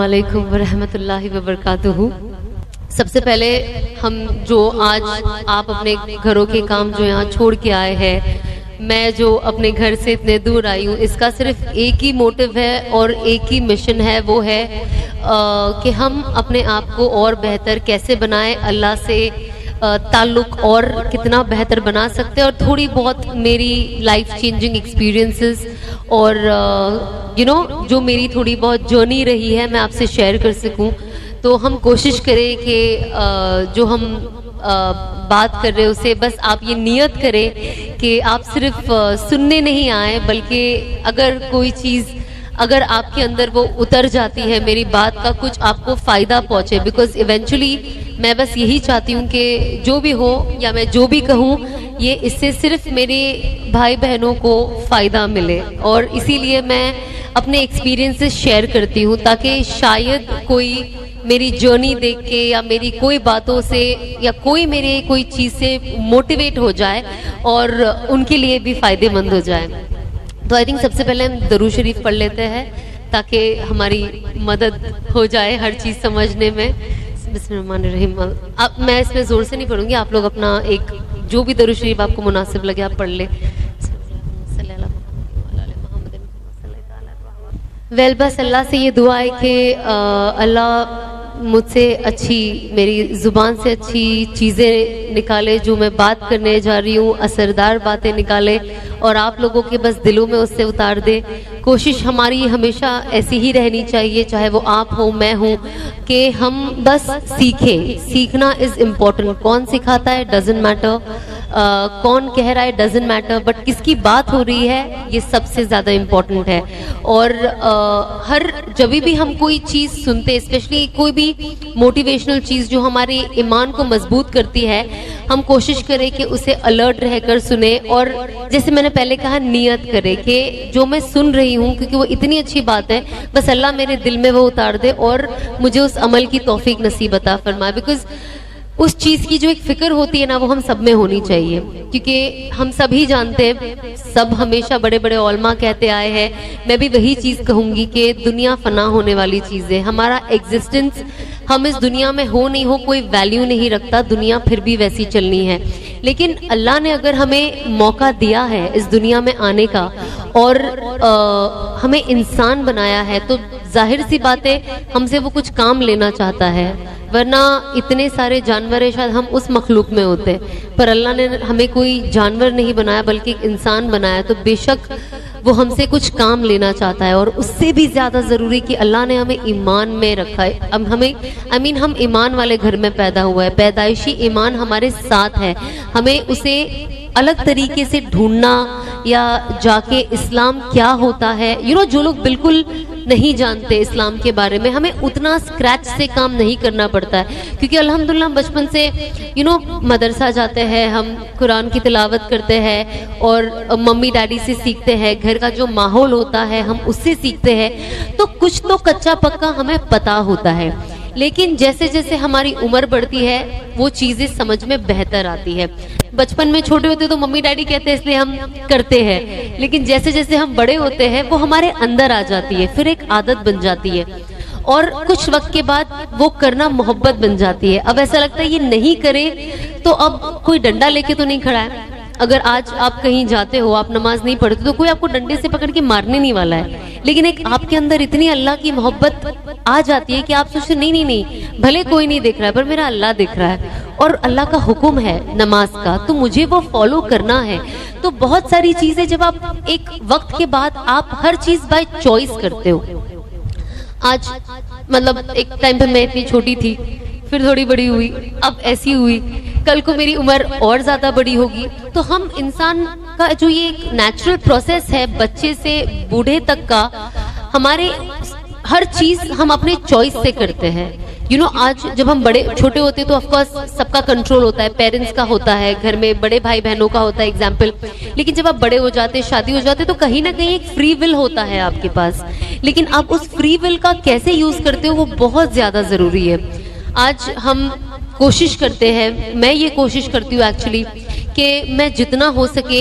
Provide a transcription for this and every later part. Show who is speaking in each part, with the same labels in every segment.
Speaker 1: वालेकुम वरहमतुल्लाहि वबरकातुहू। सबसे पहले हम जो आज आप अपने घरों के काम जो यहाँ छोड़ के आए हैं, मैं जो अपने घर से इतने दूर आई हूँ, इसका सिर्फ एक ही मोटिव है और एक ही मिशन है, वो है कि हम अपने आप को और बेहतर कैसे बनाएं, अल्लाह से ताल्लुक़ और कितना बेहतर बना सकते हैं, और थोड़ी बहुत मेरी लाइफ चेंजिंग एक्सपीरियंसेस और जो मेरी थोड़ी बहुत जर्नी रही है मैं आपसे शेयर कर सकूं। तो हम कोशिश करें कि जो हम बात कर रहे हैं उसे बस आप ये नियत करें कि आप सिर्फ सुनने नहीं आए, बल्कि अगर कोई चीज़ अगर आपके अंदर वो उतर जाती है, मेरी बात का कुछ आपको फ़ायदा पहुँचे, बिकॉज इवेंचुअली मैं बस यही चाहती हूँ कि जो भी हो या मैं जो भी कहूँ, ये इससे सिर्फ मेरे भाई बहनों को फ़ायदा मिले, और इसीलिए मैं अपने एक्सपीरियंसेस शेयर करती हूँ ताकि शायद कोई मेरी जर्नी देख के या मेरी कोई बातों से या कोई मेरे कोई चीज़ से मोटिवेट हो जाए और उनके लिए भी फ़ायदेमंद हो जाए। तो आई थिंक सबसे पहले हम दरूद शरीफ पढ़ लेते हैं ताकि हमारी मदद हो जाए हर चीज़ समझने में। बिस्मिल्लाहिर्रहमानिर्रहीम। अब मैं इसमें ज़ोर से नहीं पढ़ूंगी, आप लोग अपना एक जो भी दरूद शरीफ आपको मुनासिब लगे आप पढ़ ले। वेल बस अल्लाह से ये दुआ है कि अल्लाह मुझसे अच्छी, मेरी ज़ुबान से अच्छी चीज़ें निकाले, जो मैं बात करने जा रही हूँ असरदार बातें निकाले और आप लोगों के बस दिलों में उससे उतार दे। कोशिश हमारी हमेशा ऐसी ही रहनी चाहिए, चाहे वो आप हो मैं हूँ, कि हम बस सीखें। सीखना इज़ इम्पोर्टेंट। कौन सिखाता है डजेंट मैटर, कौन कह रहा है डजेंट मैटर, बट किसकी बात हो रही है ये सबसे ज़्यादा इम्पोर्टेंट है। और हर जब भी हम कोई चीज़ सुनते, स्पेशली कोई भी मोटिवेशनल चीज़ जो हमारे ईमान को मजबूत करती है, हम कोशिश करें कि उसे अलर्ट रहकर सुने, और जैसे मैंने पहले कहा नियत करें कि जो मैं सुन रही हूँ, क्योंकि वो इतनी अच्छी बात है, बस अल्लाह मेरे दिल में वो उतार दे और मुझे उस अमल की तौफीक नसीब अता फरमाए। बिकॉज उस चीज़ की जो एक फ़िक्र होती है ना, वो हम सब में होनी चाहिए, क्योंकि हम सभी जानते हैं, सब हमेशा बड़े बड़े उलमा कहते आए हैं, मैं भी वही चीज़ कहूँगी कि दुनिया फ़ना होने वाली चीज़ है। हमारा एग्जिस्टेंस, हम इस दुनिया में हो नहीं हो कोई वैल्यू नहीं रखता, दुनिया फिर भी वैसी चलनी है। लेकिन अल्लाह ने अगर हमें मौका दिया है इस दुनिया में आने का और हमें इंसान बनाया है, तो जाहिर सी बात है हमसे वो कुछ काम लेना चाहता है, वरना इतने सारे जानवर है शायद हम उस मखलूक में होते, पर अल्लाह ने हमें कोई जानवर नहीं बनाया बल्कि एक इंसान बनाया। तो बेशक वो हमसे कुछ काम लेना चाहता है, और उससे भी ज़्यादा ज़रूरी कि अल्लाह ने हमें ईमान में रखा है। अब हमें हम ईमान वाले घर में पैदा हुआ है, पैदाइशी ईमान हमारे साथ है, हमें उसे अलग तरीके से ढूंढना या जाके इस्लाम क्या होता है, जो लोग बिल्कुल नहीं जानते इस्लाम के बारे में, हमें उतना स्क्रैच से काम नहीं करना पड़ता है, क्योंकि अल्हम्दुलिल्लाह बचपन से मदरसा जाते हैं, हम कुरान की तिलावत करते हैं और मम्मी डैडी से सीखते हैं, घर का जो माहौल होता है हम उससे सीखते हैं, तो कुछ तो कच्चा पक्का हमें पता होता है। लेकिन जैसे जैसे हमारी उम्र बढ़ती है वो चीज़ें समझ में बेहतर आती है। बचपन में छोटे होते तो मम्मी डैडी कहते हैं इसलिए हम करते हैं, लेकिन जैसे जैसे हम बड़े होते हैं वो हमारे अंदर आ जाती है, फिर एक आदत बन जाती है, और कुछ वक्त के बाद वो करना मोहब्बत बन जाती है। अब ऐसा लगता है ये नहीं करे तो अब कोई डंडा लेके तो नहीं खड़ा है। अगर आज आप कहीं जाते हो, आप नमाज नहीं पढ़ते, तो कोई आपको डंडे से पकड़ के मारने नहीं वाला है, लेकिन एक आपके अंदर इतनी अल्लाह की मोहब्बत आ जाती है कि आप सोचते नहीं, भले कोई नहीं देख रहा है पर मेरा अल्लाह देख रहा है, और अल्लाह का हुक्म है नमाज का, तो मुझे वो फॉलो करना है। तो बहुत सारी चीजें जब आप एक वक्त के बाद आप हर चीज बाय चॉइस करते हो। आज मतलब एक टाइम पे मैं इतनी छोटी थी, फिर थोड़ी बड़ी हुई, अब ऐसी हुई, कल को मेरी उम्र और ज़्यादा बड़ी होगी। तो हम इंसान का जो ये एक नेचुरल प्रोसेस है, बच्चे से बूढ़े तक का, हमारे हर चीज़ हम अपने चॉइस से करते हैं। आज जब हम बड़े छोटे होते हैं तो ऑफकोर्स सबका कंट्रोल होता है, पेरेंट्स का होता है, घर में बड़े भाई बहनों का होता है एग्जाम्पल। लेकिन जब आप बड़े हो जाते, शादी हो जाते, तो कहीं ना कहीं एक फ्री विल होता है आपके पास, लेकिन आप उस फ्री विल का कैसे यूज़ करते हो वो बहुत ज़्यादा ज़रूरी है। आज हम कोशिश करते हैं, मैं ये कोशिश करती हूँ एक्चुअली कि मैं जितना हो सके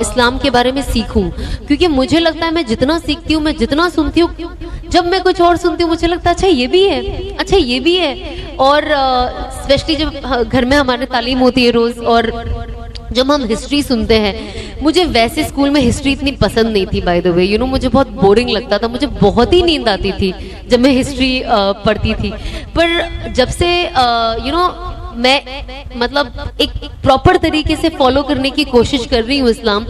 Speaker 1: इस्लाम के बारे में सीखूं, क्योंकि मुझे लगता है मैं जितना सीखती हूँ, मैं जितना सुनती हूँ, जब मैं कुछ और सुनती हूँ मुझे लगता है अच्छा ये भी है, अच्छा ये भी है। और स्पेशली जब घर में हमारे तालीम होती है रोज, और जब हम हिस्ट्री सुनते हैं, मुझे वैसे स्कूल में हिस्ट्री इतनी पसंद नहीं थी by the way, you know, मुझे बहुत बोरिंग लगता था, मुझे बहुत ही नींद आती थी जब मैं हिस्ट्री पढ़ती थी। पर जब से यू नो मैं मतलब एक प्रॉपर तरीके से फॉलो करने की कोशिश कर रही हूँ इस्लाम,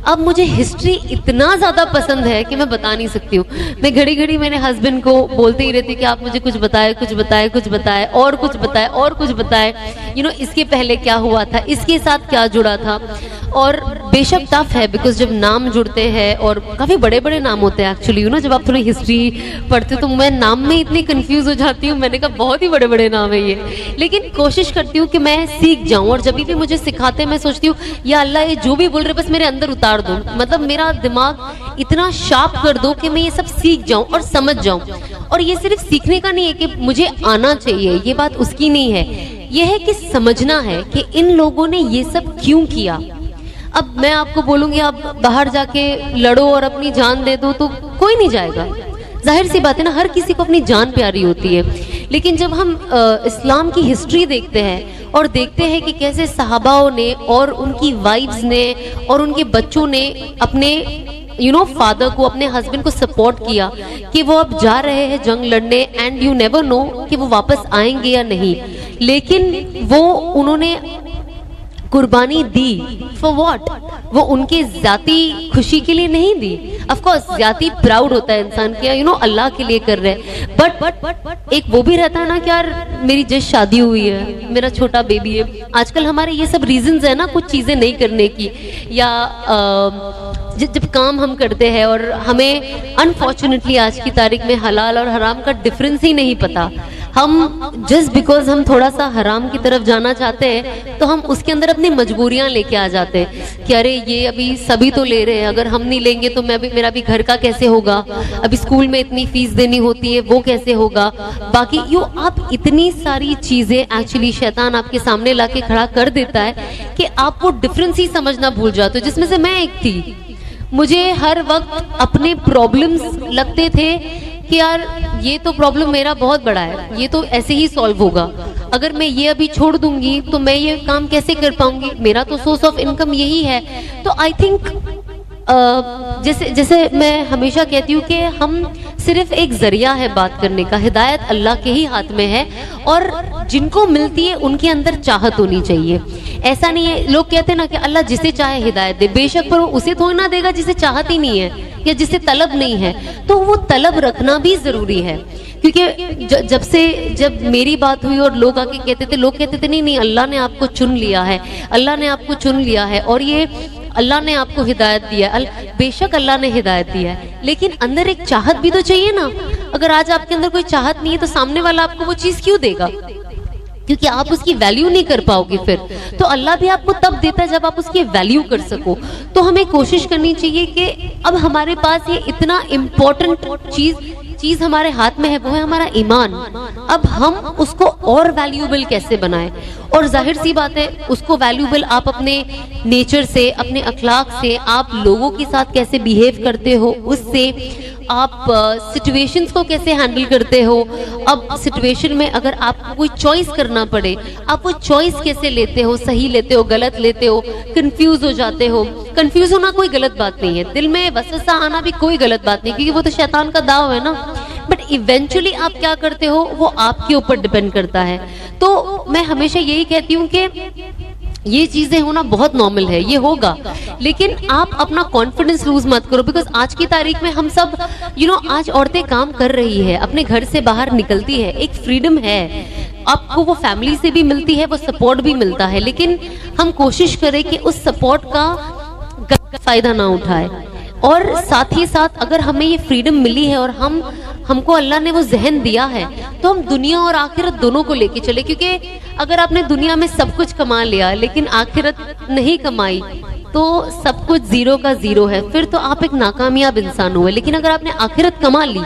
Speaker 1: अब मुझे हिस्ट्री इतना ज़्यादा पसंद है कि मैं बता नहीं सकती हूँ। मैं घड़ी घड़ी मेरे हस्बैंड को बोलते ही रहती कि आप मुझे कुछ बताए, कुछ बताए, कुछ बताए, और कुछ बताए, और कुछ बताए, यू नो, इसके पहले क्या हुआ था, इसके साथ क्या जुड़ा था। और बेशक टफ है बिकॉज जब नाम जुड़ते हैं, और काफ़ी बड़े बड़े नाम होते हैं एक्चुअली, यू नो, जब आप थोड़ी हिस्ट्री पढ़ते हो तो मैं नाम में इतनी कंफ्यूज हो जाती हूँ। मैंने कहा बहुत ही बड़े बड़े नाम है ये, लेकिन कोशिश करती हूँ कि मैं सीख जाऊँ। और जब भी मुझे सिखाते हैं मैं सोचती हूँ या अल्लाह ये जो भी बोल रहे बस मेरे अंदर उतार दो, मतलब मेरा दिमाग इतना शार्प कर दो कि मैं ये सब सीख जाऊँ और समझ जाऊँ। और ये सिर्फ सीखने का नहीं है कि मुझे आना चाहिए, ये बात उसकी नहीं है, ये है कि समझना है कि इन लोगों ने ये सब क्यों किया। अब मैं आपको बोलूंगी आप बाहर जाके लड़ो और अपनी जान दे दो तो कोई नहीं जाएगा, जाहिर सी बात है ना, हर किसी को अपनी जान प्यारी होती है। लेकिन जब हम इस्लाम की हिस्ट्री देखते हैं और देखते हैं कि कैसे सहाबाओं ने और उनकी वाइफ्स ने और उनके बच्चों ने अपने यू नो फादर को, अपने हस्बैंड को सपोर्ट किया कि वो अब जा रहे हैं जंग लड़ने, एंड यू नेवर नो कि वो वापस आएंगे या नहीं, लेकिन वो उन्होंने कुर्बानी दी फॉर व्हाट, वो उनके जाती खुशी के लिए नहीं दी। ऑफ कोर्स जाती प्राउड होता है इंसान के, यू नो, अल्लाह के लिए कर रहे हैं, बट एक वो भी रहता है ना कि यार मेरी जस्ट शादी हुई है, मेरा छोटा बेबी है। आजकल हमारे ये सब रीजंस है ना कुछ चीजें नहीं करने की, या जब काम हम करते हैं और हमें अनफॉर्चुनेटली आज की तारीख में हलाल और हराम का डिफरेंस ही नहीं पता, हम जस्ट बिकॉज हम थोड़ा सा हराम की तरफ जाना चाहते हैं तो हम उसके अंदर अपनी मजबूरियां लेके आ जाते हैं कि अरे ये अभी सभी तो ले रहे हैं, अगर हम नहीं लेंगे तो मेरा भी घर का कैसे होगा, अभी स्कूल में इतनी फीस देनी होती है वो कैसे होगा, बाकी यू आप इतनी सारी चीजें एक्चुअली शैतान आपके सामने लाके खड़ा कर देता है कि आप वो डिफरेंस ही समझना भूल जाते हो, जिसमें से मैं एक थी। मुझे हर वक्त अपने प्रॉब्लम्स लगते थे कि यार ये तो प्रॉब्लम मेरा बहुत बड़ा है, ये तो ऐसे ही सॉल्व होगा, अगर मैं ये अभी छोड़ दूंगी तो मैं ये काम कैसे कर पाऊंगी, मेरा तो सोर्स ऑफ इनकम यही है। तो आई थिंक जैसे मैं हमेशा कहती हूँ कि हम सिर्फ एक जरिया है बात करने का, हिदायत अल्लाह के ही हाथ में है, और जिनको मिलती है उनके अंदर चाहत होनी चाहिए। ऐसा नहीं है, लोग कहते हैं ना कि अल्लाह जिसे चाहे हिदायत दे, बेशक पर वो उसे थोड़ी ना देगा जिसे चाहत ही नहीं है या जिसे तलब नहीं है, तो वो तलब रखना भी जरूरी है। क्योंकि जब मेरी बात हुई और लोग आके कहते थे, लोग कहते थे नहीं नहीं अल्लाह ने आपको चुन लिया है, अल्लाह ने आपको चुन लिया है और ये अल्लाह ने आपको हिदायत दिया है। बेशक अल्लाह ने हिदायत दिया है, लेकिन अंदर एक चाहत भी तो चाहिए ना। अगर आज आपके अंदर कोई चाहत नहीं है तो सामने वाला आपको वो चीज क्यों देगा, क्योंकि आप उसकी वैल्यू नहीं कर पाओगे। फिर तो अल्लाह भी आपको तब देता है जब आप उसकी वैल्यू कर सको। तो हमें कोशिश करनी चाहिए कि अब हमारे पास ये इतना इम्पोर्टेंट चीज हमारे हाथ में है, वो है हमारा ईमान। अब हम उसको और वैल्यूएबल कैसे बनाएं, और जाहिर सी बात है उसको वैल्यूएबल आप अपने नेचर से, अपने अखलाक से, आप लोगों के साथ कैसे बिहेव करते हो, उससे आप सिचुएशंस को कैसे हैंडल करते हो। अब सिचुएशन में अगर आपको कोई चॉइस करना पड़े, आप वो चॉइस कैसे लेते हो, सही लेते हो, गलत लेते हो, कंफ्यूज हो जाते हो। कंफ्यूज होना कोई गलत बात नहीं है, दिल में वसवसा आना भी कोई गलत बात नहीं, क्योंकि वो तो शैतान का दाव है ना। बट इवेंचुअली आप क्या करते हो वो आपके ऊपर डिपेंड करता है। तो मैं हमेशा यही कहती हूँ कि ये चीजें होना बहुत नॉर्मल है, ये होगा, लेकिन आप अपना कॉन्फिडेंस लूज मत करो। बिकॉज आज की तारीख में हम सब आज औरतें काम कर रही है, अपने घर से बाहर निकलती है, एक फ्रीडम है, आपको वो फैमिली से भी मिलती है, वो सपोर्ट भी मिलता है, लेकिन हम कोशिश करें कि उस सपोर्ट का फायदा ना उठाए। और साथ ही साथ अगर हमें ये फ्रीडम मिली है और हमको अल्लाह ने वो जहन दिया है, तो हम दुनिया और आखिरत दोनों को लेके चले। क्योंकि अगर आपने दुनिया में सब कुछ कमा लिया लेकिन आखिरत नहीं कमाई तो सब कुछ जीरो का जीरो है, फिर तो आप एक नाकामयाब इंसान हुए। लेकिन अगर आपने आखिरत कमा ली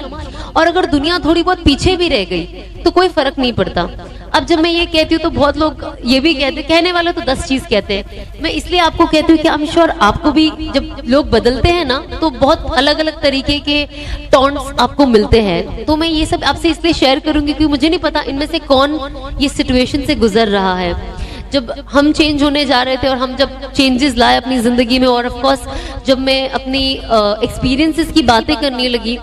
Speaker 1: और अगर दुनिया थोड़ी बहुत पीछे भी रह गई तो कोई फर्क नहीं पड़ता। अब जब मैं ये कहती हूँ तो बहुत लोग ये भी कहते, कहने वाले तो 10 चीज कहते हैं। मैं इसलिए आपको कहती हूँ कि आई एम श्योर आपको भी जब लोग बदलते हैं ना तो बहुत अलग अलग तरीके के टॉन्ट्स आपको मिलते हैं। तो मैं ये सब आपसे इसलिए शेयर करूंगी क्योंकि मुझे नहीं पता इनमें से कौन ये सिचुएशन से गुजर रहा है। जब हम चेंज होने जा रहे थे और हम जब चेंजेस लाए अपनी जिंदगी में, और ऑफ कोर्स जब मैं अपनी एक्सपीरियंसेस की बातें करने लगी,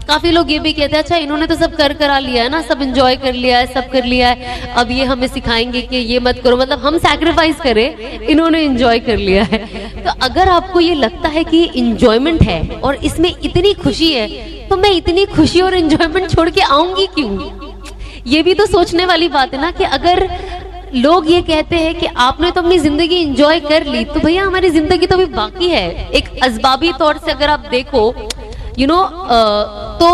Speaker 1: काफी लोग ये भी कहते हैं अच्छा इन्होंने तो सब कर करा लिया है ना, सब एंजॉय कर लिया है, सब कर लिया है, अब ये हमें सिखाएंगे कि ये मत करो, मतलब हम सैक्रिफाइस करें, इन्होंने एंजॉय कर लिया है। तो अगर आपको ये लगता है कि इंजॉयमेंट है और इसमें इतनी खुशी है, तो मैं इतनी खुशी और एंजॉयमेंट छोड़ के आऊंगी क्यों? ये भी तो सोचने वाली बात है ना कि अगर लोग ये कहते हैं कि आपने तो अपनी जिंदगी एंजॉय कर ली, तो भैया हमारी जिंदगी तो अभी बाकी है। एक असबाबी तौर से अगर आप देखो तो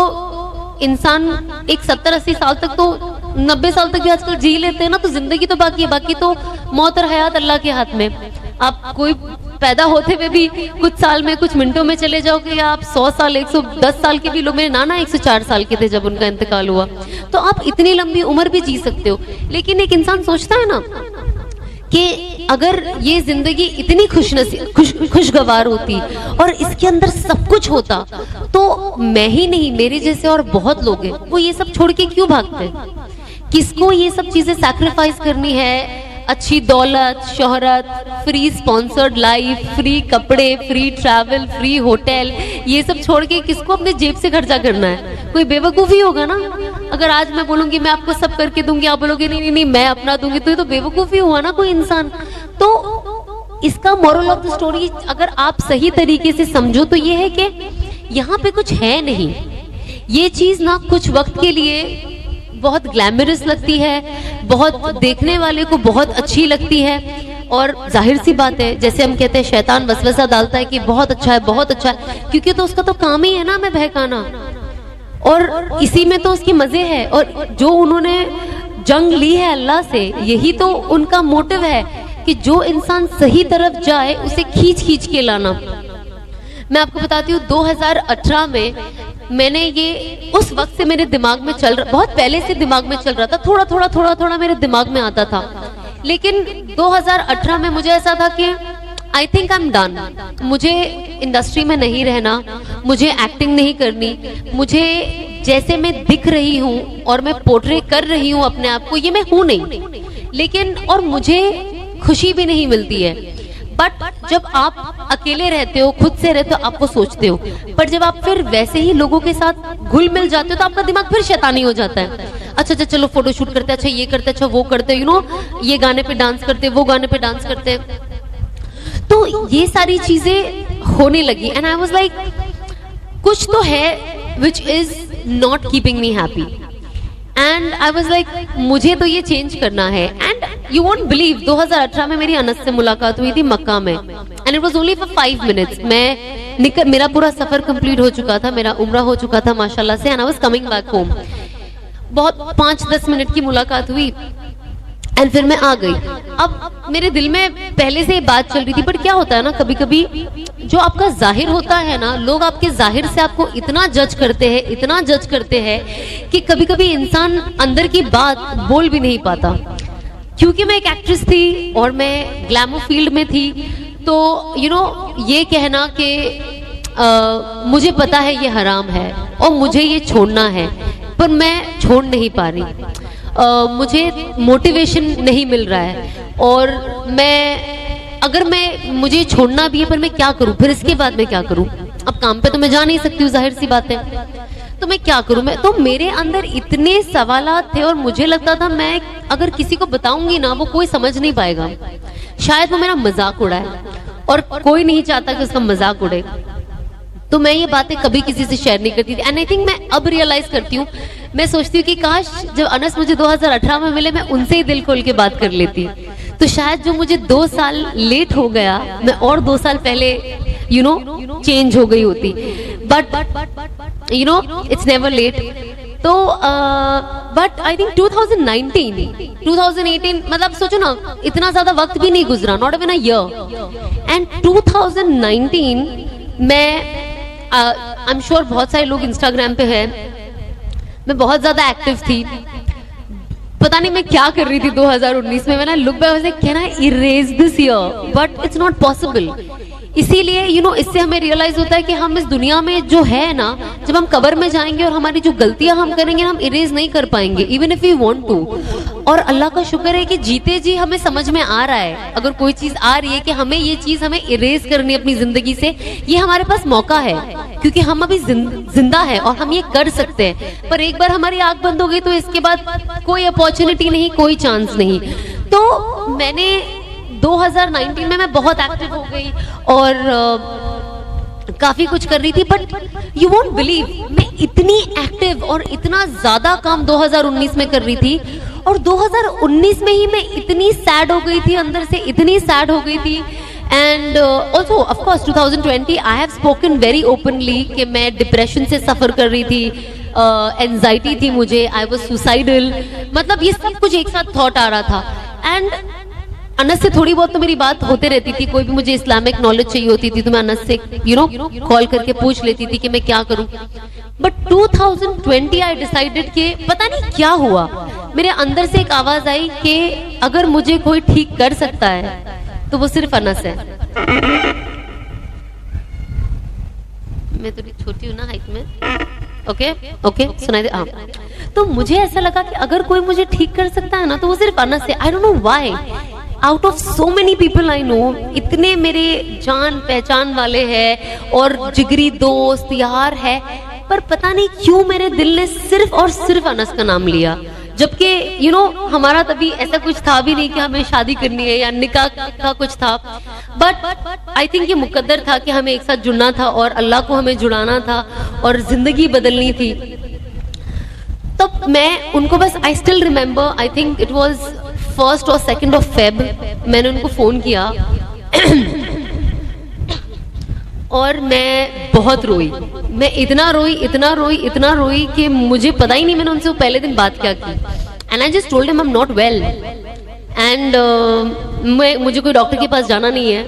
Speaker 1: इंसान एक 70-80 साल तक तो 90 साल तक भी आजकल जी लेते हैं ना, तो जिंदगी तो बाकी है। बाकी तो मौत और हयात अल्लाह के हाथ में। आप कोई पैदा होते हुए भी कुछ साल में, कुछ मिनटों में चले जाओगे, या आप 100 साल 110 साल के भी लोग, मेरे नाना 104 साल के थे जब उनका इंतकाल हुआ, तो आप इतनी लंबी उम्र भी जी सकते हो। लेकिन एक इंसान सोचता है ना कि अगर ये जिंदगी इतनी खुशगवार होती और इसके अंदर सब कुछ होता, तो मैं ही नहीं, मेरे जैसे और बहुत लोग हैं, वो ये सब छोड़ के क्यों भागते? किसको ये सब चीजें सैक्रिफाइस करनी है? अच्छी दौलत, शोहरत, फ्री स्पॉन्सर्ड लाइफ, फ्री कपड़े, फ्री ट्रैवल, फ्री होटल, ये सब छोड़ के किसको अपने जेब से खर्चा करना है? कोई बेवकूफी होगा ना। अगर आज मैं बोलूंगी मैं आपको सब करके दूंगी, आप बोलोगे नहीं नहीं नहीं मैं अपना दूंगी, तो ये तो बेवकूफी हुआ ना कोई इंसान। तो इसका मोरल ऑफ द स्टोरी अगर आप सही तरीके से समझो तो ये है कि यहाँ पे कुछ है नहीं। ये चीज ना कुछ वक्त के लिए बहुत ग्लैमरस लगती है, बहुत देखने वाले को बहुत अच्छी लगती है, और जाहिर सी बात है जैसे हम कहते हैं शैतान वसवसा डालता है कि बहुत अच्छा है, बहुत अच्छा है, क्योंकि तो उसका तो काम ही है ना हमें बहकाना, और इसी में तो उसके मजे है। और जो उन्होंने जंग ली है अल्लाह से, यही तो उनका मोटिव है कि जो इंसान सही तरफ जाए उसे खींच खींच के लाना। मैं आपको बताती हूँ 2018 में मैंने ये उस वक्त से मेरे दिमाग में चल रहा, बहुत पहले से दिमाग में चल रहा था, थोड़ा थोड़ा मेरे दिमाग में आता था, लेकिन 2018 में मुझे ऐसा था कि I think I am done, मुझे इंडस्ट्री में नहीं रहना, मुझे एक्टिंग नहीं करनी, मुझे जैसे मैं दिख रही हूँ और मैं पोर्ट्रे कर रही हूँ अपने आप को, ये मैं हूँ नहीं, लेकिन और मुझे खुशी भी नहीं मिलती है। बट जब आप अकेले रहते हो, खुद से रहते हो, आप वो सोचते हो, पर जब आप फिर वैसे ही लोगों के साथ घुल मिल जाते हो तो आपका दिमाग फिर शैतानी हो जाता है। अच्छा अच्छा चलो फोटो शूट करते हैं, अच्छा ये करते हैं, अच्छा वो करते हैं, ये गाने पे डांस करते हैं, वो गाने पे डांस करते हैं। तो ये सारी चीजें होने लगी एंड आई वाज लाइक कुछ तो है which is not keeping me happy, and I was like मुझे तो ये चेंज करना है। एंड यू वोंट बिलीव 2018 में मेरी अनस से मुलाकात हुई थी मक्का में, and it was only for 5 minutes. मेरा पूरा सफर कंप्लीट हो चुका था, मेरा उम्रा हो चुका था माशाल्लाह से, and I was coming back home. बहुत 5-10 मिनट की मुलाकात हुई एंड फिर मैं आ गई। अब मेरे दिल में पहले से ये बात चल रही थी, पर क्या होता है ना, कभी कभी जो आपका जाहिर होता है ना, लोग आपके जाहिर से आपको इतना जज करते हैं, इतना जज करते हैं कि कभी कभी इंसान अंदर की बात बोल भी नहीं पाता। क्योंकि मैं एक एक्ट्रेस थी और मैं ग्लैमर फील्ड में थी, तो ये कहना कि मुझे पता है ये हराम है और मुझे ये छोड़ना है, पर मैं छोड़ नहीं पा रही, मुझे मोटिवेशन नहीं मिल रहा है, और मुझे छोड़ना भी है, पर मैं क्या करूं, फिर इसके बाद मैं क्या करूं? अब काम पे तो मैं जा नहीं सकती हूँ, जाहिर सी बात है, तो मैं क्या करूं? तो मेरे अंदर इतने सवालात थे और मुझे लगता था मैं अगर किसी को बताऊंगी ना, वो कोई समझ नहीं पाएगा, शायद वो मेरा मजाक उड़ाए, और कोई नहीं चाहता कि उसका मजाक उड़े। तो मैं ये बातें कभी किसी से शेयर नहीं करती थी। एंड आई थिंक मैं अब रियलाइज करती हूँ, मैं सोचती हूँ कि काश जब अनस मुझे 2018 में मिले, मैं उनसे ही दिल खोल के बात कर लेती, तो शायद जो मुझे 2 साल लेट हो गया, मैं और 2 साल पहले चेंज हो गई होती। But it's never late. तो बट आई थिंक 2018 मतलब सोचो ना, इतना ज्यादा वक्त भी नहीं गुजरा, not even a year. And 2019 मैं आई एम श्योर बहुत सारे लोग इंस्टाग्राम पे हैं, मैं बहुत ज्यादा एक्टिव थी, पता नहीं मैं क्या कर रही थी 2019 में. मैंने look back, can I erase this year, but it's not possible. इसीलिए इससे हमें रियलाइज होता है कि हम इस दुनिया में जो है ना, जब हम कब्र में जाएंगे और हमारी जो गलतियां हम करेंगे हम इरेज नहीं कर पाएंगे, even if we want to. और अल्लाह का शुक्र है कि जीते जी हमें समझ में आ रहा है, अगर कोई चीज आ रही है कि हमें ये चीज हमें इरेज करनी है अपनी जिंदगी से, ये हमारे पास मौका है, क्योंकि हम अभी जिंदा है और हम ये कर सकते हैं. पर एक बार हमारी आंख बंद हो गई तो इसके बाद कोई अपॉर्चुनिटी नहीं, कोई चांस नहीं. तो मैंने 2019 में मैं बहुत एक्टिव हो गई और काफी कुछ कर रही थी. बट यू वोंट बिलीव, मैं इतनी एक्टिव और इतना ज्यादा काम 2019 में कर रही थी, और 2019 में ही मैं इतनी सैड हो गई थी, अंदर से इतनी सैड हो गई थी. And also of course 2020 I have spoken very openly कि मैं डिप्रेशन से सफर कर रही थी, एंजाइटी थी मुझे, आई वाज सुसाइडल, मतलब ये सब कुछ एक साथ थॉट आ रहा था. एंड अनस से थोड़ी बहुत तो मेरी बात होते रहती थी, कोई भी मुझे इस्लामिक नॉलेज चाहिए होती थी तो मैं अनस से कॉल करके पूछ लेती थी कि मैं क्या करूं. बट 2020 आई डिसाइडेड कि पता नहीं क्या हुआ, मेरे अंदर से एक आवाज आई कि अगर मुझे कोई ठीक कर सकता है तो वो सिर्फ अनस है. मैं थोड़ी छोटी हूँ ना हाइट में, ओके सुनाई दे. हाँ, तो मुझे ऐसा लगा कि अगर कोई मुझे ठीक कर सकता है ना तो वो सिर्फ अनस है. आई don't know why, out of so many people I know, इतने मेरे जान पहचान वाले हैं और जिगरी दोस्त यार है, पर पता नहीं क्यों मेरे दिल ने सिर्फ और सिर्फ अनस का नाम लिया. जबकि हमारा तभी ऐसा कुछ था भी नहीं कि हमें शादी करनी है या निकाह का कुछ था. बट आई थिंक ये मुकद्दर था कि हमें एक साथ जुड़ना था और अल्लाह को हमें जुड़ाना था और जिंदगी बदलनी थी. तो मैं उनको बस, I still remember, I think it was 1 और 2 फेब, मैंने उनको फोन किया और मैं बहुत रोई. मैं इतना रोई कि मुझे पता ही नहीं मैंने उनसे वो पहले दिन बात क्या की. And I just told him I am not well and मुझे कोई डॉक्टर के पास जाना नहीं है,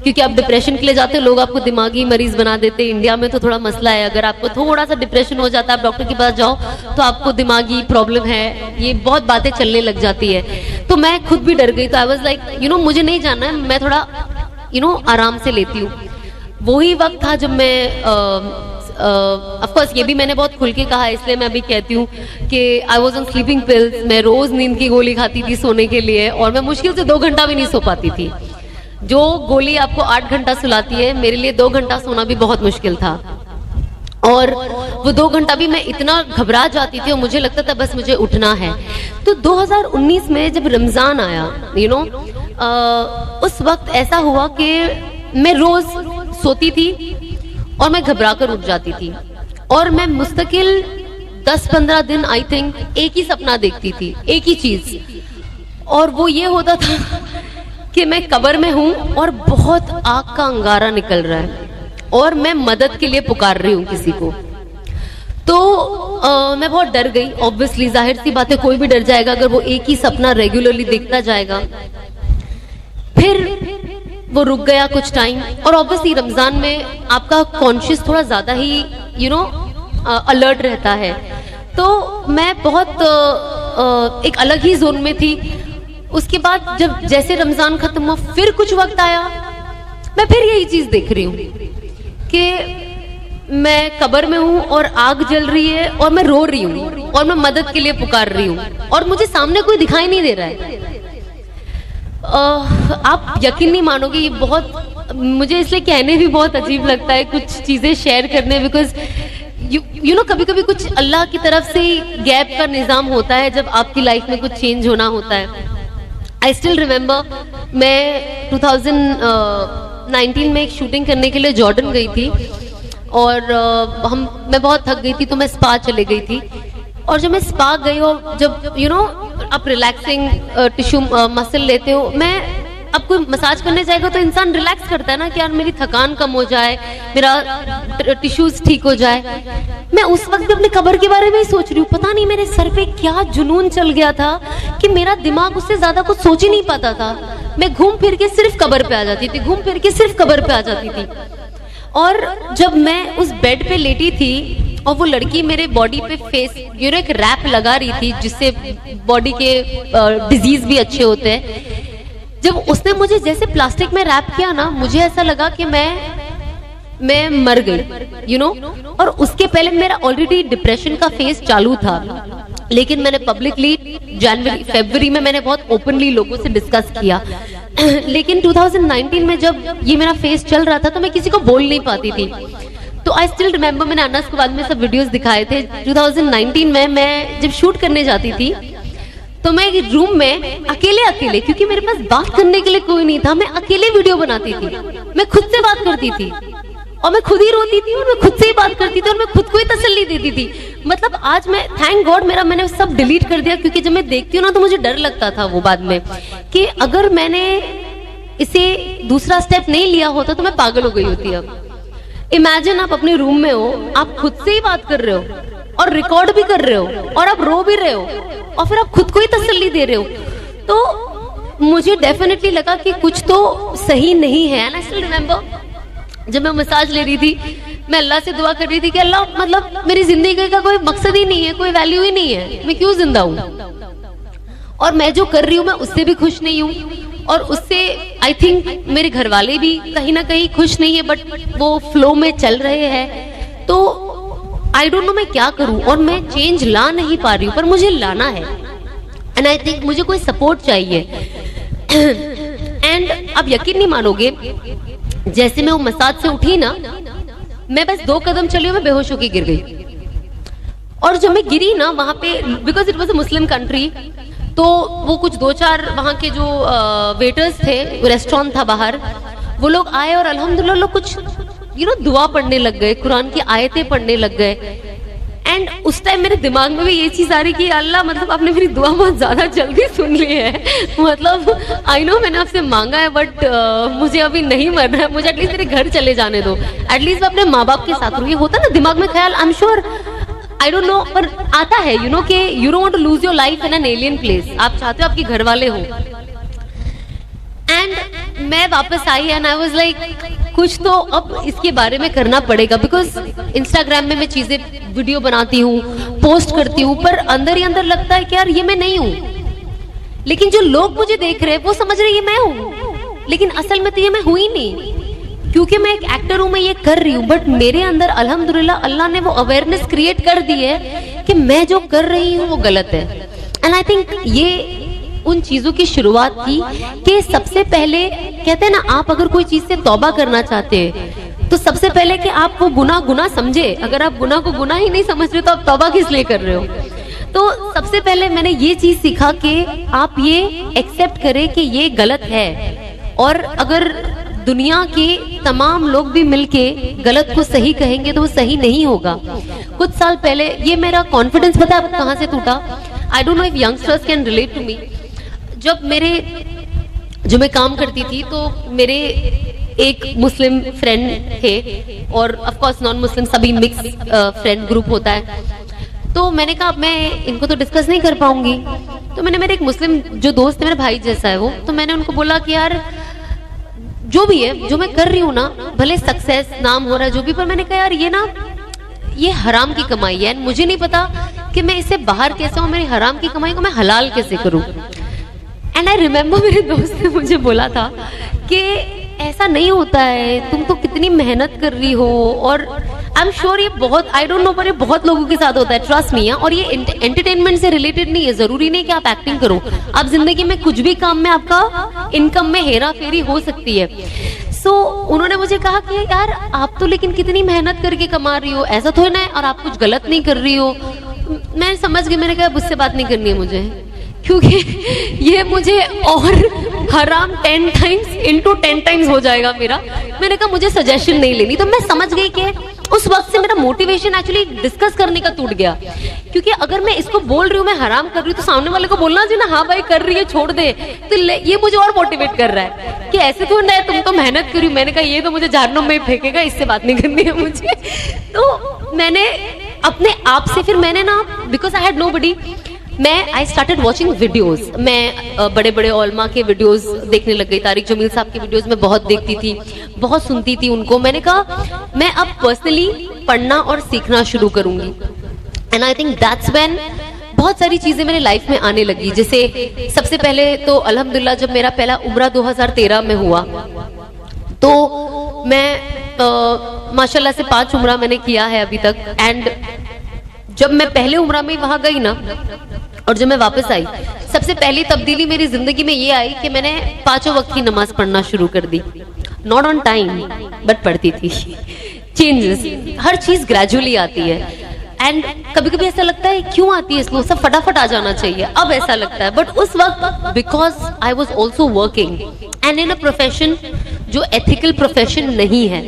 Speaker 1: क्योंकि आप डिप्रेशन के लिए जाते हो, लोग आपको दिमागी मरीज बना देते हैं. इंडिया में तो थोड़ा मसला है, अगर आपको थोड़ा सा डिप्रेशन हो जाता है आप डॉक्टर के पास जाओ तो आपको दिमागी प्रॉब्लम है, ये बहुत बातें चलने लग जाती है. तो मैं खुद भी डर गई. तो आई वाज लाइक मुझे नहीं जाना है, मैं थोड़ा आराम से लेती हूँ. वही वक्त था जब मैं ऑफ कोर्स ये भी मैंने बहुत खुल के कहा, इसलिए मैं अभी कहती हूँ कि I was on sleeping pills. मैं रोज नींद की गोली खाती थी सोने के लिए, और मैं मुश्किल से 2 घंटा भी नहीं सो पाती थी. जो गोली आपको 8 घंटा सुलाती है, मेरे लिए 2 घंटा सोना भी बहुत मुश्किल था. और वो 2 घंटा भी मैं इतना घबरा जाती थी और मुझे लगता था बस मुझे उठना है. तो 2019 में जब रमजान आया, उस वक्त ऐसा हुआ कि मैं रोज सोती थी और मैं घबरा कर उठ जाती थी, और मैं मुस्तकिल 10-15 दिन आई थिंक एक ही सपना देखती थी, एक ही चीज, और वो ये होता था कि मैं कब्र में हूं और बहुत आग का अंगारा निकल रहा है और मैं मदद के लिए पुकार रही हूँ किसी को. तो मैं बहुत डर गई. ऑब्वियसली जाहिर सी बात है, कोई भी डर जाएगा अगर वो एक ही सपना रेगुलरली देखता जाएगा. फिर वो रुक गया कुछ टाइम, और ऑब्वियसली रमजान में आपका कॉन्शियस थोड़ा ज्यादा ही अलर्ट रहता है. तो मैं बहुत एक अलग ही जोन में थी. उसके बाद जब जैसे रमजान खत्म हुआ, फिर कुछ वक्त आया, मैं फिर यही चीज देख रही हूँ कि मैं कब्र में हूँ और आग जल रही है और मैं रो रही हूँ और मैं मदद के लिए पुकार रही हूँ और मुझे सामने कोई दिखाई नहीं दे रहा है. आप यकीन नहीं मानोगे, ये बहुत मुझे इसलिए कहने भी बहुत अजीब लगता है कुछ चीजें शेयर करने, बिकॉज कभी कभी कुछ अल्लाह की तरफ से गैप का निजाम होता है जब आपकी लाइफ में कुछ चेंज होना होता है. आई स्टिल रिमेम्बर, मैं 2019 में एक शूटिंग करने के लिए जॉर्डन गई थी और मैं बहुत थक गई थी तो मैं स्पा चले गई थी. और जब मैं स्पा गई और जब आप रिलैक्सिंग टिश्यू मसल लेते हो, अब कोई मसाज करने जाएगा तो इंसान रिलैक्स करता है ना कि यार मेरी थकान कम हो जाए, मेरा टिश्यूज ठीक हो जाए. मैं उस वक्त भी अपने कब्र के बारे में ही सोच रही हूँ. पता नहीं मेरे सर पे क्या जुनून चल गया था कि मेरा दिमाग उससे ज्यादा कुछ सोच ही नहीं पाता था. मैं घूम फिर के सिर्फ कब्र पे आ जाती थी, घूम फिर के सिर्फ कब्र पे आ जाती थी. और जब मैं उस बेड पे लेटी थी और वो लड़की मेरे बॉडी पे फेस एक रैप लगा रही थी जिससे बॉडी के डिजीज भी अच्छे होते हैं। जब उसने मुझे जैसे प्लास्टिक में रैप किया ना, मुझे ऐसा लगा कि मैं मर गई, और उसके पहले मेरा ऑलरेडी डिप्रेशन का फेज चालू था, लेकिन मैंने पब्लिकली फरवरी में मैंने बहुत ओपनली लोगों से डिस्कस किया। लेकिन 2019 में जब ये मेरा फेस चल रहा था तो मैं किसी को बोल नहीं पाती थी। तो आई स्टिल रिमेम्बर, मैंने अनस के बाद में सब वीडियोस दिखाए थे। 2019 में मैं जब शूट करने जाती थी तो मैं एक रूम में अकेले, क्योंकि मेरे पास बात करने के लिए कोई नहीं था, मैं अकेले वीडियो बनाती थी। मैं खुद से बात करती थी और मैं खुद ही रोती थी और मैं खुद से ही बात करती थी और मैं खुद को ही तसल्ली देती थी। मतलब आज मैं थैंक गॉड मैंने सब डिलीट कर दिया, क्योंकि जब मैं देखती हूँ ना तो मुझे डर लगता था वो बाद में कि अगर मैंने इसे दूसरा स्टेप नहीं लिया होता तो मैं पागल हो गई होती। अब इमेजिन आप अपने रूम में हो, आप खुद से ही बात कर रहे हो और रिकॉर्ड भी कर रहे हो और आप रो भी रहे हो और फिर आप खुद को ही तसल्ली दे रहे हो। तो मुझे डेफिनेटली लगा कि कुछ तो सही नहीं है। एंड आई स्टिल रिमेम्बर जब मैं मसाज ले रही थी, मैं अल्लाह से दुआ कर रही थी कि अल्लाह, मतलब मेरी जिंदगी का कोई मकसद ही नहीं है, कोई वैल्यू ही नहीं है, मैं क्यों जिंदा हूँ और मैं जो कर रही हूँ मैं उससे भी खुश नहीं हूँ और उससे आई थिंक मेरे घर वाले भी कहीं ना कहीं खुश नहीं है, बट वो फ्लो में चल रहे हैं। तो आई डोंट नो मैं क्या करूं और मैं चेंज ला नहीं पा रही हूँ, पर मुझे लाना है एंड आई थिंक मुझे कोई सपोर्ट चाहिए। एंड आप यकीन नहीं मानोगे, जैसे मैं वो मसाज से उठी ना, मैं बस 2 कदम चली मैं बेहोश होकर गिर गई। और जब मैं गिरी ना वहां पे, because it was a Muslim country, तो वो कुछ 2-4 वहां के जो वेटर्स थे, रेस्टोरेंट था बाहर, वो लोग आए और अल्हम्दुलिल्लाह लोग कुछ दुआ पढ़ने लग गए, कुरान की आयतें पढ़ने लग गए। एंड उस टाइम मेरे दिमाग में भी ये चीज आ रही कि अल्लाह, मतलब आपने मेरी दुआ बहुत ज्यादा जल्दी सुन ली है। मतलब आई नो मैंने आपसे मांगा है, बट मुझे अभी नहीं मरना है, मुझे एटलीस्ट मेरे घर चले जाने दो, एटलीस्ट मैं अपने माँ बाप के साथ रहूँ। ये होता ना दिमाग में ख्याल, I am sure, I don't know, पर आता है कि you don't want to lose your life in an alien place. आप चाहते हो आपके घर वाले हो। एंड मैं वापस आई एंड आई वाज लाइक कुछ तो अब इसके बारे में करना पड़ेगा, बिकॉज इंस्टाग्राम में मैं चीजें वीडियो बनाती हूँ, पोस्ट करती हूँ, पर अंदर ही अंदर लगता है कि यार ये मैं नहीं हूँ। लेकिन जो लोग मुझे देख रहे हैं वो समझ रहे ये मैं हूँ, लेकिन असल में तो ये मैं हुई नहीं, क्योंकि मैं एक एक्टर हूं, मैं ये कर रही हूँ, बट मेरे अंदर अल्हम्दुलिल्लाह अल्लाह ने वो अवेयरनेस क्रिएट कर दी है कि मैं जो कर रही हूँ वो गलत है। एंड आई थिंक ये उन चीजों की शुरुआत थी कि सबसे पहले कहते हैं ना, आप अगर कोई चीज से तौबा करना चाहते हैं तो सबसे पहले कि आप वो गुनाह समझे। अगर आप गुनाह को गुनाह ही नहीं समझ रहे तो आप तौबा किस लिए कर रहे हो। तो सबसे पहले मैंने ये चीज सीखा कि आप ये एक्सेप्ट करें कि ये गलत है, और अगर दुनिया के तमाम लोग भी मिलके गलत को सही कहेंगे तो वो सही नहीं होगा। कुछ साल पहले ये मेरा कॉन्फिडेंस पता है कहाँ से टूटा? I don't know if youngsters can relate to me. जब जो मैं काम करती थी तो मेरे एक मुस्लिम फ्रेंड थे और ऑफ कोर्स नॉन मुस्लिम, सभी मिक्स फ्रेंड ग्रुप होता है। तो मैंने कहा अब मैं इनको तो डिस्कस नहीं कर पाऊंगी, तो मैंने मेरे एक मुस्लिम जो दोस्त है, मेरा भाई जैसा है वो, तो मैंने उनको बोला कि यार जो भी है, जो मैं कर रही हूँ ना, भले सक्सेस नाम हो रहा है जो भी, पर मैंने कहा यार ये हराम की कमाई है, मुझे नहीं पता कि मैं इससे बाहर कैसे हूँ, मेरी हराम की कमाई को मैं हलाल कैसे करूँ। एंड आई रिमेम्बर मेरे दोस्त ने मुझे बोला था कि ऐसा नहीं होता है, तुम तो कितनी मेहनत कर रही हो, और आई एम श्योर ये बहुत, आई डोंट नो, पर ये बहुत लोगों के साथ होता है, ट्रस्ट मी। और ये एंटरटेनमेंट से रिलेटेड नहीं है, जरूरी नहीं कि आप एक्टिंग करो, आप जिंदगी में कुछ भी काम में आपका इनकम में हेरा फेरी हो सकती है। सो उन्होंने मुझे कहा कि यार आप तो लेकिन कितनी मेहनत करके कमा रही हो, ऐसा तो है और आप कुछ गलत नहीं कर रही हो। मैं समझ गई, मैंने कहा उससे बात नहीं करनी है मुझे, क्योंकि ये मुझे और हराम 10 टाइम्स इंटू 10 टाइम्स हो जाएगा मेरा। मैंने कहा मुझे सजेशन नहीं लेनी। तो मैं समझ गई कि उस वक्त से मेरा मोटिवेशन एक्चुअली डिस्कस करने का टूट गया, क्योंकि अगर मैं इसको बोल रही हूँ मैं हराम कर रही हूँ तो सामने वाले को बोलना चाहिए ना, हाँ भाई कर रही है छोड़ दे, तो ये मुझे और मोटिवेट कर रहा है कि ऐसे तो नहीं, तुम तो मेहनत करी। मैंने कहा ये तो मुझे जहन्नुम में फेंकेगा, इससे बात नहीं करनी है मुझे। तो मैंने अपने आप से फिर मैंने ना, बिकॉज आई हैड नोबडी, मैं आई स्टार्टेड वॉचिंग वीडियोज। मैं बड़े बड़े ओलमा के वीडियोज देखने लग गई। तारिक जमील साहब के वीडियोज मैं बहुत देखती थी, बहुत सुनती थी उनको। मैंने कहा मैं अब पर्सनली पढ़ना और सीखना शुरू करूंगी। And I think that's when बहुत सारी चीजें मेरे लाइफ में आने लगी। जैसे सबसे पहले तो अल्हम्दुलिल्लाह जब मेरा पहला उम्रा 2013 में हुआ, तो मैं माशाल्लाह से 5 उम्रा मैंने किया है अभी तक। एंड जब मैं पहले उम्रा में वहां गई ना, और जब मैं वापस आई, सबसे पहली तब्दीली मेरी जिंदगी में ये आई कि मैंने 5 वक्त की नमाज पढ़ना शुरू कर दी। नॉट ऑन टाइम बट पढ़ती थी। चेंजेस, हर चीज ग्रेजुअली आती है। एंड कभी कभी ऐसा लगता है क्यों आती है इसको, सब फटाफट आ जाना चाहिए, अब ऐसा लगता है। बट उस वक्त because I was also working and in a profession जो एथिकल प्रोफेशन नहीं है,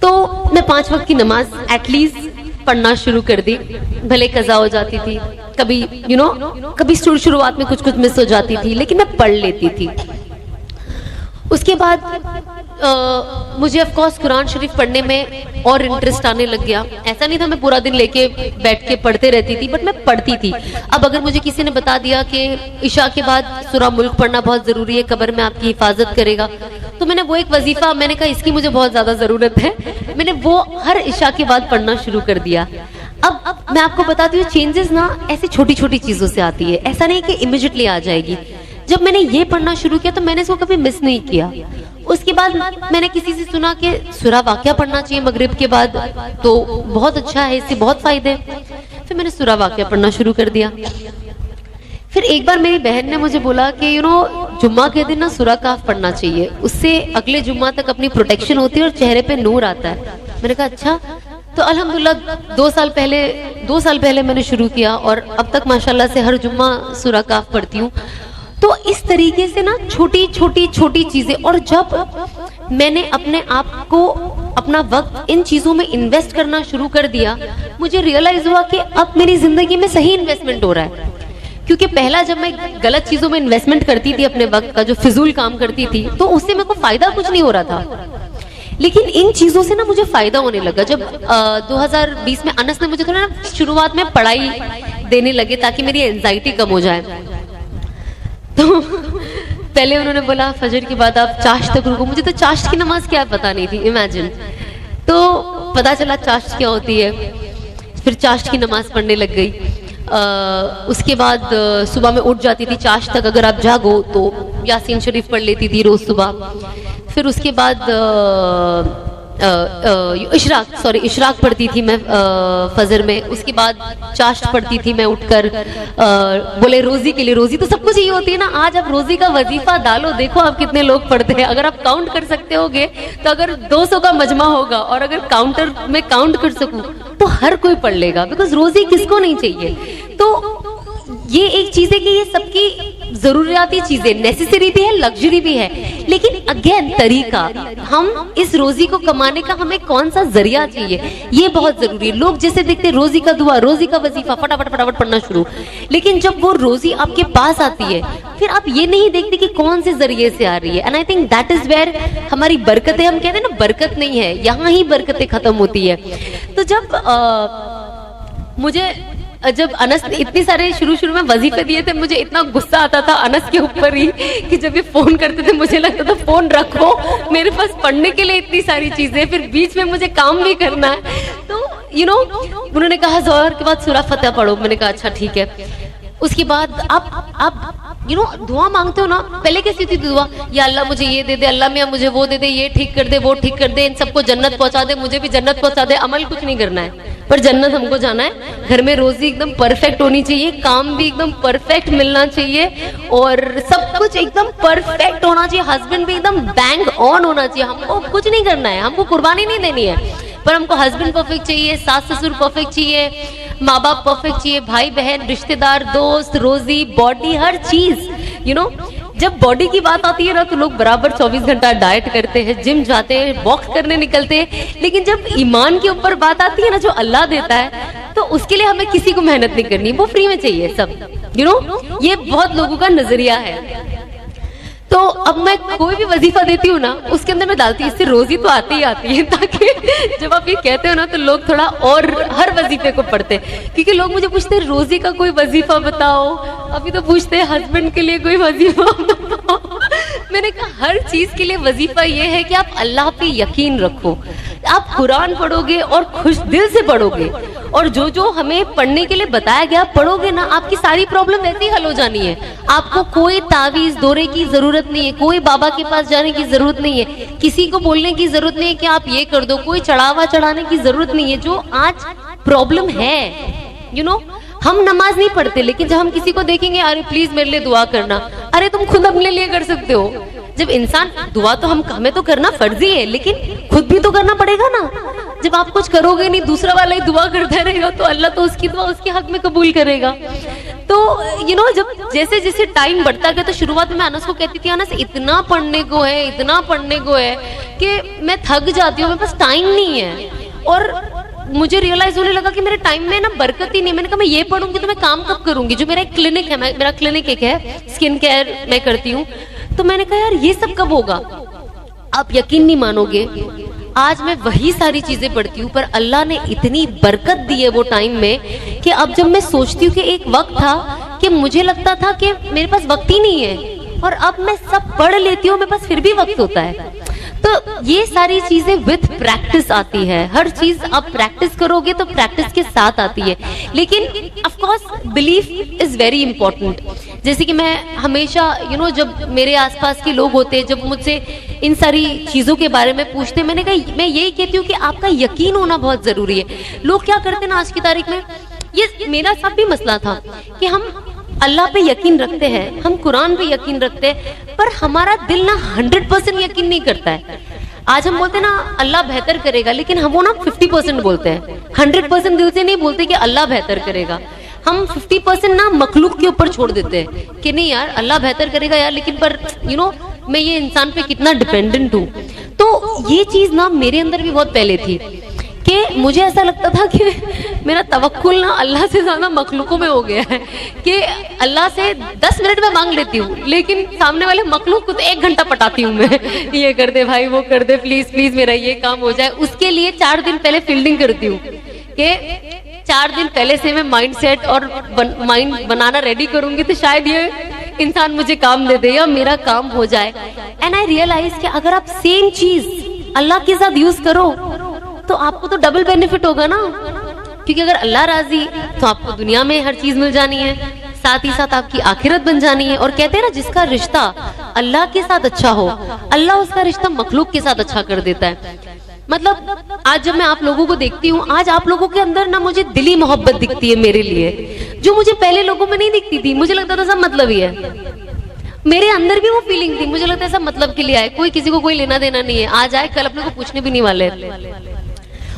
Speaker 1: तो मैं 5 वक्त की नमाज एटलीस्ट पढ़ना शुरू कर दी। भले कज़ा हो जाती थी कभी, कभी शुरुआत में कुछ मिस हो जाती थी, लेकिन मैं पढ़ लेती थी। उसके बाद मुझे ऑफ कोर्स कुरान शरीफ पढ़ने में और इंटरेस्ट आने लग गया। ऐसा नहीं था मैं पूरा दिन लेके बैठ के पढ़ते रहती थी, बट मैं पढ़ती थी। अब अगर मुझे किसी ने बता दिया कि इशा के बाद सूरा मुल्क पढ़ना बहुत जरूरी है, कब्र में आपकी हिफाजत करेगा, तो मैंने वो एक वजीफा, मैंने कहा इसकी मुझे बहुत ज्यादा जरूरत है, मैंने वो हर इशा के बाद पढ़ना शुरू कर दिया। अब मैं आपको बताती हूँ, चेंजेस ना ऐसी छोटी छोटी चीजों से आती है, ऐसा नहीं कि इमिडिएटली आ जाएगी। जब मैंने ये पढ़ना शुरू किया तो मैंने इसको कभी मिस नहीं किया। उसके बाद मैंने किसी से सुना कि सूरा वाक़िया पढ़ना चाहिए मगरिब के बाद, तो बहुत अच्छा है, इससे बहुत फायदे। फिर मैंने सूरा वाक़िया पढ़ना शुरू कर दिया। फिर एक बार मेरी बहन ने मुझे बोला कि जुम्मा के दिन ना सूरा काफ पढ़ना चाहिए, उससे अगले जुम्मा तक अपनी प्रोटेक्शन होती है और चेहरे पे नूर आता है। मैंने कहा अच्छा। तो अल्हम्दुलिल्लाह 2 साल पहले मैंने शुरू किया और अब तक माशाल्लाह से हर जुम्मा सूरा काफ पढ़ती हूँ। तो इस तरीके से ना छोटी चीजें, और जब मैंने अपने आप को, अपना वक्त इन चीजों में इन्वेस्ट करना शुरू कर दिया, मुझे रियलाइज हुआ कि अब मेरी जिंदगी में सही इन्वेस्टमेंट हो रहा है। क्योंकि पहला जब मैं गलत चीजों में इन्वेस्टमेंट करती थी अपने वक्त का, जो फिजूल काम करती थी, तो उससे मेरे को फायदा कुछ नहीं हो रहा था। लेकिन इन चीजों से ना मुझे फायदा होने लगा। जब 2020 में अनस ने मुझे थोड़ा ना शुरुआत में पढ़ाई देने लगे ताकि मेरी एंजाइटी कम हो जाए, तो पहले उन्होंने बोला फजर के बाद आप चाश्त तक रुको। मुझे तो चाश्त की नमाज क्या पता नहीं थी, इमेजिन। तो पता चला चाश्त क्या होती है, फिर चाश्त की नमाज पढ़ने लग गई। उसके बाद सुबह में उठ जाती थी चाश्त तक, अगर आप जागो तो यासीन शरीफ पढ़ लेती थी रोज सुबह। फिर उसके बाद इशराक पढ़ती थी मैं फजर में। उसके बाद चाश्त पढ़ती थी मैं उठकर। बोले रोजी के लिए, रोजी तो सब कुछ ही होती है ना। आज आप रोजी का वजीफा डालो, देखो आप कितने लोग पढ़ते हैं। अगर आप काउंट कर सकते होगे तो अगर 200 का मजमा होगा, और अगर काउंटर में काउंट कर सकूं तो हर कोई पढ़ लेगा, बिकॉज रोजी किसको नहीं चाहिए। तो ये एक चीज है कि ये सबकी जरूरियाती चीजें, नेसेसरी भी है, लग्जरी भी है, लेकिन अगेन तरीका, हम इस रोजी को कमाने का हमें कौन सा जरिया चाहिए, ये बहुत जरूरी है। लोग जैसे देखते रोजी का दुआ, रोजी का वजीफा, फटाफट पढ़ना शुरू, लेकिन जब वो रोजी आपके पास आती है फिर आप ये नहीं देखते कि कौन से जरिए से आ रही है। And I think that is where हमारी बरकतें, हम कहते हैं ना बरकत नहीं है, यहाँ ही बरकतें खत्म होती है। तो जब अनस ने इतने सारे शुरू में वजीफे दिए थे, मुझे इतना गुस्सा आता था अनस के ऊपर ही कि जब ये फोन करते थे मुझे लगता था फोन रखो, मेरे पास पढ़ने के लिए इतनी सारी चीजें, फिर बीच में मुझे काम भी करना है। तो उन्होंने कहा ज़ोहर के बाद सूरा फतह पढ़ो। मैंने कहा अच्छा ठीक है। उसके बाद आप दुआ मांगते हो ना, पहले कैसी थी दुआ, या अल्लाह मुझे ये दे दे, अल्लाह मियां मुझे वो दे दे, ये ठीक कर दे, वो ठीक कर दे, इन सबको जन्नत पहुंचा दे, मुझे भी जन्नत पहुंचा दे। अमल कुछ नहीं करना है, पर जन्नत हमको जाना है। घर में रोजी एकदम परफेक्ट होनी चाहिए, काम भी एकदम परफेक्ट मिलना चाहिए, और सब कुछ एकदम परफेक्ट होना चाहिए। हस्बैंड भी एकदम बैंग ऑन होना चाहिए। हमको कुछ नहीं करना है, हमको कुर्बानी नहीं देनी है, पर हमको हस्बैंड परफेक्ट चाहिए, सास ससुर परफेक्ट चाहिए, माँ बाप परफेक्ट चाहिए, भाई बहन, रिश्तेदार, दोस्त, रोजी, बॉडी, हर चीज। जब बॉडी की बात आती है ना, तो लोग बराबर 24 घंटा डाइट करते हैं, जिम जाते हैं, वॉक करने निकलते हैं, लेकिन जब ईमान के ऊपर बात आती है ना, जो अल्लाह देता है, तो उसके लिए हमें किसी को मेहनत नहीं करनी, वो फ्री में चाहिए सब। ये बहुत लोगों का नजरिया है। तो अब मैं कोई भी वजीफा देती हूँ ना, उसके अंदर मैं डालती हूँ इससे रोजी तो आती ही आती है, ताकि जब आप ये कहते हो ना तो लोग थोड़ा और हर वजीफे को पढ़ते हैं। क्योंकि लोग मुझे पूछते हैं रोजी का कोई वजीफा बताओ, अभी तो पूछते हैं हस्बैंड के लिए कोई वजीफा बताओ। मैंने कहा हर चीज के लिए वजीफा ये है कि आप अल्लाह पे यकीन रखो, आप कुरान पढ़ोगे और खुश दिल से पढ़ोगे, और जो जो हमें पढ़ने के लिए बताया गया पढ़ोगे ना, आपकी सारी प्रॉब्लम वैसे ही हल हो जानी है। आपको कोई तावीज दौरे की जरूरत नहीं है, कोई बाबा के पास जाने की जरूरत नहीं है, किसी को बोलने की जरूरत नहीं है कि आप ये कर दो, कोई चढ़ावा चढ़ाने की जरूरत नहीं है। जो आज प्रॉब्लम है, यू नो, हम नमाज नहीं पढ़ते, लेकिन जब हम किसी को देखेंगे, अरे प्लीज मेरे लिए दुआ करना, अरे तुम खुद अपने लिए कर सकते हो। जब इंसान दुआ तो हमें तो करना फर्जी है, लेकिन खुद भी तो करना पड़ेगा ना। जब आप कुछ करोगे नहीं, दूसरा वाला ही दुआ करता रहेगा, तो अल्लाह तो उसकी दुआ उसके हक में कबूल करेगा। तो यू नो, जब जैसे जैसे टाइम बढ़ता गया, तो शुरुआत में अनस को कहती थी, अनस इतना पढ़ने को है, इतना पढ़ने को है कि मैं थक जाती हूँ, मेरे पास टाइम नहीं है। और मुझे रियलाइज होने लगा कि मेरे टाइम में ना बरकत ही नहीं। मैंने कहा मैं ये पढ़ूंगी तो मैं काम कब करूंगी। जो मेरा एक क्लिनिक है, मेरा क्लिनिक एक है, स्किन केयर मैं करती हूँ, तो मैंने कहा यार ये सब कब होगा। आप यकीन नहीं मानोगे, आज मैं वही सारी चीजें पढ़ती हूँ, पर अल्लाह ने इतनी बरकत दी है वो टाइम में कि अब जब मैं सोचती हूँ कि एक वक्त था कि मुझे लगता था कि मेरे पास वक्त ही नहीं है, और अब मैं सब पढ़ लेती हूँ, मेरे पास फिर भी वक्त होता है। तो ये सारी चीजें विद प्रैक्टिस आती है। हर चीज आप प्रैक्टिस करोगे तो प्रैक्टिस के साथ आती है। लेकिन of course belief is very important. जैसे कि मैं हमेशा यू नो, जब मेरे आसपास के लोग होते हैं, जब मुझसे इन सारी चीजों के बारे में पूछते, मैंने कहा मैं यही कहती हूँ कि आपका यकीन होना बहुत जरूरी है। लोग क्या करते हैं ना आज की तारीख में, ये मेरा सब भी मसला था कि हम अल्लाह पे यकीन रखते हैं, हम कुरान पे यकीन रखते हैं, पर हमारा दिल ना 100% यकीन नहीं करता है। आज हम बोलते हैं ना अल्लाह बेहतर करेगा, लेकिन हम वो ना 50% बोलते हैं, 100% दिल से नहीं बोलते कि अल्लाह बेहतर करेगा। हम 50% ना मखलूक के ऊपर छोड़ देते हैं कि नहीं यार अल्लाह बेहतर करेगा यार, लेकिन पर यू नो मैं ये इंसान पे कितना डिपेंडेंट हूँ। तो ये चीज ना मेरे अंदर भी बहुत पहले थी कि मुझे ऐसा लगता था कि मेरा तवक्कुल ना अल्लाह से ज्यादा मखलूकों में हो गया है, कि अल्लाह से 10 मिनट में मांग लेती हूँ, लेकिन सामने वाले मखलूक को तो 1 घंटा पटाती हूँ मैं। ये कर दे भाई, वो कर दे, प्लीज प्लीज मेरा ये काम हो जाए। उसके लिए 4 दिन पहले फील्डिंग करती हूँ कि 4 दिन पहले से मैं माइंड सेट और माइंड बनाना रेडी करूंगी, तो शायद ये इंसान मुझे काम दे दे या मेरा काम हो जाए। एंड आई रियलाइज कि अगर आप सेम चीज अल्लाह के साथ यूज करो तो आपको तो डबल बेनिफिट होगा ना, क्योंकि अगर अल्लाह राजी तो आपको दुनिया में हर चीज मिल जानी है, साथ ही साथ आपकी आखिरत बन जानी है। और कहते हैं ना जिसका रिश्ता अल्लाह के साथ अच्छा हो, अल्लाह उसका रिश्ता मखलूक के साथ अच्छा कर देता है। मतलब आज जब मैं आप लोगों को देखती हूँ, आज आप लोगों के अंदर ना मुझे दिली मोहब्बत दिखती है मेरे लिए, जो मुझे पहले लोगों में नहीं दिखती थी। मुझे लगता था सब मतलब ही है, मेरे अंदर भी वो फीलिंग थी, मुझे लगता है सब मतलब के लिए आए, कोई किसी को कोई लेना देना नहीं है, आज आए कल अपने को पूछने भी नहीं वाले।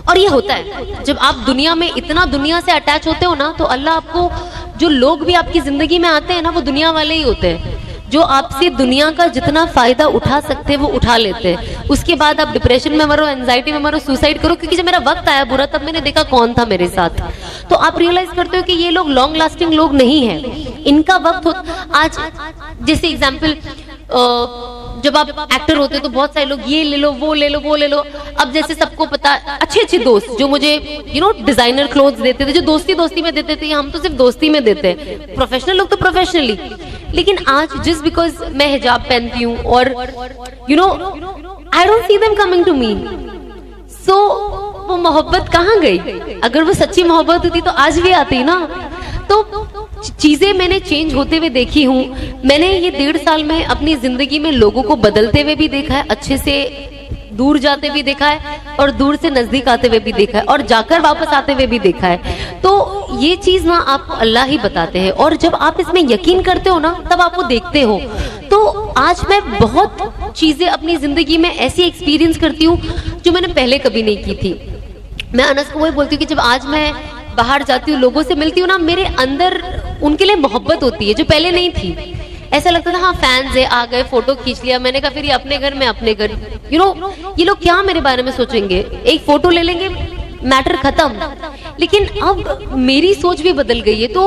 Speaker 1: और ये होता है जब आप दुनिया में इतना दुनिया से अटैच होते हो ना, तो अल्लाह आपको, जो लोग भी आपकी जिंदगी में आते हैं ना, वो दुनिया वाले ही होते हैं, जो आपसे दुनिया का जितना फायदा उठा सकते हैं वो उठा लेते हैं। उसके बाद आप डिप्रेशन में मरो, एंजाइटी में मरो, सुसाइड करो। क्योंकि जब मेरा वक्त आया बुरा, तब मैंने देखा कौन था मेरे साथ। तो आप रियलाइज करते हो कि ये लोग लॉन्ग लास्टिंग लोग नहीं है, इनका वक्त हो। आज जैसे एग्जाम्पल, जब आप एक्टर होते हो तो बहुत सारे लोग ये ले लो, वो ले लो, वो ले लो। अब जैसे सबको पता, अच्छे अच्छे दोस्त जो मुझे यू नो डिजाइनर क्लोथ्स देते थे, जो दोस्ती दोस्ती में देते थे, हम तो सिर्फ दोस्ती में देते हैं, प्रोफेशनल लोग तो प्रोफेशनली। लेकिन आज जस्ट बिकॉज मैं हिजाब पहनती हूँ और you know I don't see them coming to me, so वो मोहब्बत कहाँ गई? अगर वो सच्ची मोहब्बत होती तो आज भी आती ना। तो चीजें मैंने चेंज होते हुए देखी हूँ। मैंने ये 1.5 साल में अपनी जिंदगी में लोगों को बदलते हुए भी देखा है, अच्छे से दूर जाते भी देखा है, और दूर से नजदीक आते हुए भी देखा है, और जाकर वापस आते हुए भी देखा है। तो ये चीज ना आपको अल्लाह ही बताते हैं, और जब आप इसमें यकीन करते हो ना, तब आप वो देखते हो। तो आज मैं बहुत चीजें अपनी जिंदगी में ऐसी एक्सपीरियंस करती हूँ जो मैंने पहले कभी नहीं की थी। मैं अनस को वही बोलती हूँ कि जब आज मैं बाहर जाती हूँ, लोगों से मिलती हूँ ना, मेरे अंदर उनके लिए मोहब्बत होती है जो पहले नहीं थी। ऐसा लगता था हाँ फैंस है, आ गए, फोटो खींच लिया। मैंने कहा फिर ये अपने घर में अपने घर, यू नो ये लोग क्या मेरे बारे में सोचेंगे, एक फोटो ले लेंगे, मैटर खत्म। लेकिन अब मेरी सोच भी बदल गई है। तो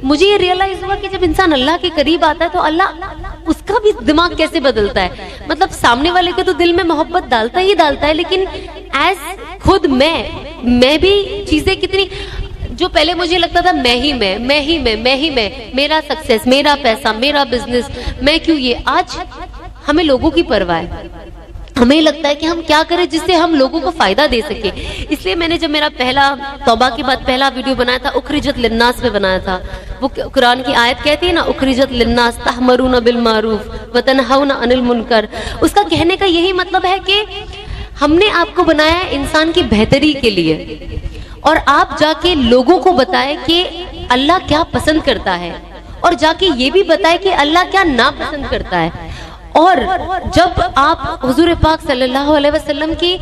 Speaker 1: मुझे ये रियलाइज हुआ कि जब इंसान अल्लाह के करीब आता है तो अल्लाह उसका भी दिमाग कैसे बदलता है। मतलब सामने वाले के तो दिल में मोहब्बत डालता ही डालता है, लेकिन एज खुद मैं भी चीजें कितनी, जो पहले मुझे लगता था मैं ही मैं, मेरा सक्सेस, मेरा पैसा, मेरा बिजनेस, मैं क्यों ये, आज हमें लोगों की परवाह है। हमें लगता है कि हम क्या करें जिससे हम लोगों को फायदा दे सके। इसलिए मैंने जब मेरा पहला तौबा के बाद पहला वीडियो बनाया था, उखरिजत लिन्नास पे बनाया था। वो कुरान की आयत कहती है ना, उखरिजत लिन्नास तहमरूना बिल मारूफ व तनहौना अनिल मुनकर। उसका कहने का यही मतलब है कि हमने आपको बनाया है इंसान की बेहतरी के लिए, और आप जाके लोगों को बताएं कि अल्लाह क्या पसंद करता है, और जाके ये भी बताएं कि अल्लाह क्या नापसंद करता है। और जब आप हुजूर पाक सल्लल्लाहु अलैहि वसल्लम की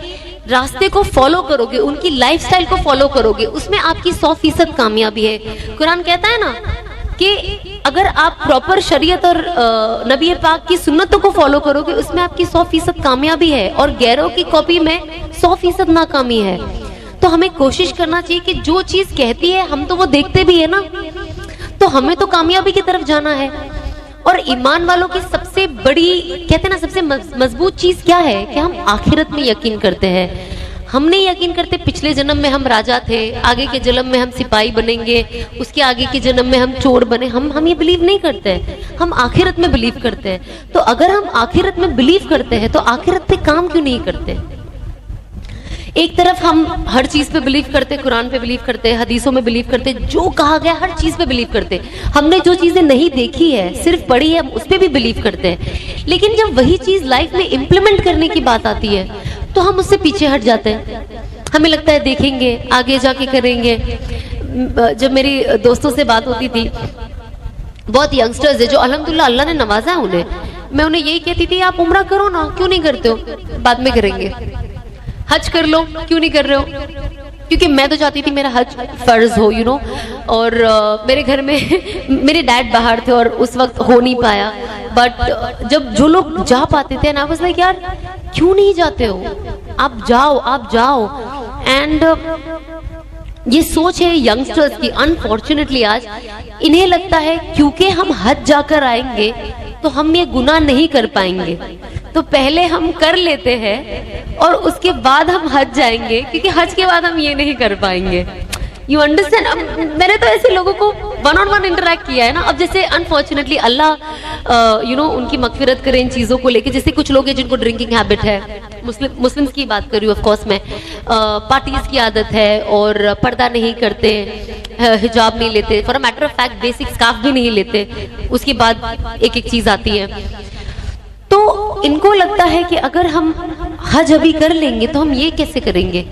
Speaker 1: रास्ते को फॉलो करोगे, उनकी लाइफस्टाइल को फॉलो करोगे, उसमें आपकी 100% कामयाबी है। कुरान कहता है ना कि अगर आप प्रॉपर शरीयत और नबी पाक की सुन्नतों को फॉलो करोगे, उसमें आपकी 100% कामयाबी है, और गैरों की कॉपी में 100% नाकामी है। तो हमें कोशिश करना चाहिए कि जो चीज कहती है हम तो वो देखते भी है ना, तो हमें तो कामयाबी की तरफ जाना है। और ईमान वालों की सबसे बड़ी, कहते हैं ना, सबसे मजबूत चीज क्या है कि हम आखिरत में यकीन करते हैं। हम नहीं यकीन करते पिछले जन्म में हम राजा थे, आगे के जन्म में हम सिपाही बनेंगे, उसके आगे के जन्म में हम चोर बने। हम ये बिलीव नहीं करते हैं, हम आखिरत में बिलीव करते हैं। तो अगर हम आखिरत में बिलीव करते हैं तो आखिरत पे काम क्यों नहीं करते। एक तरफ हम हर चीज पे बिलीव करते, कुरान पे बिलीव करते, हदीसों में बिलीव करते, जो कहा गया हर चीज पे बिलीव करते। हमने जो चीजें नहीं देखी है, सिर्फ पढ़ी है, हम उस पे भी बिलीव करते हैं। लेकिन जब वही चीज लाइफ में इम्प्लीमेंट करने की बात आती है तो हम उससे पीछे हट जाते हैं। हमें लगता है देखेंगे, आगे जाके करेंगे। जब मेरी दोस्तों से बात होती थी, बहुत यंगस्टर्स है जो अल्हम्दुलिल्लाह अल्लाह ने नवाजा है उन्हें, मैं उन्हें यही कहती थी आप उम्रा करो ना, क्यों नहीं करते हो, बाद में करेंगे। हज कर लो, क्यों नहीं कर रहे हो, क्योंकि मैं तो चाहती थी मेरा हज फर्ज हो, यू नो। और मेरे घर में मेरे डैड बाहर थे और उस वक्त हो नहीं पाया, बट जब जो लोग जा पाते थे ना, बस लाइक यार क्यों नहीं जाते हो, आप जाओ। एंड ये सोच है यंगस्टर्स की। अनफॉर्चुनेटली आज इन्हें लगता है क्योंकि हम हज जाकर आएंगे तो हम ये गुनाह नहीं कर पाएंगे, तो पहले हम कर लेते हैं और उसके बाद हम हज जाएंगे, क्योंकि हज के बाद हम ये नहीं कर पाएंगे। You understand. अब मैंने तो ऐसे लोगों को 1-on-1 इंटरेक्ट किया है ना। अब जैसे अनफॉर्चुनेटली अल्लाह यू नो उनकी मगफिरत करे इन चीजों को लेके। जैसे कुछ लोग हैं जिनको ड्रिंकिंग हैबिट है, मुस्लिम्स की बात कर रही हूँ ऑफ कोर्स मैं, पार्टीज की आदत है और पर्दा नहीं करते, हिजाब नहीं लेते, for a matter of fact basic scarf भी नहीं लेते, उसके बाद एक एक चीज आती है। तो इनको लगता है कि अगर हम हज अभी कर लेंगे तो हम ये कैसे करेंगे,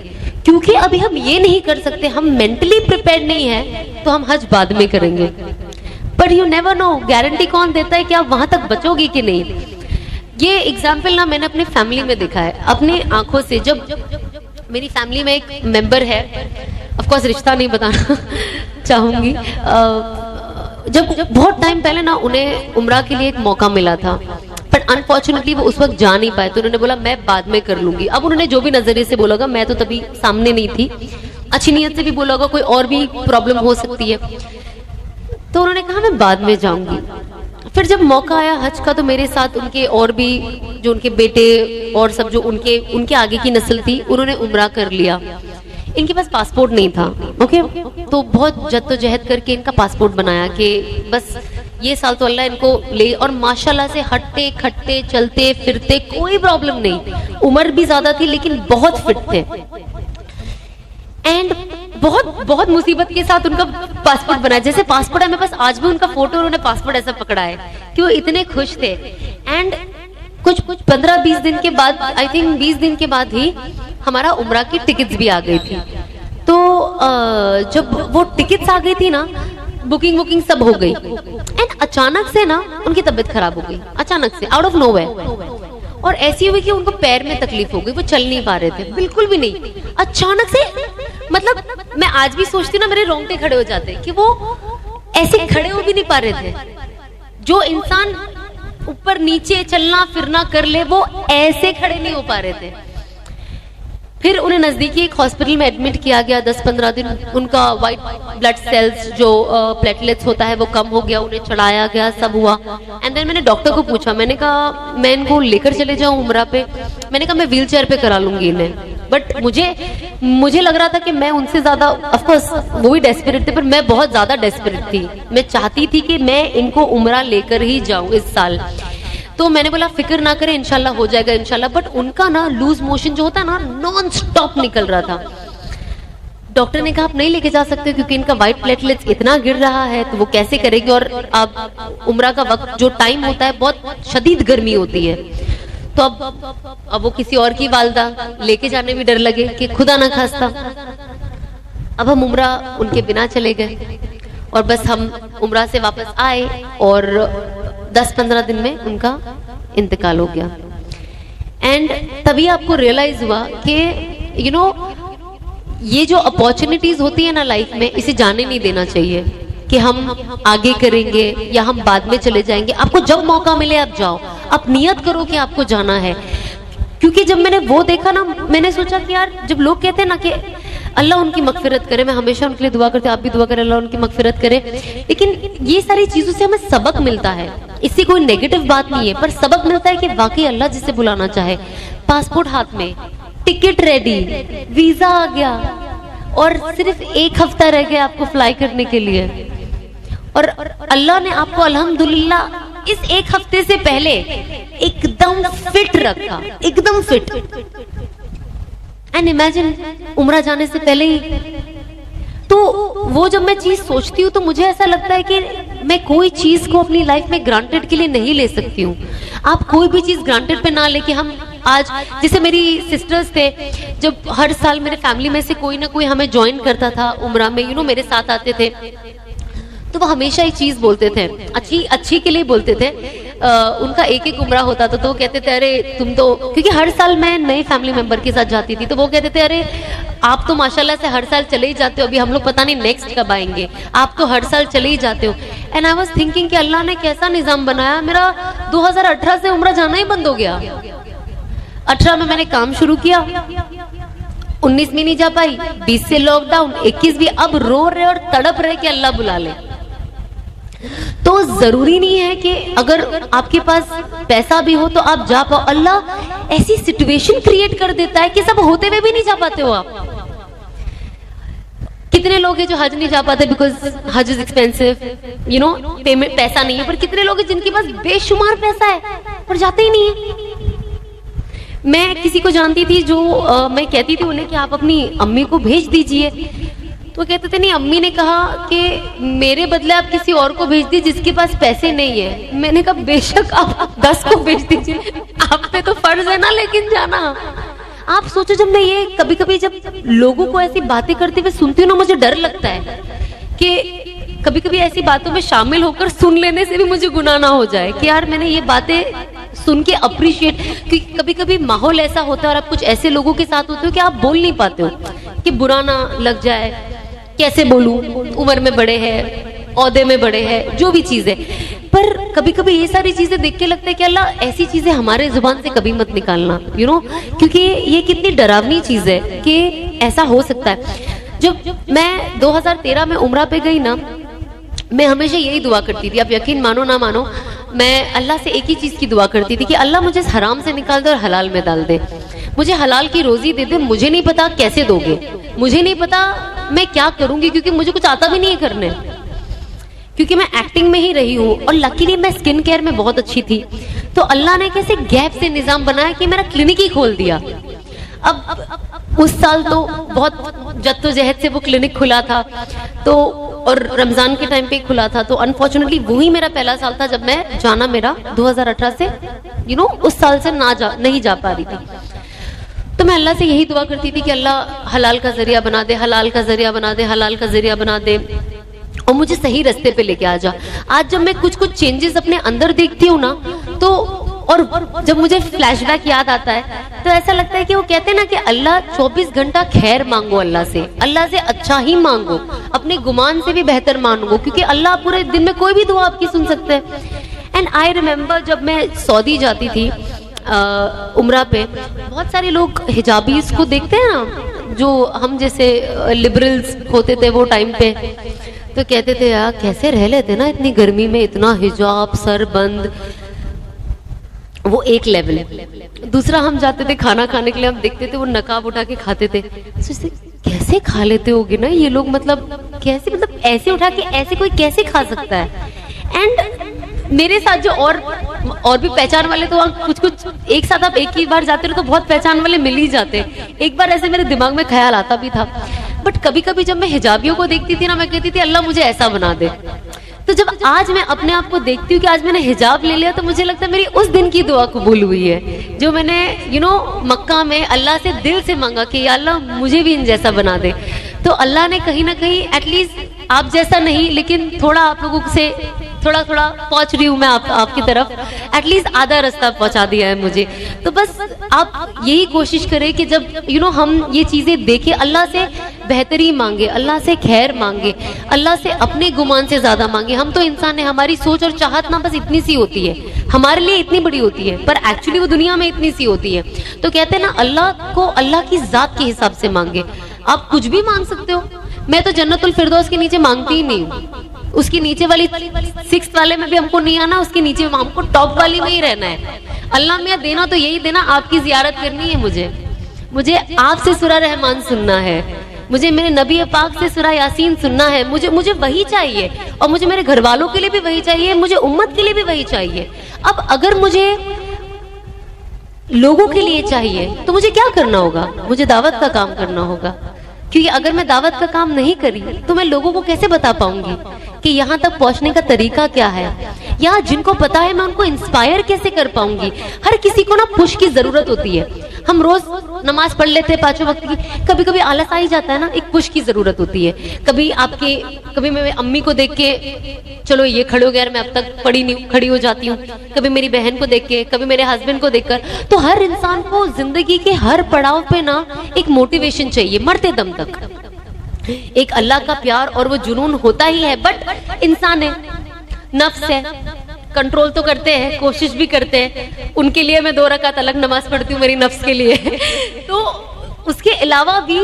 Speaker 1: क्योंकि अभी हम ये नहीं कर सकते, हम मेंटली प्रिपेयर्ड नहीं है, तो हम हज बाद में करेंगे। But you never know, guarantee कौन देता है कि आप वहां तक बचोगे कि नहीं। ये एग्जाम्पल ना मैंने अपने फैमिली में देखा है, अपने आंखों से। जब मेरी फैमिली में एक मेंबर है, ऑफ कोर्स रिश्ता नहीं बताना चाहूंगी, जब बहुत टाइम पहले ना उन्हें उम्रा के लिए एक मौका मिला था, बट अनफॉर्चुनेटली वो उस वक्त जा नहीं पाए, तो उन्होंने बोला मैं बाद में कर लूंगी। अब उन्होंने जो भी नजरिए से बोला होगा, मैं तो तभी सामने नहीं थी, अच्छी नीयत से भी बोला होगा, कोई और भी प्रॉब्लम हो सकती है, तो उन्होंने कहा मैं बाद में जाऊंगी। फिर जब मौका आया हज का, तो मेरे साथ उनके और भी जो उनके बेटे और सब जो उनके आगे की नस्ल थी, उन्होंने उम्रा कर लिया। इनके पास पासपोर्ट नहीं था, ओके, तो बहुत जद्दोजहद करके इनका पासपोर्ट बनाया कि बस ये साल तो अल्लाह इनको ले। और माशाल्लाह से हटते खट्टे चलते फिरते, कोई प्रॉब्लम नहीं, उम्र भी ज्यादा थी लेकिन बहुत फिट थे। एंड बहुत मुसीबत के साथ उनका पासपोर्ट बना। जैसे पासपोर्ट है मेरे पास आज भी उनका फोटो, उन्होंने पासपोर्ट ऐसा पकड़ा है कि वो इतने खुश थे। एंड कुछ 15-20 दिन के बाद, आई थिंक 20 दिन के बाद ही हमारा उम्रा की टिकट्स भी आ गई थी। तो जब वो टिकट्स आ गई थी ना, बुकिंग सब हो गई, एंड अचानक से ना उनकी तबीयत खराब हो गई, अचानक से, आउट ऑफ नोवेयर। और ऐसी हुई कि उनको पैर में तकलीफ हो गई, वो चल नहीं पा रहे थे, बिल्कुल भी नहीं, अचानक से। मतलब मैं आज भी सोचती हूँ ना, मेरे रोंगटे खड़े हो जाते कि वो ऐसे खड़े हो भी नहीं पा रहे थे। जो इंसान ऊपर नीचे चलना फिरना कर ले, वो ऐसे खड़े नहीं हो पा रहे थे। फिर उन्हें नज़दीकी एक हॉस्पिटल में एडमिट किया गया। 10-15 दिन उनका वाइट ब्लड सेल्स जो प्लेटलेट्स होता है वो कम हो गया, उन्हें चढ़ाया गया, सब हुआ। एंड देन मैंने डॉक्टर को पूछा, मैंने कहा मैं इनको लेकर चले जाऊं उम्रा पे, मैंने कहा मैं व्हील चेयर पे करा लूंगी इन्हें, बट मुझे लग रहा था कि मैं उनसे ज्यादा, ऑफकोर्स वो भी डेस्परेट थे, पर मैं बहुत ज्यादा डेस्परेट थी। मैं चाहती थी कि मैं इनको उम्रा लेकर ही जाऊं इस साल। तो मैंने बोला फिक्र ना करें, इंशाल्लाह हो जाएगा इंशाल्लाह। बट उनका ना लूज मोशन जो होता है ना, नॉन स्टॉप निकल रहा था। डॉक्टर ने कहा आप नहीं लेके जा सकते क्योंकि इनका वाइट प्लेटलेट्स इतना गिर रहा है, तो वो कैसे करेगी, और अब उम्रा का वक्त जो टाइम होता है बहुत शदीद गर्मी होती है। तो अब वो किसी और की वालदा, लेके जाने भी डर लगे कि खुदा ना खास्ता। अब हम उम्रा उनके बिना चले गए और बस हम उम्रा से वापस आए और 10-15 दिन में उनका इंतकाल हो गया। एंड तभी आपको रियलाइज हुआ कि यू नो ये जो अपॉर्चुनिटीज होती है ना लाइफ में, इसे जाने नहीं देना चाहिए कि हम आगे करेंगे या हम बाद में चले जाएंगे। आपको जब मौका मिले आप जाओ, आप नियत करो कि आपको जाना है। क्योंकि जब मैंने वो देखा ना, मैंने सोचा कि यार जब लोग कहते हैं ना कि अल्लाह उनकी मगफिरत करे, मैं हमेशा उनके लिए दुआ करती हूँ, आप भी दुआ करें अल्लाह उनकी मगफिरत करे, लेकिन ये सारी चीजों से हमें सबक मिलता है। इससे कोई नेगेटिव बात नहीं है, पर सबक मिलता है कि वाकई अल्लाह जिसे बुलाना चाहे, पासपोर्ट हाथ में, टिकट रेडी, वीजा आ गया और सिर्फ 1 हफ्ता रह गया आपको फ्लाई करने के लिए, और अल्लाह ने आपको अल्हम्दुलिल्लाह इस 1 हफ्ते से पहले एकदम फिट रखा, एकदम फिट। एंड इमेजिन उम्रा जाने से पहले ही, तो वो जब मैं चीज सोचती हूँ तो मुझे ऐसा लगता है कि मैं कोई चीज को अपनी लाइफ में ग्रांटेड के लिए नहीं ले सकती हूँ। आप कोई भी चीज ग्रांटेड पे ना लेके, हम आज जैसे मेरी सिस्टर्स थे, जब हर साल मेरे फैमिली में से कोई ना कोई हमें ज्वाइन करता था उम्रा में, मेरे साथ आते थे, तो वो हमेशा एक चीज बोलते थे, अच्छी के लिए बोलते थे। उनका एक उम्रा होता था, तो वो कहते थे अरे तुम तो, क्योंकि हर साल मैं नए फैमिली मेंबर के साथ जाती थी, तो वो कहते थे अरे आप तो माशाल्लाह से हर साल चले ही जाते हो, अभी हम लोग पता नहीं नेक्स्ट कब आएंगे, आप तो हर साल चले ही जाते हो। एंड आई वाज थिंकिंग कि अल्लाह ने कैसा निजाम बनाया, मेरा 2018 से उम्रा जाना ही बंद हो गया। 18 में मैंने काम शुरू किया, 19 में नहीं जा पाई, 20 से लॉकडाउन, 21 भी, अब रो रहे और तड़प रहे कि अल्लाह बुला ले। तो जरूरी नहीं है कि अगर आपके पास पैसा भी हो तो आप जा पाओ, अल्लाह ऐसी सिचुएशन क्रिएट कर देता है कि सब होते हुए भी नहीं जा पाते हो आप। कितने लोग हैं जो हज नहीं जा पाते बिकॉज हज इज एक्सपेंसिव, पेमेंट, पैसा नहीं है, पर कितने लोग हैं जिनके पास बेशुमार पैसा है पर जाते ही नहीं है। मैं किसी को जानती थी जो मैं कहती थी उन्हें कि आप अपनी अम्मी को भेज दीजिए, तो कहते थे नहीं, अम्मी ने कहा कि मेरे बदले आप किसी और को भेज दीजिए जिसके पास पैसे नहीं है। मैंने कहा बेशक आप 10 को भेज दीजिए, आप पे तो फर्ज है ना, लेकिन जाना। आप सोचो, जब मैं ये कभी कभी जब लोगों को ऐसी बातें करते हुए सुनती हूँ ना, मुझे डर लगता है कि कभी कभी ऐसी बातों में शामिल होकर सुन लेने से भी मुझे गुनाह ना हो जाए कि यार मैंने ये बातें सुन के अप्रिशिएट, क्योंकि कभी कभी माहौल ऐसा होता है और आप कुछ ऐसे लोगों के साथ होते हो कि आप बोल नहीं पाते हो कि बुरा ना लग जाए, कैसे बोलूं, उम्र में बड़े हैं, औहदे में बड़े हैं, जो भी चीज है। पर कभी कभी ये सारी चीजें देख के लगता है कि अल्लाह ऐसी चीजें हमारे जुबान से कभी मत निकालना, क्योंकि ये कितनी डरावनी चीज है कि ऐसा हो सकता है। जब मैं 2013 में उम्रा पे गई ना, मैं हमेशा यही दुआ करती थी, आप यकीन मानो ना मानो, मैं अल्लाह से एक ही चीज की दुआ करती थी कि अल्लाह मुझे हराम से निकाल दे और हलाल में डाल दे, मुझे हलाल की रोजी दे दे। मुझे नहीं पता कैसे दोगे, मुझे नहीं पता मैं क्या करूंगी, क्योंकि मुझे कुछ आता भी नहीं है करने, क्योंकि मैं एक्टिंग में ही रही हूँ और लकीली मैं स्किन केयर में बहुत अच्छी थी। तो अल्लाह ने कैसे गैप से निजाम बनाया कि मेरा क्लिनिक ही खोल दिया। अब उस साल तो बहुत जद्दोजहद से वो क्लिनिक खुला था, तो और रमजान के टाइम पे खुला था, तो अनफॉर्चुनेटली वही मेरा पहला साल था जब मैं जाना मेरा 2018 से उस साल से नहीं जा पा रही थी। तो मैं अल्लाह से यही दुआ करती थी कि अल्लाह हलाल का जरिया बना दे, हलाल का जरिया बना दे, हलाल का जरिया बना दे और मुझे सही रास्ते पे लेके आ जा। आज जब मैं कुछ चेंजेस अपने अंदर देखती हूँ ना, तो और जब मुझे फ्लैशबैक याद आता है तो ऐसा लगता है कि वो कहते हैं ना कि अल्लाह 24 घंटा खैर मांगो, अल्लाह से अच्छा ही मांगो, अपने गुमान से भी बेहतर मांगो, क्योंकि अल्लाह पूरे दिन में कोई भी दुआ आपकी सुन सकता है। एंड आई रिमेम्बर जब मैं सऊदी जाती थी, उम्रा पे बहुत सारे लोग हिजाबीज को देखते हैं ना, जो हम जैसे लिबरल्स होते थे वो टाइम पे, तो कहते थे यार कैसे रह लेते ना इतनी गर्मी में, इतना हिजाब सर बंद। वो एक लेवल है। दूसरा, हम जाते थे खाना खाने के लिए, हम देखते थे वो नकाब उठा के खाते थे, सोचते कैसे खा लेते होगे ना ये लोग, मतलब कैसे, मतलब ऐसे उठा के ऐसे कोई कैसे खा सकता है। एंड मेरे साथ जो और भी पहचान वाले, तो कुछ कुछ एक साथ आप एक ही बार जाते रहो तो बहुत पहचान वाले मिल ही जाते। एक बार ऐसे मेरे दिमाग में ख्याल आता भी था, बट कभी कभी जब मैं हिजाबियों को देखती थी ना, मैं कहती थी अल्लाह मुझे ऐसा बना दे। तो जब आज मैं अपने आप को देखती हूँ कि आज मैंने हिजाब ले लिया, तो मुझे लगता है मेरी उस दिन की दुआ कबूल हुई है, जो मैंने मक्का में अल्लाह से दिल से मांगा कि या अल्लाह मुझे भी इन जैसा बना दे। तो अल्लाह ने कहीं ना कहीं एटलीस्ट आप जैसा नहीं, लेकिन थोड़ा आप लोगों से थोड़ा थोड़ा पहुंच रही हूँ मैं आपकी तरफ, एटलीस्ट आधा रास्ता पहुंचा दिया है मुझे। तो बस आप यही कोशिश करें कि जब हम ये चीजें देखें, अल्लाह से बेहतरी मांगे, अल्लाह से खैर मांगे, अल्लाह से अपने गुमान से ज्यादा मांगे। हम तो इंसान है, हमारी सोच और चाहत ना बस इतनी सी होती है, हमारे लिए इतनी बड़ी होती है, पर एक्चुअली वो दुनिया में इतनी सी होती है। तो कहते हैं ना, अल्लाह को अल्लाह की जात के हिसाब से मांगे। आप कुछ भी मांग सकते हो। मैं तो जन्नतुल फिरदौस के नीचे मांगती ही नहीं हूँ, उसकी नीचे वाली 6th वाले में भी हमको नहीं आना, उसके नीचे हमको टॉप वाली में ही रहना है। अल्लाह मियाँ देना तो यही देना, आपकी जियारत करनी है मुझे आपसे सूरा रहमान सुनना है, मुझे मेरे नबी पाक से सूरा यासीन सुनना है, मुझे वही चाहिए, और मुझे मेरे घर वालों के लिए भी वही चाहिए, मुझे उम्मत के लिए भी वही चाहिए। अब अगर मुझे लोगों के लिए चाहिए तो मुझे क्या करना होगा? मुझे दावत का काम करना होगा, क्योंकि अगर मैं दावत का काम नहीं करी तो मैं लोगों को कैसे बता पाऊंगी कि यहाँ तक पहुँचने का तरीका क्या है, या जिनको पता है मैं उनको इंस्पायर कैसे कर पाऊंगी। हर किसी को ना पुश की जरूरत होती है। हम रोज नमाज पढ़ लेते हैं 5 वक्त की, कभी कभी आलस आ ही जाता है ना, एक पुश की जरूरत होती है। कभी मैं अम्मी को देख के चलो ये खड़े हो गया, मैं अब तक खड़ी हो जाती हूँ, कभी मेरी बहन को देख के, कभी मेरे हस्बैंड को देखकर। तो हर इंसान को जिंदगी के हर पड़ाव पे ना एक मोटिवेशन चाहिए, मरते दम तक एक अल्लाह का प्यार और वो जुनून होता ही है। बट इंसान है, नफ्स है, कंट्रोल तो करते हैं, कोशिश भी करते हैं। उनके लिए मैं 2 रकात अलग नमाज पढ़ती हूँ, मेरी नफ्स के लिए। तो उसके अलावा भी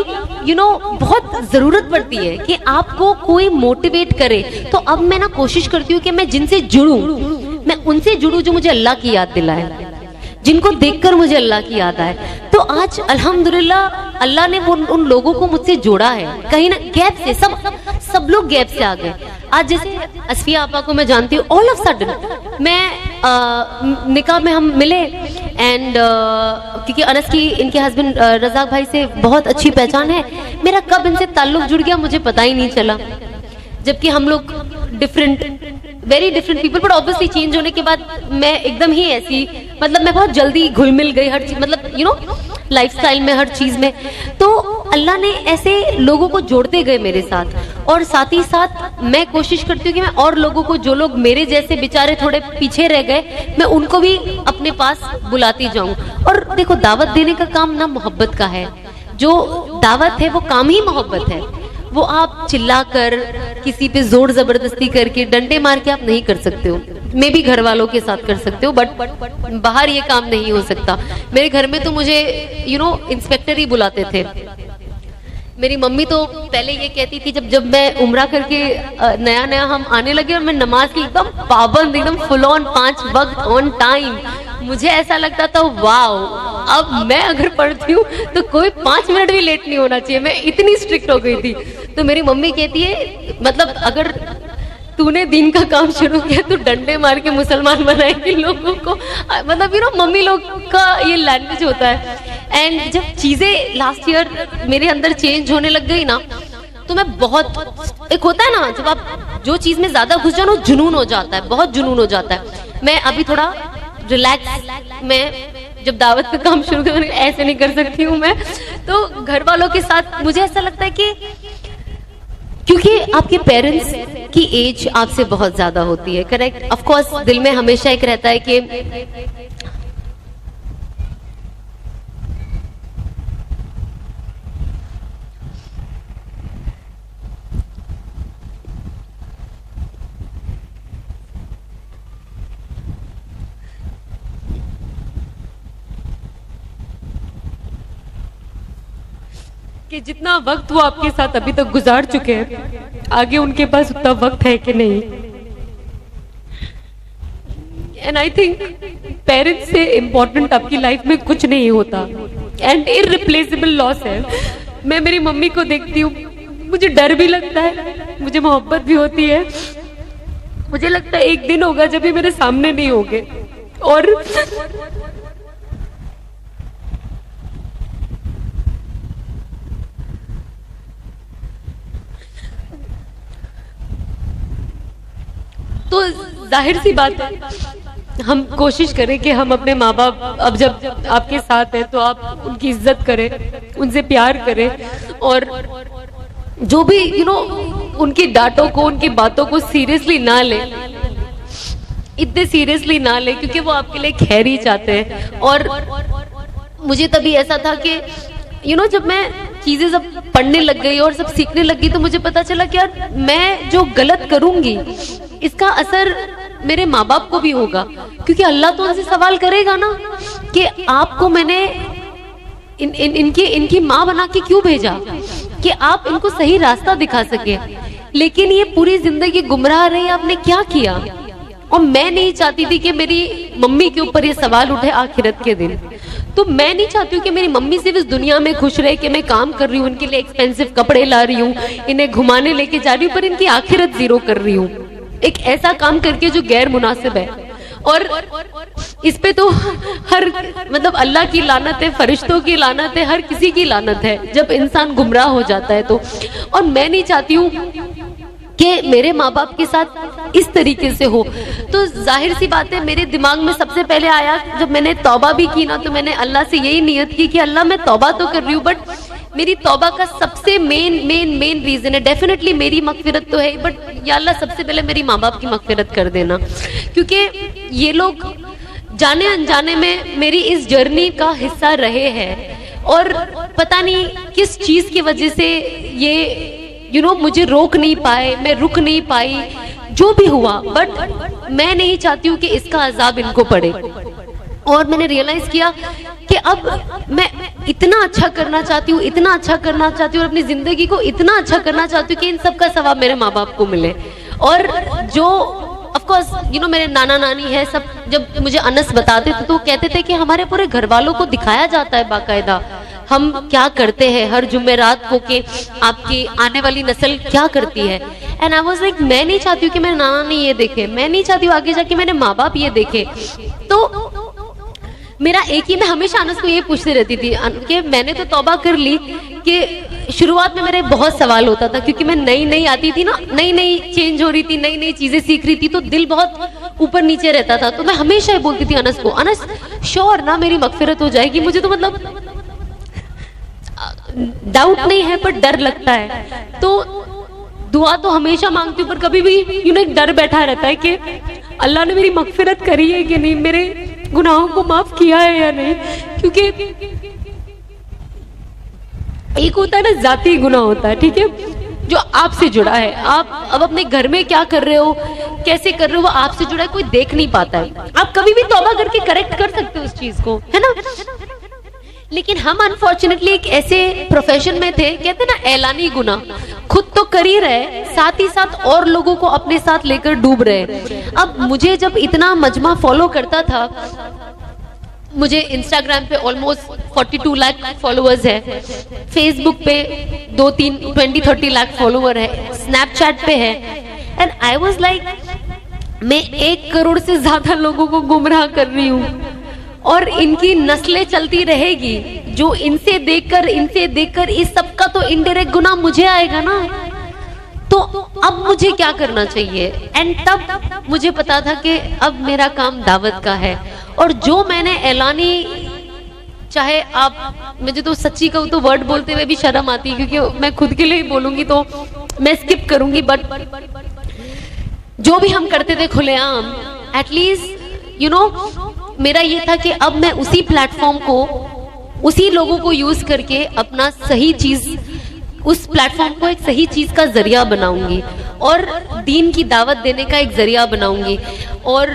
Speaker 1: बहुत जरूरत पड़ती है कि आपको कोई मोटिवेट करे। तो अब मैं ना कोशिश करती हूँ कि मैं जिनसे जुड़ूं, मैं उनसे जुड़ूं जो मुझे अल्लाह की याद दिलाए, जिनको देखकर मुझे अल्लाह की याद आए। तो आज अल्हम्दुलिल्लाह अल्लाह ने उन लोगों को मुझसे जोड़ा है, कहीं ना गैप से, सब लोग गैप से आ गए। आज जैसे असफिया आपा को मैं जानती हूँ, ऑल ऑफ सडन मैं निकाह में हम मिले, एंड क्योंकि अनस की इनके हस्बैंड रजाक भाई से बहुत अच्छी पहचान है, मेरा कब इनसे ताल्लुक जुड़ गया मुझे पता ही नहीं चला, जबकि हम लोग very different people. But obviously change होने के बाद मैं एकदम ही ऐसी, मतलब मैं बहुत जल्दी घुल मिल गई हर चीज, मतलब लाइफस्टाइल में, हर चीज में। तो अल्लाह ने ऐसे लोगों को जोड़ते गए मेरे साथ, और साथ ही साथ मैं कोशिश करती हूँ कि मैं और लोगों को, जो लोग मेरे जैसे बेचारे थोड़े पीछे रह गए, मैं उनको भी अपने पास बुलाती जाऊं। और देखो, दावत देने का काम ना मोहब्बत का है, जो दावत है वो काम ही मोहब्बत है। वो आप चिल्लाकर, किसी पे जोर जबरदस्ती करके, डंडे मार के आप नहीं कर सकते हो। मैं भी घर वालों के साथ कर सकते हो, बट बाहर ये काम नहीं हो सकता। मेरे घर में तो मुझे इंस्पेक्टर ही बुलाते थे। मेरी मम्मी तो पहले ये कहती थी, जब मैं उम्रा करके नया हम आने लगे और मैं नमाज की एकदम पाबंद, एकदम फुल ऑन 5 वक्त ऑन टाइम, मुझे ऐसा लगता था वाओ, अब मैं अगर पढ़ती हूँ तो कोई 5 मिनट भी लेट नहीं होना चाहिए, मैं इतनी स्ट्रिक्ट हो गई थी। तो मेरी मम्मी कहती है, मतलब अगर तूने दिन का काम शुरू किया तो डंडे मार के मुसलमान बनाएगी लोगों को, मतलब मम्मी लोग का ये लैंग्वेज होता है। एंड जब चीजें लास्ट ईयर मेरे अंदर चेंज होने लग गई ना, तो मैं बहुत, एक होता है ना जब आप जो चीज में ज्यादा घुस जाओ, जुनून हो जाता है, बहुत जुनून हो जाता है। मैं अभी थोड़ा रिलैक्स, मैं जब दावत का काम शुरू कर, ऐसे नहीं कर सकती हूँ मैं, तो घर वालों के साथ मुझे ऐसा लगता है कि क्योंकि आपके पेरेंट्स की एज आपसे बहुत ज्यादा होती है, करेक्ट। ऑफ कोर्स दिल में हमेशा एक रहता है कि कि जितना वक्त वो आपके साथ अभी तक गुजार चुके हैं, आगे उनके पास उतना वक्त है कि नहीं। एंड आई थिंक पेरेंट्स से इम्पोर्टेंट आपकी लाइफ में कुछ नहीं होता, एंड इररिप्लेसेबल लॉस है। मैं मेरी मम्मी को देखती हूँ, मुझे डर भी लगता है, मुझे मोहब्बत भी होती है। मुझे लगता है एक दिन होगा जब ये मेरे सामने नहीं होंगे, और तो जाहिर सी बात है हम कोशिश करें कि हम अपने माँ बाप अब जब आपके साथ हैं तो आप उनकी इज्जत करें, उनसे प्यार करें, और जो भी उनकी डांटों को, उनकी बातों को सीरियसली ना लें, इतने सीरियसली ना लें, क्योंकि वो आपके लिए खैर ही चाहते हैं। और मुझे तभी ऐसा था कि जब मैं चीजें सब पढ़ने लग गई और सब सीखने लग गई तो मुझे पता चला कि यार मैं जो गलत करूंगी इसका असर मेरे माँ बाप को भी होगा, क्योंकि अल्लाह तो उनसे सवाल करेगा ना कि आपको मैंने इनकी माँ बना के क्यों भेजा, कि आप इनको सही रास्ता दिखा सके, लेकिन ये पूरी जिंदगी गुमराह रही, आपने क्या किया। और मैं नहीं चाहती थी कि मेरी मम्मी के ऊपर ये सवाल उठे आखिरत के दिन। तो मैं नहीं चाहती हूँ कि मेरी मम्मी सिर्फ इस दुनिया में खुश रहे कि मैं काम कर रही हूँ, उनके लिए एक्सपेंसिव कपड़े ला रही हूँ, इन्हें घुमाने लेके जा रही हूँ, पर इनकी आखिरत जीरो कर रही हूँ एक ऐसा काम करके जो गैर मुनासिब है। और इस पे तो हर मतलब अल्लाह की लानत है, फरिश्तों की लानत है, हर किसी की लानत है जब इंसान गुमराह हो जाता है तो। और मैं नहीं चाहती हूँ कि मेरे माँ बाप के साथ इस तरीके से हो। तो जाहिर सी बात है मेरे दिमाग में सबसे पहले आया, जब मैंने तौबा भी की ना, तो मैंने अल्लाह से यही नियत की कि अल्लाह मैं तौबा तो कर रही हूँ, बट मेरी तौबा का सबसे मेन रीजन है, डेफिनेटली मेरी मगफिरत तो है, बट या अल्लाह सबसे पहले मेरी माँ बाप की मगफिरत कर देना, क्योंकि ये लोग जाने अनजाने में मेरी इस जर्नी का हिस्सा रहे हैं। और पता नहीं किस चीज की वजह से ये मुझे रोक नहीं पाए, मैं रुक नहीं पाई, जो भी हुआ, बट मैं नहीं चाहती हूँ कि इसका अजाब इनको पड़े। और मैंने रियलाइज किया कि अब मैं इतना अच्छा करना चाहती हूँ, इतना अच्छा करना चाहती हूँ, और अपनी जिंदगी को इतना अच्छा करना चाहती हूँ कि इन सब का सवाब मेरे माँ बाप को मिले। और जो ऑफ कोर्स मेरे नाना नानी है सब, जब मुझे अनस बताते थे तो कहते थे कि हमारे पूरे घर वालों को दिखाया जाता है बाकायदा हम क्या करते हैं हर जुमेरात को, कि आपकी आने वाली नस्ल क्या करती है। एंड आई वाज लाइक, मैं नहीं चाहती हूँ कि मेरे नाना ने ये देखे, मैं नहीं चाहती हूँ आगे जाके मेरे माँ बाप ये देखे। तो मेरा एक ही, मैं हमेशा अनस को ये पूछती रहती थी कि मैंने तो तौबा कर ली, कि शुरुआत में मेरे बहुत सवाल होता था, क्योंकि मैं नई आती थी ना, नई चेंज हो रही थी, नई चीजें सीख रही थी, तो दिल बहुत ऊपर नीचे रहता था। तो मैं हमेशा ही बोलती थी अनस को, अनस श्योर ना मेरी मगफिरत हो जाएगी, मुझे तो मतलब डाउट नहीं है पर डर लगता है। तो दुआ तो हमेशा मांगती हूँ, पर कभी भी एक डर बैठा रहता है कि अल्लाह ने मेरी मगफिरत करी है कि नहीं, मेरे गुनाहों को माफ किया है या नहीं। क्योंकि एक होता है ना जाती गुनाह होता है, ठीक है, जो आपसे जुड़ा है, आप अब अपने घर में क्या कर रहे हो, कैसे कर रहे हो, वो आपसे जुड़ा है, कोई देख नहीं पाता है। आप कभी भी तौबा करके करेक्ट कर सकते हो उस चीज को, है ना। लेकिन हम अनफॉर्चुनेटली एक ऐसे प्रोफेशन में थे, कहते ना ऐलानी गुनाह, खुद तो कर ही रहे, साथ ही साथ और लोगों को अपने साथ लेकर डूब रहे। अब मुझे जब इतना मजमा फॉलो करता था, मुझे इंस्टाग्राम पे ऑलमोस्ट 42 लाख फॉलोअर्स है, फेसबुक पे 20-30 लाख फॉलोअर है, स्नैपचैट पे है, एंड आई वाज लाइक, मैं 1 करोड़ से ज्यादा लोगों को गुमराह कर रही हूँ, और इनकी नस्लें चलती रहेगी, जो इनसे देखकर इस सब का तो इनडायरेक्ट गुनाह मुझे आएगा ना। तो अब मुझे क्या करना चाहिए। एंड तब मुझे पता था कि अब मेरा काम दावत का है, और जो मैंने ऐलानी, चाहे आप, मुझे तो सच्ची कहूँ तो वर्ड बोलते हुए भी शर्म आती है, क्योंकि मैं खुद के लिए ही बोलूंगी तो मैं स्किप करूंगी, बट जो भी हम करते थे खुलेआम, एटलीस्ट मेरा ये था कि अब मैं उसी प्लेटफॉर्म को, उसी लोगों को यूज करके अपना सही चीज, उस प्लेटफॉर्म को एक सही चीज का जरिया बनाऊंगी, और दीन की दावत देने का एक जरिया बनाऊंगी। और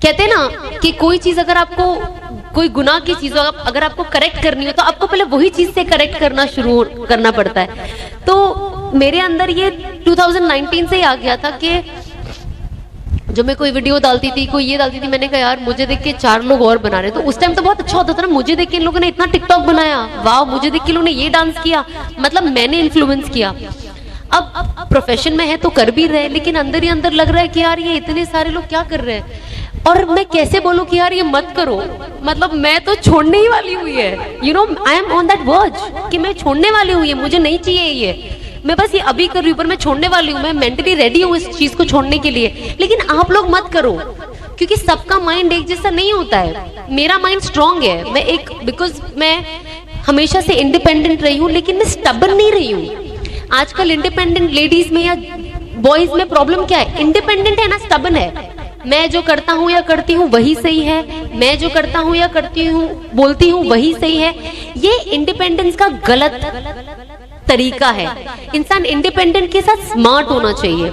Speaker 1: कहते ना कि कोई चीज अगर आपको कोई गुनाह की चीज हो, अगर आपको करेक्ट करनी हो तो आपको पहले वही चीज से करेक्ट करना शुरू करना पड़ता है। तो मेरे अंदर ये 2019 से ही आ गया था कि जो मैं कोई वीडियो डालती थी, कोई ये डालती थी, मैंने कहा यार मुझे देख के 4 लोग और बना रहे, तो उस टाइम तो बहुत अच्छा होता था ना, मुझे देख के इन लोगों ने इतना टिकटॉक बनाया, वाह, मुझे देख के लोगों ने ये डांस किया, मतलब मैंने इन्फ्लुएंस किया। अब प्रोफेशन में है तो कर भी रहे, लेकिन अंदर ही अंदर लग रहा है कि यार ये इतने सारे लोग क्या कर रहे हैं, और मैं कैसे बोलूं कि यार ये मत करो, मतलब मैं तो छोड़ने ही वाली हुई है, you know I am on that verge कि मैं छोड़ने वाली हुई है, मुझे नहीं चाहिए ये, मैं बस ये अभी कर रही हूँ पर मैं छोड़ने वाली हूँ, मैं मेंटली रेडी हूँ इस चीज को छोड़ने के लिए। लेकिन आप लोग मत करो, क्योंकि सबका माइंड एक जैसा नहीं होता है। मेरा माइंड स्ट्रांग है, मैं एक बिकॉज मैं हमेशा से इंडिपेंडेंट रही हूँ, लेकिन मैं स्टबर्न नहीं रही हूँ। आजकल इंडिपेंडेंट लेडीज में या बॉयज में प्रॉब्लम क्या है, इंडिपेंडेंट है ना स्टबर्न है, मैं जो करता हूँ या करती हूँ वही सही है, मैं जो करता हूँ या करती हूँ बोलती हूँ वही सही है। ये इंडिपेंडेंस का गलत तरीका है। इंसान इंडिपेंडेंट के साथ स्मार्ट होना चाहिए।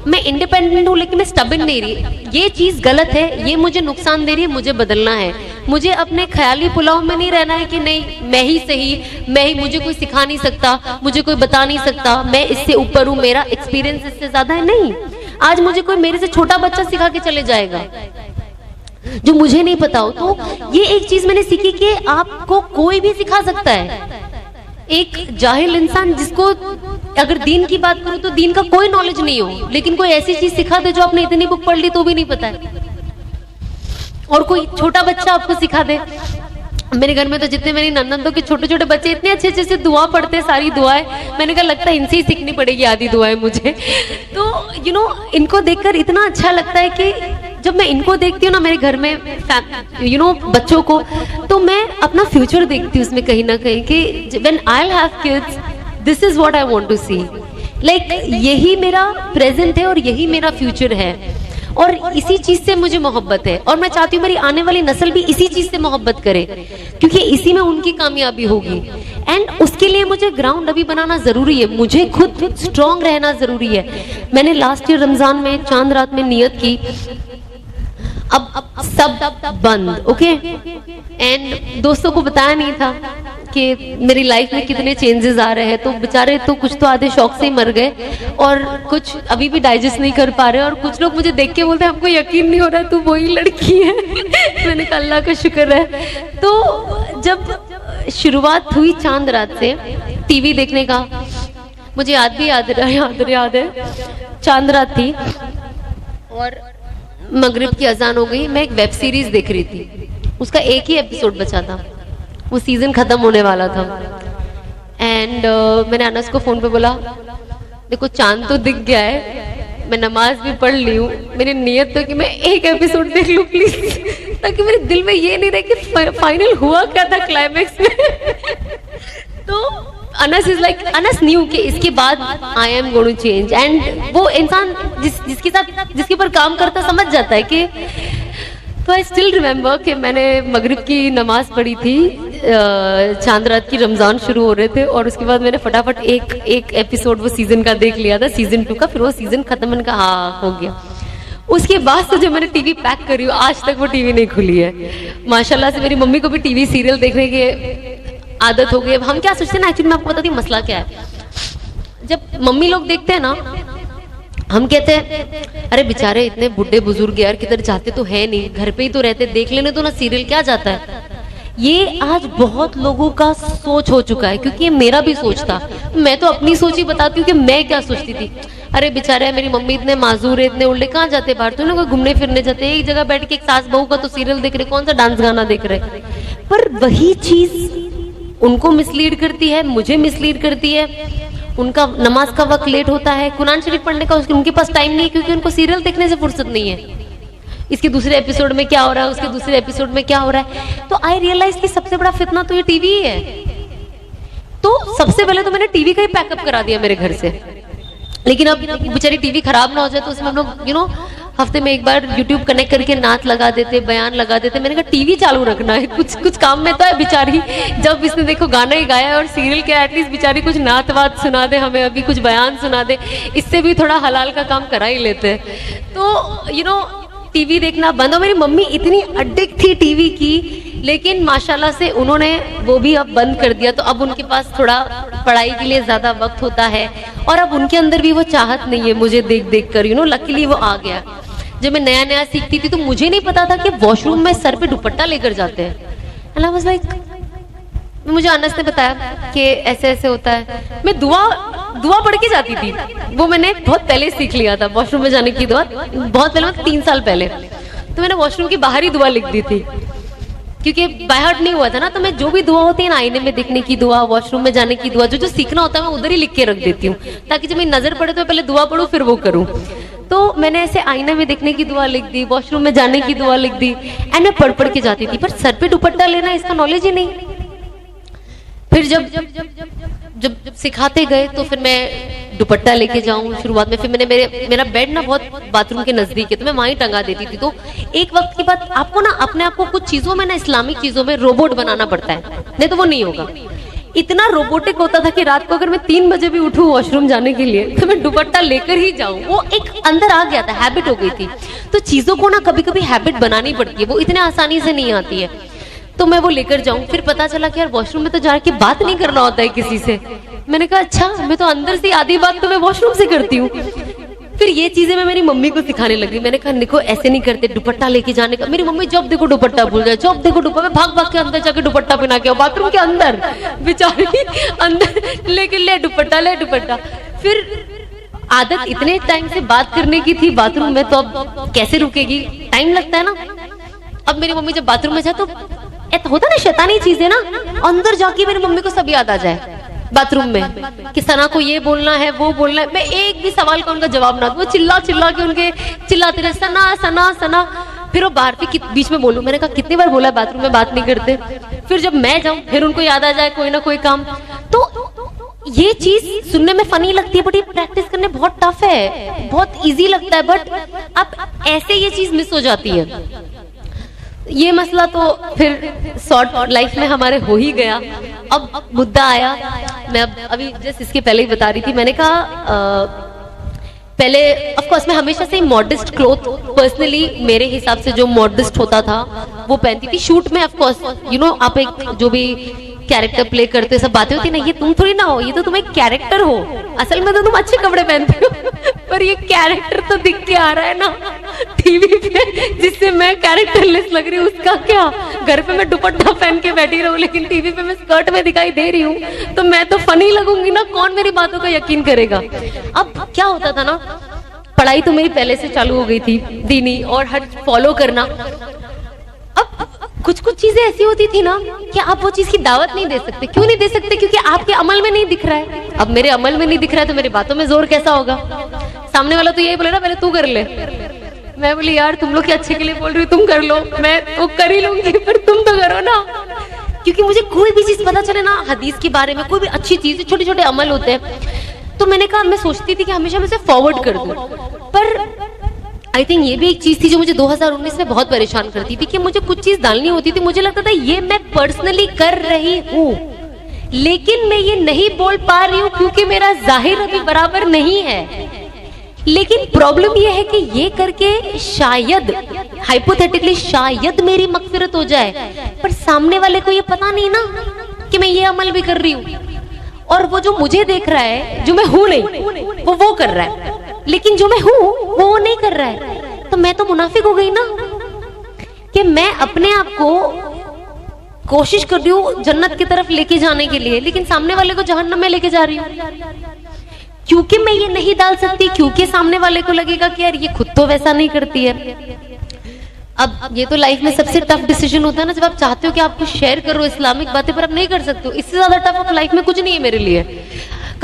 Speaker 1: मैं इंडिपेंडेंट हूँ लेकिन मैं स्टबर्न नहीं रही, ये चीज गलत है, ये मुझे नुकसान दे रही है, मुझे बदलना है। मुझे अपने ख्याली पुलाव में नहीं रहना है कि नहीं मैं ही सही, मैं ही, मुझे कोई सिखा नहीं सकता, मुझे कोई बता नहीं सकता, मैं इससे ऊपर हूँ, मेरा एक्सपीरियंस इससे ज्यादा है। नहीं, आज मुझे कोई मेरे से छोटा बच्चा सिखा के चले जाएगा जो मुझे नहीं पता हो। तो ये एक चीज मैंने सीखी कि आपको कोई भी सिखा सकता है। एक जाहिल इंसान जिसको अगर दीन की बात करूं तो दीन का कोई नॉलेज नहीं हो, लेकिन कोई ऐसी चीज सिखा दे जो आपने इतनी बुक पढ़ ली तो भी नहीं पता है, और कोई छोटा बच्चा आपको सिखा दे। मेरे घर में तो जितने मेरी नंदनों के छोटे छोटे बच्चे इतने अच्छे अच्छे से दुआ पढ़ते हैं, सारी दुआएं, मैंने कहा लगता है इनसे ही सीखनी पड़ेगी आधी दुआएं मुझे। तो यू नो इनको देखकर इतना अच्छा लगता है कि जब मैं इनको देखती हूँ ना मेरे घर में यू नो बच्चों को, तो मैं अपना फ्यूचर देखती हूँ उसमें कहीं ना कहीं कि when I have kids this is what I want to see, like यही मेरा प्रेजेंट है और यही मेरा फ्यूचर है, और इसी चीज से मुझे मोहब्बत है, और मैं चाहती हूँ मेरी आने वाली नस्ल भी इसी चीज से मोहब्बत करे, क्योंकि इसी में उनकी कामयाबी होगी। एंड उसके लिए मुझे ग्राउंड अभी बनाना जरूरी है, मुझे खुद स्ट्रांग रहना जरूरी है। मैंने लास्ट ईयर रमजान में चांद रात में नियत की, अब सब बंद, ओके, एंड दोस्तों को बताया नहीं था कि मेरी लाइफ में कितने चेंजेस आ रहे हैं, तो बेचारे तो कुछ तो आधे शौक से ही मर गए और कुछ अभी भी डाइजेस्ट नहीं कर पा रहे, और कुछ लोग मुझे देख के बोलते हैं हमको यकीन नहीं हो रहा तू वही लड़की है। मैंने कहा अल्लाह का शुक्र है। तो जब शुरुआत हुई चांद रात से टीवी देखने का, मुझे याद है चांद रात थी और मगरिब की अजान हो गई, मैं एक वेब सीरीज देख रही थी, उसका एक ही एपिसोड बचा था, वो सीजन खत्म होने वाला था। एंड मैंने अनस को फोन पे बोला देखो चांद तो दिख गया है, मैं नमाज भी पढ़ ली हूँ, मेरी नियत तो कि मैं एक एपिसोड देख लूँ प्लीज, ताकि मेरे दिल में ये नहीं रहे कि फाइनल हुआ क्या था क्लाइमेक्स में। तो Anas is like, Anas knew कि इसके बाद I am going to change, and वो इंसान जिसके ऊपर काम करता समझ जाता है कि। तो आई स्टिल रिमेम्बर कि मैंने मगरिब की नमाज पढ़ी थी, चांद रात की रमजान शुरू हो रहे थे, और उसके बाद मैंने फटाफट एक एपिसोड वो सीजन का देख लिया था, सीजन 2 का, फिर वो सीजन खत्म, मैंने कहा हाँ हो गया। उसके बाद से जब मैंने टीवी पैक करी आज तक वो टीवी नहीं खुली है। माशाल्लाह से मेरी मम्मी को भी टीवी सीरियल देखने की आदत हो गई। अब हम क्या सोचते हैं ना, एक्चुअली मैं आपको बताती हूँ मसला क्या है। जब मम्मी लोग देखते हैं ना, हम कहते हैं अरे बेचारे इतने बुढ़े बुजुर्ग यार किधर जाते तो है नहीं, घर पे ही तो रहते, देख लेने तो ना सीरियल, क्या जाता है। ये आज बहुत लोगों का सोच हो चुका है, क्योंकि ये मेरा भी सोच था। मैं तो अपनी सोच ही बताती हूँ कि मैं क्या सोचती थी। अरे बेचारे मेरी मम्मी इतने माजूर है, इतने उल्टे, कहाँ जाते बाहर, तो ना घूमने फिरने जाते, एक जगह बैठ के एक सास बहू का तो सीरियल देख रहे, कौन सा डांस गाना देख रहे। पर वही चीज उनको मिसलीड करती है, मुझे मिसलीड करती है। उनका नमाज का वक्त लेट होता है, कुरान शरीफ पढ़ने का उनके पास टाइम नहीं है, क्योंकि उनको सीरियल देखने से फुर्सत नहीं है। इसके दूसरे एपिसोड में क्या हो रहा है, उसके दूसरे एपिसोड में क्या हो रहा है। तो आई रियलाइज कि सबसे बड़ा फितना तो ये टीवी ही है। तो सबसे पहले तो मैंने टीवी का ही पैकअप करा दिया मेरे घर से, लेकिन अब बेचारी टीवी खराब ना हो जाए तो उसमें हम लोग यू नो हफ्ते में एक बार यूट्यूब कनेक्ट करके नाच लगा देते, बयान लगा देते। मैंने कहा टीवी चालू रखना है, कुछ काम में तो है बेचारी। जब इसने देखो गाना ही गाया है और सीरियल के, एटलीस्ट बेचारी कुछ नात वात सुना दे हमें, अभी कुछ बयान सुना दे, इससे भी थोड़ा हलाल का काम करा ही लेते हैं। तो यू नो टीवी देखना बंद हो। मेरी मम्मी इतनी एडिक्ट थी टीवी की लेकिन माशाल्लाह से उन्होंने वो भी अब बंद कर दिया, तो अब उनके पास थोड़ा पढ़ाई के लिए ज्यादा वक्त होता है और अब उनके अंदर भी वो चाहत नहीं है मुझे देख देख कर, लकीली वो आ गया। जब मैं नया नया सीखती थी तो मुझे नहीं पता था कि वॉशरूम में सर पे दुपट्टा लेकर जाते हैं। एंड आई वाज लाइक, मुझे अनस ने बताया कि ऐसे ऐसे होता है। मैं दुआ पढ़ के जाती थी, वो मैंने बहुत पहले सीख लिया था वॉशरूम में जाने की दुआ, बहुत पहले, मतलब 3 साल पहले। तो मैंने वॉशरूम की बाहर ही दुआ लिख दी थी, क्योंकि बाय हार्ट नहीं हुआ था ना। तो मैं जो भी दुआ होती है ना, आईने में दिखने की दुआ, वॉशरूम में जाने की दुआ, जो जो सीखना होता है मैं उधर ही लिख के रख देती हूँ, ताकि जब मेरी नजर पड़े तो पहले दुआ पढ़ूं फिर वो करूँ। तो मैंने ऐसे आईने में दिखने की दुआ लिख दी, वॉशरूम में जाने की दुआ लिख दी, एंड मैं पढ़ के जाती थी। पर सर पे दुपट्टा लेना इसका नॉलेज ही नहीं। फिर जब सिखाते गए तो फिर मैं दुपट्टा लेके जाऊं शुरुआत में। फिर मैंने मेरा बेड ना बहुत बाथरूम के नजदीक है, तो मैं वहां ही टंगा देती थी। तो एक वक्त के बाद आपको ना अपने आप को कुछ चीजों में ना, इस्लामिक चीजों में रोबोट बनाना पड़ता है, नहीं तो वो नहीं होगा। इतना रोबोटिक होता था कि रात को अगर मैं 3 बजे भी उठूं वॉशरूम जाने के लिए तो मैं दुपट्टा लेकर ही जाऊं। वो एक अंदर आ गया था, हैबिट हो गई थी। तो चीजों को ना कभी कभी हैबिट बनानी पड़ती है, वो इतने आसानी से नहीं आती है। तो मैं वो लेकर जाऊं। फिर पता चला कि यार वॉशरूम में तो जाके बात नहीं करना होता है किसी से। मैंने कहा अच्छा, मैं तो अंदर से आधी बात तो मैं वॉशरूम से करती हूँ। फिर ये चीजें मैं मेरी मम्मी को सिखाने लगी। मैंने कहा निको ऐसे नहीं करते, दुपट्टा लेके जाने का। मेरी मम्मी जब देखो दुपट्टा भूल जाए, जब देखो दुपट्टा, मैं भाग भाग के अंदर जाके दुपट्टा पहना के बाथरूम के अंदर, बेचारी अंदर लेके ले दुपट्टा। फिर आदत इतने टाइम से बात करने की थी बाथरूम में, तो अब कैसे रुकेगी, टाइम लगता है ना। अब मेरी मम्मी जब बाथरूम में जाए तो होता ना शैतानी चीजें ना, अंदर जाके मेरी मम्मी को सब याद आ जाए बाथरूम में कि सना को ये बोलना है वो बोलना है। मैं एक भी सवाल का उनका जवाब ना, वो चिल्ला के उनके चिल्लाते रहे सना सना सना। फिर वो बाहर पे बीच में बोलूं, मैंने कहा कितनी बार बोला है बाथरूम में बात नहीं करते। फिर जब मैं जाऊं फिर उनको याद आ जाए कोई ना कोई काम। तो ये चीज सुनने में फनी लगती है, बट ये प्रैक्टिस करने बहुत टफ है, बहुत इजी लगता है, बट अब ऐसे ये चीज मिस हो जाती है। ये मसला तो फिर शॉर्ट लाइफ में हमारे हो ही गया। अब मुद्दा आया, मैं अभी जस्ट इसके पहले ही बता रही थी, मैंने कहा पहले ऑफ कोर्स मैं हमेशा से मॉडेस्ट क्लोथ, पर्सनली मेरे हिसाब से जो मॉडेस्ट होता था वो पहनती थी। शूट में ऑफ कोर्स आप एक जो भी कैरेक्टर प्ले करते सब बातें होती ना, ये तुम थोड़ी ना हो, ये तो तुम एक कैरेक्टर हो, असल में तो तुम अच्छे कपड़े पहनते हो पर ये कैरेक्टर तो दिख के आ रहा है ना टीवी पे, जिससे मैं कैरेक्टरलेस लग रही हूँ, उसका क्या। घर पे मैं दुपट्टा पहन के बैठी रहूं लेकिन टीवी पे मैं स्कर्ट में दिखाई दे रही हूँ, तो मैं तो फनी लगूंगी ना, कौन मेरी बातों का यकीन करेगा। अब क्या होता था ना, पढ़ाई तो मेरी पहले से चालू हो गई थी, दीनी और हर फॉलो करना। अब कुछ चीजें ऐसी होती थी ना कि आप वो चीज की दावत नहीं दे सकते। क्यों नहीं दे सकते? क्योंकि आपके अमल में नहीं दिख रहा है। अब मेरे अमल में नहीं दिख रहा है तो मेरी बातों में जोर कैसा होगा। सामने वाला तो यही बोले ना पहले तू कर ले, मैं बोली यार तुम लोग के अच्छे के लिए बोल रही हो, तुम कर लो, मैं तो कर ही लूंगी पर तुम तो करो ना। क्योंकि मुझे कोई भी चीज पता चले ना हदीस के बारे में, कोई भी अच्छी चीज, छोटे छोटे अमल होते हैं, तो मैंने कहा मैं सोचती थी कि हमेशा मैं उसे फॉरवर्ड कर दूं। पर आई थिंक ये भी एक चीज थी जो मुझे 2019 में बहुत परेशान करती थी कि मुझे कुछ चीज डालनी होती थी, मुझे लगता था ये मैं पर्सनली कर रही हूँ लेकिन मैं ये नहीं बोल पा रही हूँ क्योंकि मेरा जाहिर अभी बराबर नहीं है। लेकिन प्रॉब्लम ये है कि ये करके शायद हाइपोथेटिकली शायद मेरी मगफिरत हो जाए, पर सामने वाले को ये पता नहीं ना कि मैं ये अमल भी कर रही हूँ, और वो जो मुझे देख रहा है जो मैं हूं नहीं वो कर रहा है, लेकिन जो मैं हूं वो नहीं कर रहा है। तो मैं तो मुनाफिक हो गई ना कि मैं अपने आप को कोशिश कर रही हूँ जन्नत की तरफ लेके जाने के लिए, लेकिन सामने वाले को जहन्नम में लेके जा रही हूँ क्योंकि मैं ये नहीं डाल सकती, क्योंकि सामने वाले को लगेगा कि यार ये खुद तो वैसा नहीं करती है। अब ये तो लाइफ में सबसे टफ डिसीजन होता है ना, जब आप चाहते हो कि आप कुछ शेयर करो इस्लामिक बातें पर आप नहीं कर सकते हो। इससे ज्यादा टफ लाइफ में कुछ नहीं है मेरे लिए।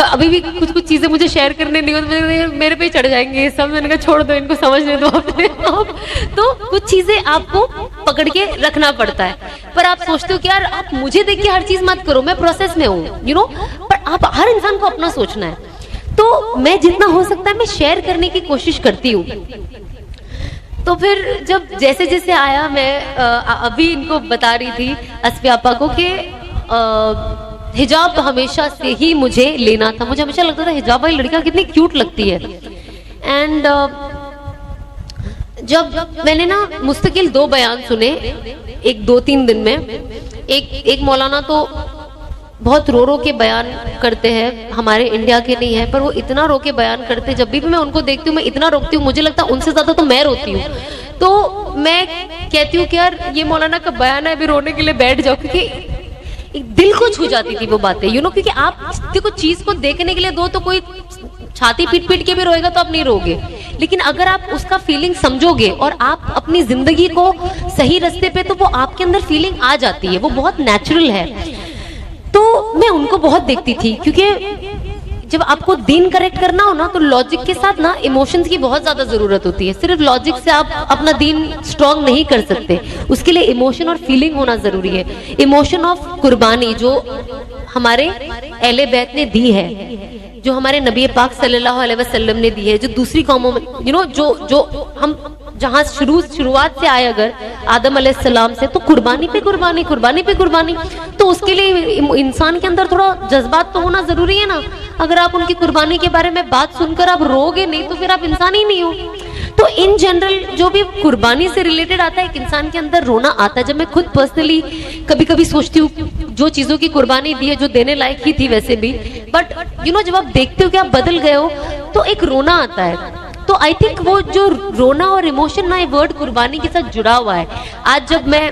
Speaker 1: अभी भी कुछ चीजें मुझे शेयर करने नहीं होती, मेरे पे चढ़ जाएंगे ये सब। मैंने कहा छोड़ दो इनको, समझने दो अपने आप। तो कुछ चीजें आपको पकड़ के रखना पड़ता है, पर आप सोचते हो कि यार आप मुझे देख के हर चीज मत करो, मैं प्रोसेस में हूँ पर आप हर इंसान को अपना सोचना है। तो मैं जितना हो सकता है मैं शेयर करने की कोशिश करती हूँ। तो फिर जब जैसे जैसे आया, मैं अभी इनको बता रही थी अस्फिया आपा को कि हिजाब हमेशा से ही मुझे लेना था। मुझे हमेशा लगता था हिजाब वाली लड़कियां कितनी क्यूट लगती है। एंड जब मैंने ना मुस्तकिल 2 बयान सुने एक 2-3 दिन में, एक मौलाना तो बहुत रो रो के बयान करते हैं, हमारे इंडिया के नहीं है पर वो इतना रो के बयान करते, जब भी मैं उनको देखती हूँ मैं इतना रोती हूँ, मुझे लगता है उनसे ज्यादा तो मैं रोती हूँ। तो मैं कहती हूँ कि यार ये मौलाना का बयान है, अभी रोने के लिए बैठ जाओ, क्योंकि दिल को छू जाती थी वो बातें, यू नो, क्योंकि आप देखो चीज को देखने के लिए दो तो कोई छाती पीट पीट के भी रोएगा तो आप नहीं रोगे, लेकिन अगर आप उसका फीलिंग समझोगे और आप अपनी जिंदगी को सही रास्ते पे, तो वो आपके अंदर फीलिंग आ जाती है, वो बहुत नेचुरल है। तो मैं उनको बहुत देखती थी, क्योंकि जब आपको दीन करेक्ट करना हो ना तो लॉजिक के साथ ना इमोशंस की बहुत ज्यादा जरूरत होती है। सिर्फ लॉजिक से आप अपना दीन स्ट्रांग नहीं कर सकते, उसके लिए इमोशन और फीलिंग होना जरूरी है। इमोशन ऑफ कुर्बानी जो हमारे अहले बैत ने दी है, जो हमारे नबी पाक सल्लल्लाहु अलैहि वसल्लम ने दी है, जो दूसरी कौमों में यू नो जो हम जहाँ शुरुआत से आए अगर आदम अलैहिस्सलाम से, तो कुर्बानी पे कुर्बानी, कुर्बानी पे कुर्बानी, तो उसके लिए इंसान के अंदर थोड़ा जज्बात तो होना जरूरी है ना। अगर आप उनकी कुर्बानी के बारे में बात सुनकर आप रोगे नहीं तो फिर आप इंसान ही नहीं हो। तो इन जनरल जो भी कुर्बानी से रिलेटेड आता है, एक इंसान के अंदर रोना आता है। जब मैं खुद पर्सनली कभी कभी सोचती हूँ जो चीजों की कुर्बानी दी है, जो देने लायक ही थी वैसे भी, बट यू नो जब आप देखते हो कि आप बदल गए हो तो एक रोना आता है। तो आई थिंक वो जो रोना और इमोशन ना, ये वर्ड कुर्बानी के साथ जुड़ा हुआ है। आज जब मैं,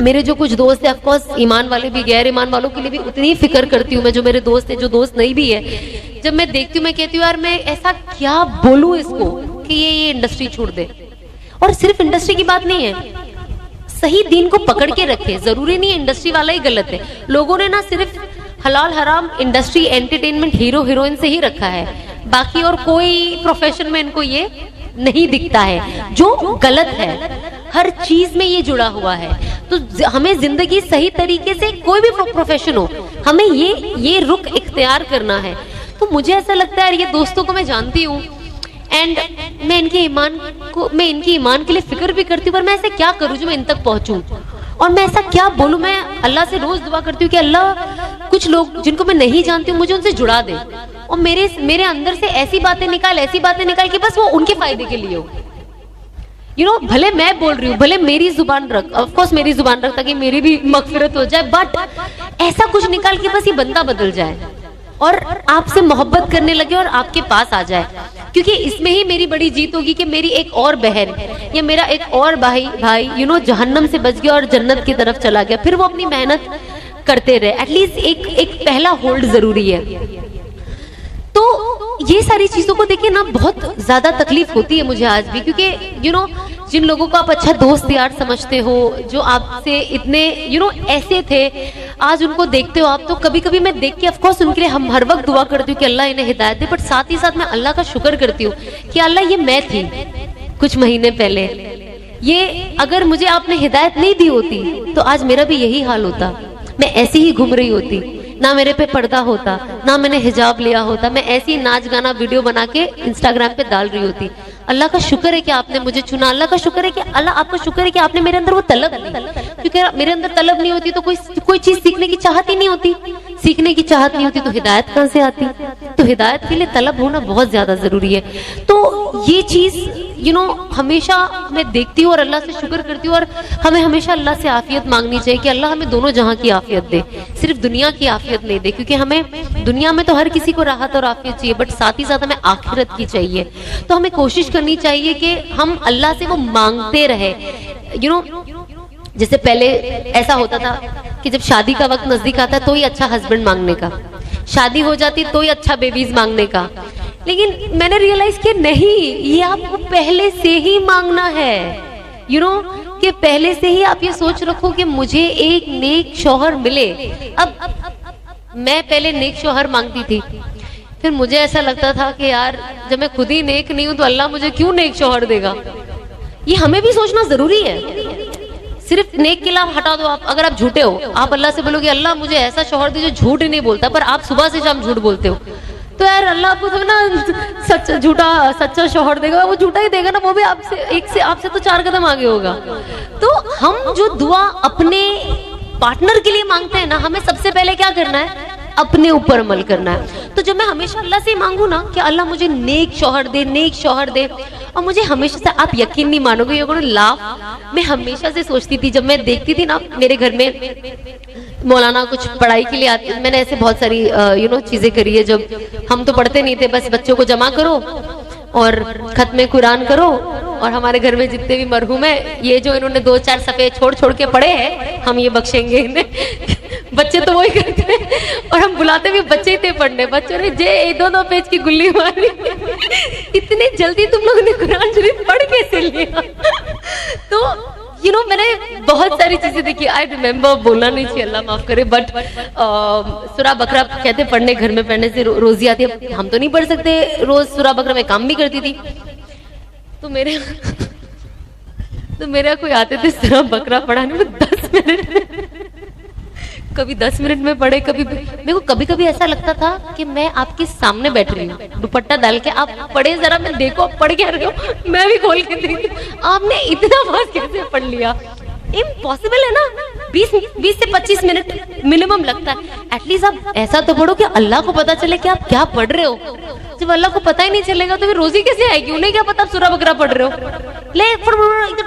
Speaker 1: मेरे जो कुछ दोस्त है, ऑफ कोर्स ईमान वाले भी, गैर ईमान वालों के लिए भी उतनी ही फिक्र करती हूँ मैं, जो मेरे दोस्त है, जो दोस्त नहीं भी है, जब मैं देखती हूँ मैं कहती हूँ यार मैं ऐसा क्या बोलूं इसको कि ये इंडस्ट्री छोड़ दे। और सिर्फ इंडस्ट्री की बात नहीं है, सही दीन को पकड़ के रखे, जरूरी नहीं है इंडस्ट्री वाला ही गलत है। लोगों ने ना सिर्फ हलाल हराम इंडस्ट्री एंटरटेनमेंट हीरो हीरोइन से ही रखा है, बाकी और कोई प्रोफेशन में इनको ये नहीं दिखता है, जो गलत है। हर चीज में ये जुड़ा हुआ है। तो हमें जिंदगी सही तरीके से, कोई भी प्रोफेशन हो, हमें ये रुख इख्तियार करना है। तो मुझे ऐसा लगता है, ये दोस्तों को मैं जानती हूँ एंड मैं इनके ईमान के लिए फिक्र भी करती हूँ, पर मैं ऐसे क्या करूँ जो मैं इन तक पहुंचूं, और मैं ऐसा क्या बोलूं। मैं अल्लाह से रोज दुआ करती हूँ कि अल्लाह कुछ लोग जिनको मैं नहीं जानती हूँ मुझे उनसे जुड़ा दे, और मेरे अंदर से ऐसी बातें निकाल कि बस वो उनके फायदे के लिए हो। यू नो, भले मैं बोल रही हूँ, भले मेरी जुबान रख, ऑफ कोर्स मेरी जुबान रख ताकि मेरी भी मगफिरत हो जाए, बट ऐसा कुछ निकाल के बस ये बंदा बदल जाए और आपसे मोहब्बत करने लगे और आपके पास आ जाए। क्योंकि इसमें ही मेरी बड़ी जीत होगी कि मेरी एक और बहन या मेरा एक और भाई यू नो जहन्नम से बच गया और जन्नत की तरफ चला गया, फिर वो अपनी मेहनत करते रहे। एटलीस्ट एक पहला होल्ड जरूरी है। तो ये सारी चीजों को देखिए ना, बहुत ज्यादा तकलीफ होती है मुझे आज भी, क्योंकि यू नो जिन लोगों को आप अच्छा दोस्त यार समझते हो, जो आपसे इतने यू नो ऐसे थे, आज उनको देखते हो आप, तो कभी कभी मैं देख के ऑफ कोर्स उनके लिए हम हर वक्त दुआ करती हूँ कि अल्लाह इन्हें हिदायत दे, बट साथ ही साथ मैं अल्लाह का शुक्र करती हूँ कि अल्लाह ये मैं थी कुछ महीने पहले, ये अगर मुझे आपने हिदायत नहीं दी होती तो आज मेरा भी यही हाल होता, मैं ऐसी ही घूम रही होती, ना मेरे पे पर्दा होता, ना मैंने हिजाब लिया होता, मैं ऐसी नाच गाना वीडियो बना के इंस्टाग्राम पे डाल रही होती। अल्लाह का शुक्र है कि आपने मुझे चुना, अल्लाह का शुक्र है कि अल्लाह आपका शुक्र है कि आपने मेरे अंदर वो तलब दी, क्योंकि मेरे अंदर तलब नहीं होती तो कोई चीज सीखने की चाहत ही नहीं होती, सीखने की चाहत नहीं होती तो हिदायत कहाँ से आती। तो हिदायत के लिए तलब होना बहुत ज्यादा जरूरी है। तो ये चीज यू नो हमेशा मैं देखती हूँ और अल्लाह से शुक्र करती हूँ, और हमें हमेशा अल्लाह से आफियत मांगनी चाहिए कि अल्लाह हमें दोनों जहां की आफियत दे, सिर्फ दुनिया की आफियत नहीं दे, क्योंकि हमें दुनिया में तो हर किसी को राहत और आफियत चाहिए, बट साथ ही साथ हमें आखिरत की चाहिए। तो हमें कोशिश करनी चाहिए कि हम अल्लाह से वो मांगते रहे। यू नो जैसे पहले ऐसा होता था कि जब शादी का वक्त नजदीक आता तो ही अच्छा हस्बैंड मांगने का, शादी हो जाती तो ही अच्छा बेबीज मांगने का, लेकिन मैंने रियलाइज किया नहीं, ये आपको पहले से ही मांगना है। यू नो कि पहले से ही आप ये सोच रखो कि मुझे एक नेक शौहर मिले। अब मैं पहले नेक शौहर मांगती थी, फिर मुझे ऐसा लगता था कि यार जब मैं खुद ही नेक नहीं हूं तो अल्लाह मुझे क्यों नेक शौहर देगा। ये हमें भी सोचना जरूरी है। सिर्फ नेक के लाभ हटा दो आप, अगर आप झूठे हो, आप अल्लाह से बोलोगे अल्लाह मुझे ऐसा शौहर दे जो झूठ ही नहीं बोलता, पर आप सुबह से शाम झूठ बोलते हो, तो यार अल्लाह आपको तो ना सच्चा शौहर देगा, वो झूठा ही देगा ना, वो भी आपसे तो 4 कदम आगे होगा। तो हम जो दुआ अपने पार्टनर के लिए मांगते हैं ना, हमें सबसे पहले क्या करना है, अपने ऊपर अमल करना है। तो जब मैं हमेशा अल्लाह से मांगू ना कि अल्लाह मुझे नेक शौहर दे, नेक शौहर दे, और मुझे हमेशा से, आप यकीन नहीं मानोगे, ये लाफ, मैं हमेशा से सोचती थी, जब मैं देखती थी ना मेरे घर में मौलाना कुछ पढ़ाई के लिए आते, मैंने ऐसे बहुत सारी चीजें करी है। जब हम तो पढ़ते नहीं थे, बस बच्चों को जमा करो और खत्म कुरान करो, और हमारे घर में जितने भी मरहूम है, ये जो इन्होंने 2-4 सफ़े छोड़ छोड़ के पढ़े हैं, हम ये बख्शेंगे इन्हें। बच्चे तो वही करते हैं, और हम बुलाते भी बच्चे ही थे पढ़ने। बच्चों ने जे 2-2 पेज की गुल्ली मारी। इतने जल्दी तुम लोगों ने कुरान शरीफ पढ़ कैसे लिया? तो मैंने बहुत सारी चीजें देखी। आई रिमेम्बर, बोलना नहीं चाहिए, अल्लाह माफ करे, बट सूरा बकरा कहते पढ़ने, घर में पढ़ने से रोजी आती है। हम तो नहीं पढ़ सकते रोज सूरा बकरा, मैं काम भी करती थी। तो मेरे कोई आते थे सूरा बकरा पढ़ाने में 10 मिनट, कभी 10 मिनट में पढ़े, कभी मेरे को कभी ऐसा लगता था कि मैं आपके सामने बैठ रही हूँ, दुपट्टा डाल के, आप पढ़े जरा, मैं देखो आप पढ़ क्या रहे हो, मैं भी खोल के देखती, आपने इतना फास्ट कैसे पढ़ लिया? इम्पॉसिबल है ना। 20 से 25 मिनट मिनिमम लगता है। एटलीस्ट आप ऐसा तो पढ़ो कि अल्लाह को पता चले कि आप क्या पढ़ रहे हो। जब अल्लाह को पता ही नहीं चलेगा तो फिर रोजी कैसे आएगी? उन्हें क्या पता आप सूरा बकरा पढ़ रहे हो? ले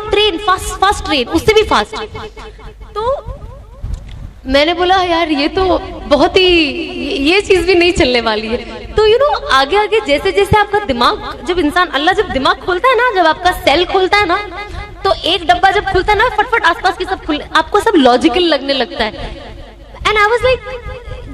Speaker 1: ट्रेन, फास्ट ट्रेन, उससे भी फास्ट। तो मैंने बोला यार ये तो बहुत ही, ये चीज भी नहीं चलने वाली है। तो आगे आगे जैसे जैसे आपका दिमाग, जब इंसान, अल्लाह जब दिमाग खोलता है ना, जब आपका सेल खोलता है ना, तो एक डब्बा जब खुलता है ना, फटफट आसपास के सब खुल, आपको सब लॉजिकल लगने लगता है। एंड आई वाज लाइक,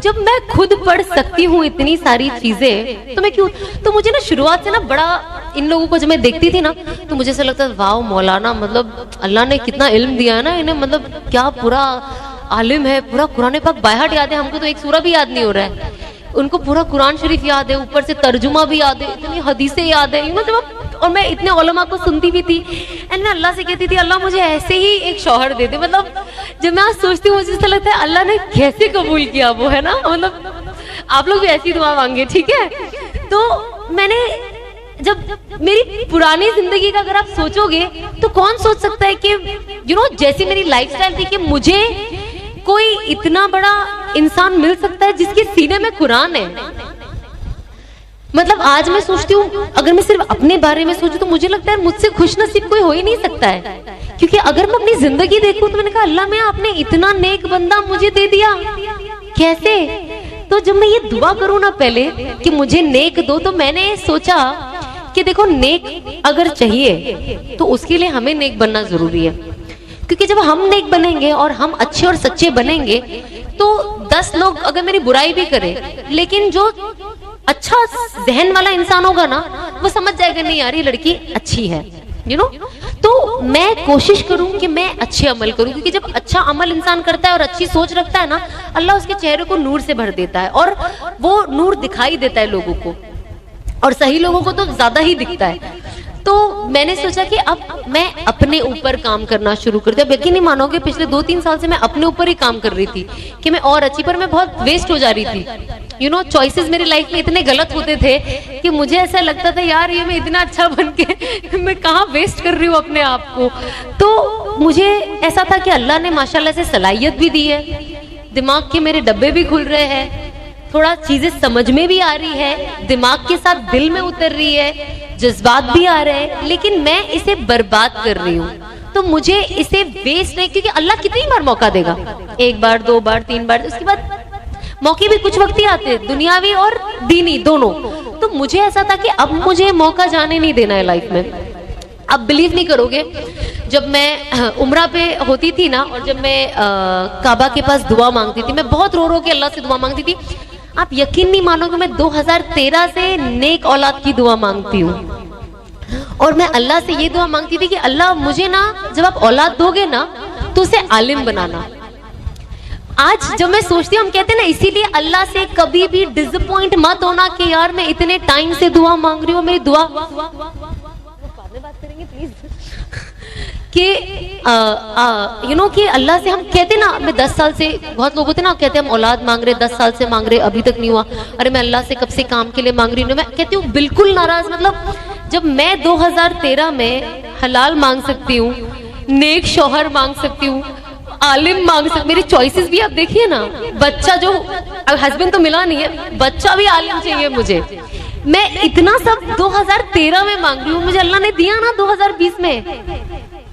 Speaker 1: जब मैं खुद पढ़ सकती हूँ इतनी सारी चीजें, तो मैं क्यों? तो मुझे ना शुरुआत से ना बड़ा, इन लोगों को जब मैं देखती थी ना, तो मुझे ऐसा लगता था वाह मौलाना, मतलब अल्लाह ने कितना इल्म दिया है ना इन्हें, मतलब क्या पूरा आलिम है, पूरा कुरान पाक बाय हार्ट याद है। हमको तो एक सूरा भी याद नहीं हो रहा है, उनको पूरा कुरान शरीफ याद है, ऊपर से तर्जुमा भी याद है, इतनी हदीसें याद है। और मैं इतने उलमा को सुनती भी थी, एंड मैं अल्लाह से कहती थी अल्लाह मुझे ऐसे ही एक शौहर दे दे। मतलब जब मैं आज सोचती हूँ, मुझे ऐसा लगता है अल्लाह ने कैसे कबूल किया वो, है ना। मतलब आप लोग भी ऐसी दुआ मांगे, ठीक है। तो मैंने, जब मेरी पुरानी जिंदगी का अगर आप सोचोगे, तो कौन सोच सकता है कि जैसी मेरी लाइफस्टाइल थी, कि मुझे कोई इतना बड़ा इंसान मिल सकता है जिसके सीने में कुरान है। मतलब आज मैं सोचती हूँ, अगर मैं सिर्फ अपने बारे में सोचूं, तो मुझे लगता है मुझसे खुशनसीब कोई हो ही नहीं सकता है। क्योंकि अगर मैं अपनी जिंदगी देखूं, तो मैंने कहा अल्लाह मैं, आपने इतना नेक बंदा मुझे दे दिया, कैसे? तो जब मैं ये दुआ करूं ना पहले कि मुझे नेक दो, तो मैंने सोचा कि देखो नेक अगर चाहिए तो उसके लिए हमें नेक बनना जरूरी है। क्योंकि जब हम नेक बनेंगे और हम अच्छे और सच्चे बनेंगे, तो 10 लोग अगर मेरी बुराई भी करें, लेकिन जो अच्छा जहन वाला इंसान होगा ना, वो समझ जाएगा नहीं यार ये लड़की अच्छी है, तो मैं कोशिश करूं कि मैं अच्छे अमल करूं। क्योंकि जब अच्छा अमल इंसान करता है और अच्छी सोच रखता है ना, अल्लाह उसके चेहरे को नूर से भर देता है, और वो नूर दिखाई देता है लोगों को, और सही लोगों को तो ज्यादा ही दिखता है। तो मैंने सोचा कि अब मैं अपने ऊपर काम करना शुरू कर दिया। अब यकीन नहीं मानोगे, पिछले 2-3 साल से मैं अपने ऊपर ही काम कर रही थी कि मैं और अच्छी, पर मैं बहुत वेस्ट हो जा रही थी। चॉइसेस मेरी लाइफ में इतने गलत होते थे कि मुझे ऐसा लगता था यार ये मैं इतना अच्छा बन के मैं कहाँ वेस्ट कर रही हूँ अपने आप को। तो मुझे ऐसा था कि अल्लाह ने माशाल्लाह से सलाहियत भी दी है, दिमाग के मेरे डब्बे भी खुल रहे हैं, थोड़ा चीजें समझ में भी आ रही है, दिमाग के साथ दिल में उतर रही है, जज्बात भी आ रहे हैं, लेकिन मैं इसे बर्बाद कर रही हूँ। तो मुझे इसे वेस्ट नहीं, क्योंकि अल्लाह कितनी बार मौका देगा, 1 बार 2 बार 3 बार, उसके बाद मौके भी कुछ वक्त ही आते हैं, दुनियावी और दीनी दोनों। तो मुझे ऐसा था कि अब मुझे मौका जाने नहीं देना है लाइफ में। अब बिलीव नहीं करोगे, जब मैं उम्रा पे होती थी ना, और जब मैं काबा के पास दुआ मांगती थी, मैं बहुत रो रो के अल्लाह से दुआ मांगती थी। आप यकीन नहीं मानोगे, मैं 2013 से नेक औलाद की दुआ मांगती हूँ। और मैं अल्लाह से ये दुआ मांगती थी कि अल्लाह मुझे ना, जब आप औलाद दोगे ना, तो उसे आलिम बनाना। आज जब मैं सोचती हूँ, हम कहते हैं ना, इसीलिए अल्लाह से कभी भी डिसअपॉइंट मत होना कि यार मैं इतने टाइम से दुआ मांग रही हूँ, मेरी दुआ बात करेंगे प्लीज कि कि अल्लाह से हम कहते ना, मैं 10 साल से, बहुत लोग होते ना कहते हम औलाद मांग रहे, 10 साल से मांग रहे, अभी तक नहीं हुआ, अरे मैं अल्लाह से कब से काम के लिए मांग रही हूँ। मैं कहती हूँ बिल्कुल नाराज। मतलब जब मैं 2013 में हलाल मांग सकती हूँ, नेक शौहर मांग सकती हूँ, आलिम मांग सकते, मेरी चॉइसेस भी आप देखिए ना, बच्चा जो, अब हस्बैंड तो मिला नहीं है, बच्चा भी आलिम चाहिए मुझे। मैं इतना सब 2013 में मांग रही हूँ, मुझे अल्लाह ने दिया ना 2020 में।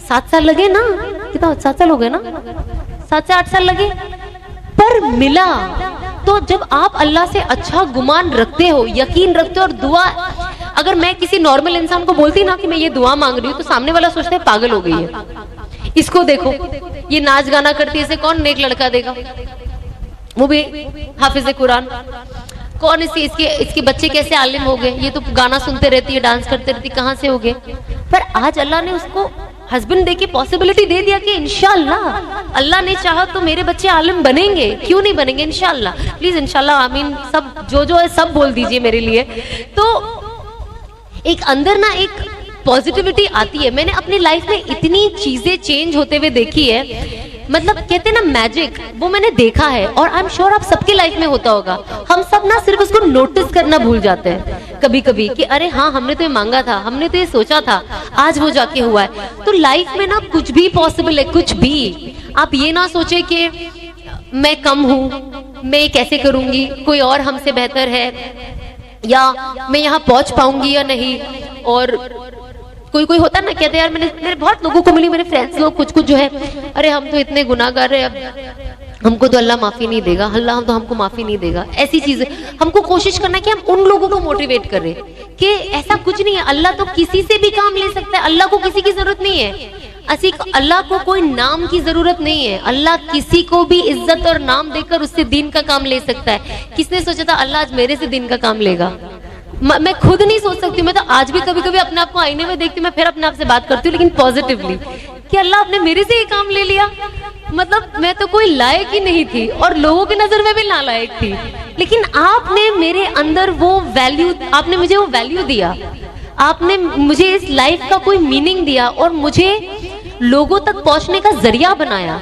Speaker 1: 7 साल लगे ना, कितना 7 साल हो गए ना, 7 से 8 साल लगे, पर मिला। तो जब आप अल्लाह से अच्छा गुमान रखते हो, यकीन रखते हो, और दुआ, अगर मैं किसी नॉर्मल इंसान को बोलती ना कि मैं ये दुआ मांग रही हूँ, तो सामने वाला सोचता है पागल हो गई है, इसको देखो ये नाच गाना करती है, इसे कौन नेक लड़का देगा, वो भी हाफिज कुरान, कौन इसके बच्चे कैसे आलिम हो गए, ये तो गाना सुनते रहती है, डांस करते रहती है, कहाँ से हो गए। पर आज अल्लाह ने उसको हस्बैंड दे के पॉसिबिलिटी दे दिया कि इंशाअल्लाह अल्लाह ने चाहा तो मेरे बच्चे आलिम बनेंगे, क्यों नहीं बनेंगे, इंशाअल्लाह। प्लीज इंशाअल्लाह आमीन सब जो है सब बोल दीजिए मेरे लिए। तो एक अंदर ना एक पॉजिटिविटी आती है। मैंने अपनी लाइफ में इतनी चीजें चेंज होते हुए देखी है, मतलब कहते हैं ना मैजिक, वो मैंने देखा है, और आई एम श्योर आप सबके लाइफ में होता होगा। हम सब ना सिर्फ उसको नोटिस करना भूल जाते हैं कभी कभी कि अरे हाँ हमने तो ये मांगा था, हमने तो ये सोचा था, आज वो जाके हुआ है। तो लाइफ में ना कुछ भी पॉसिबल है, कुछ भी। आप ये ना सोचे कि मैं कम हूँ, मैं कैसे करूंगी, कोई और हमसे बेहतर है, या मैं यहाँ पहुंच पाऊंगी या नहीं। और कोई होता है ना, कहते हैं यार, मेरे बहुत लोगों को मिली, मेरे फ्रेंड्स लोग कुछ जो है, अरे हम तो इतने गुनाहगार है, अब हमको तो अल्लाह माफी नहीं देगा, अल्लाह तो हमको माफी नहीं देगा। ऐसी चीजें हमको कोशिश करना है कि हम उन लोगों को मोटिवेट करें कि ऐसा कुछ नहीं है, अल्लाह तो किसी से भी काम ले सकता है, अल्लाह को किसी की जरूरत नहीं है। अल्लाह को कोई नाम की जरूरत नहीं है, अल्लाह किसी को भी इज्जत और नाम देकर उससे दीन का काम ले सकता है। किसने सोचा था अल्लाह आज मेरे से दीन का काम लेगा? मैं खुद नहीं सोच सकती। मैं तो आज भी कभी कभी अपने आप को आईने में देखती हूँ, मैं फिर अपने आप से बात करती हूँ, लेकिन पॉजिटिवली, कि अल्लाह आपने मेरे से ये काम ले लिया। मतलब मैं तो कोई लायक ही नहीं थी, और लोगों की नजर में भी नालायक थी, लेकिन आपने मेरे अंदर वो वैल्यू, आपने मुझे वो वैल्यू दिया, आपने मुझे इस लाइफ का कोई मीनिंग दिया, और मुझे लोगों तक पहुंचने का जरिया बनाया।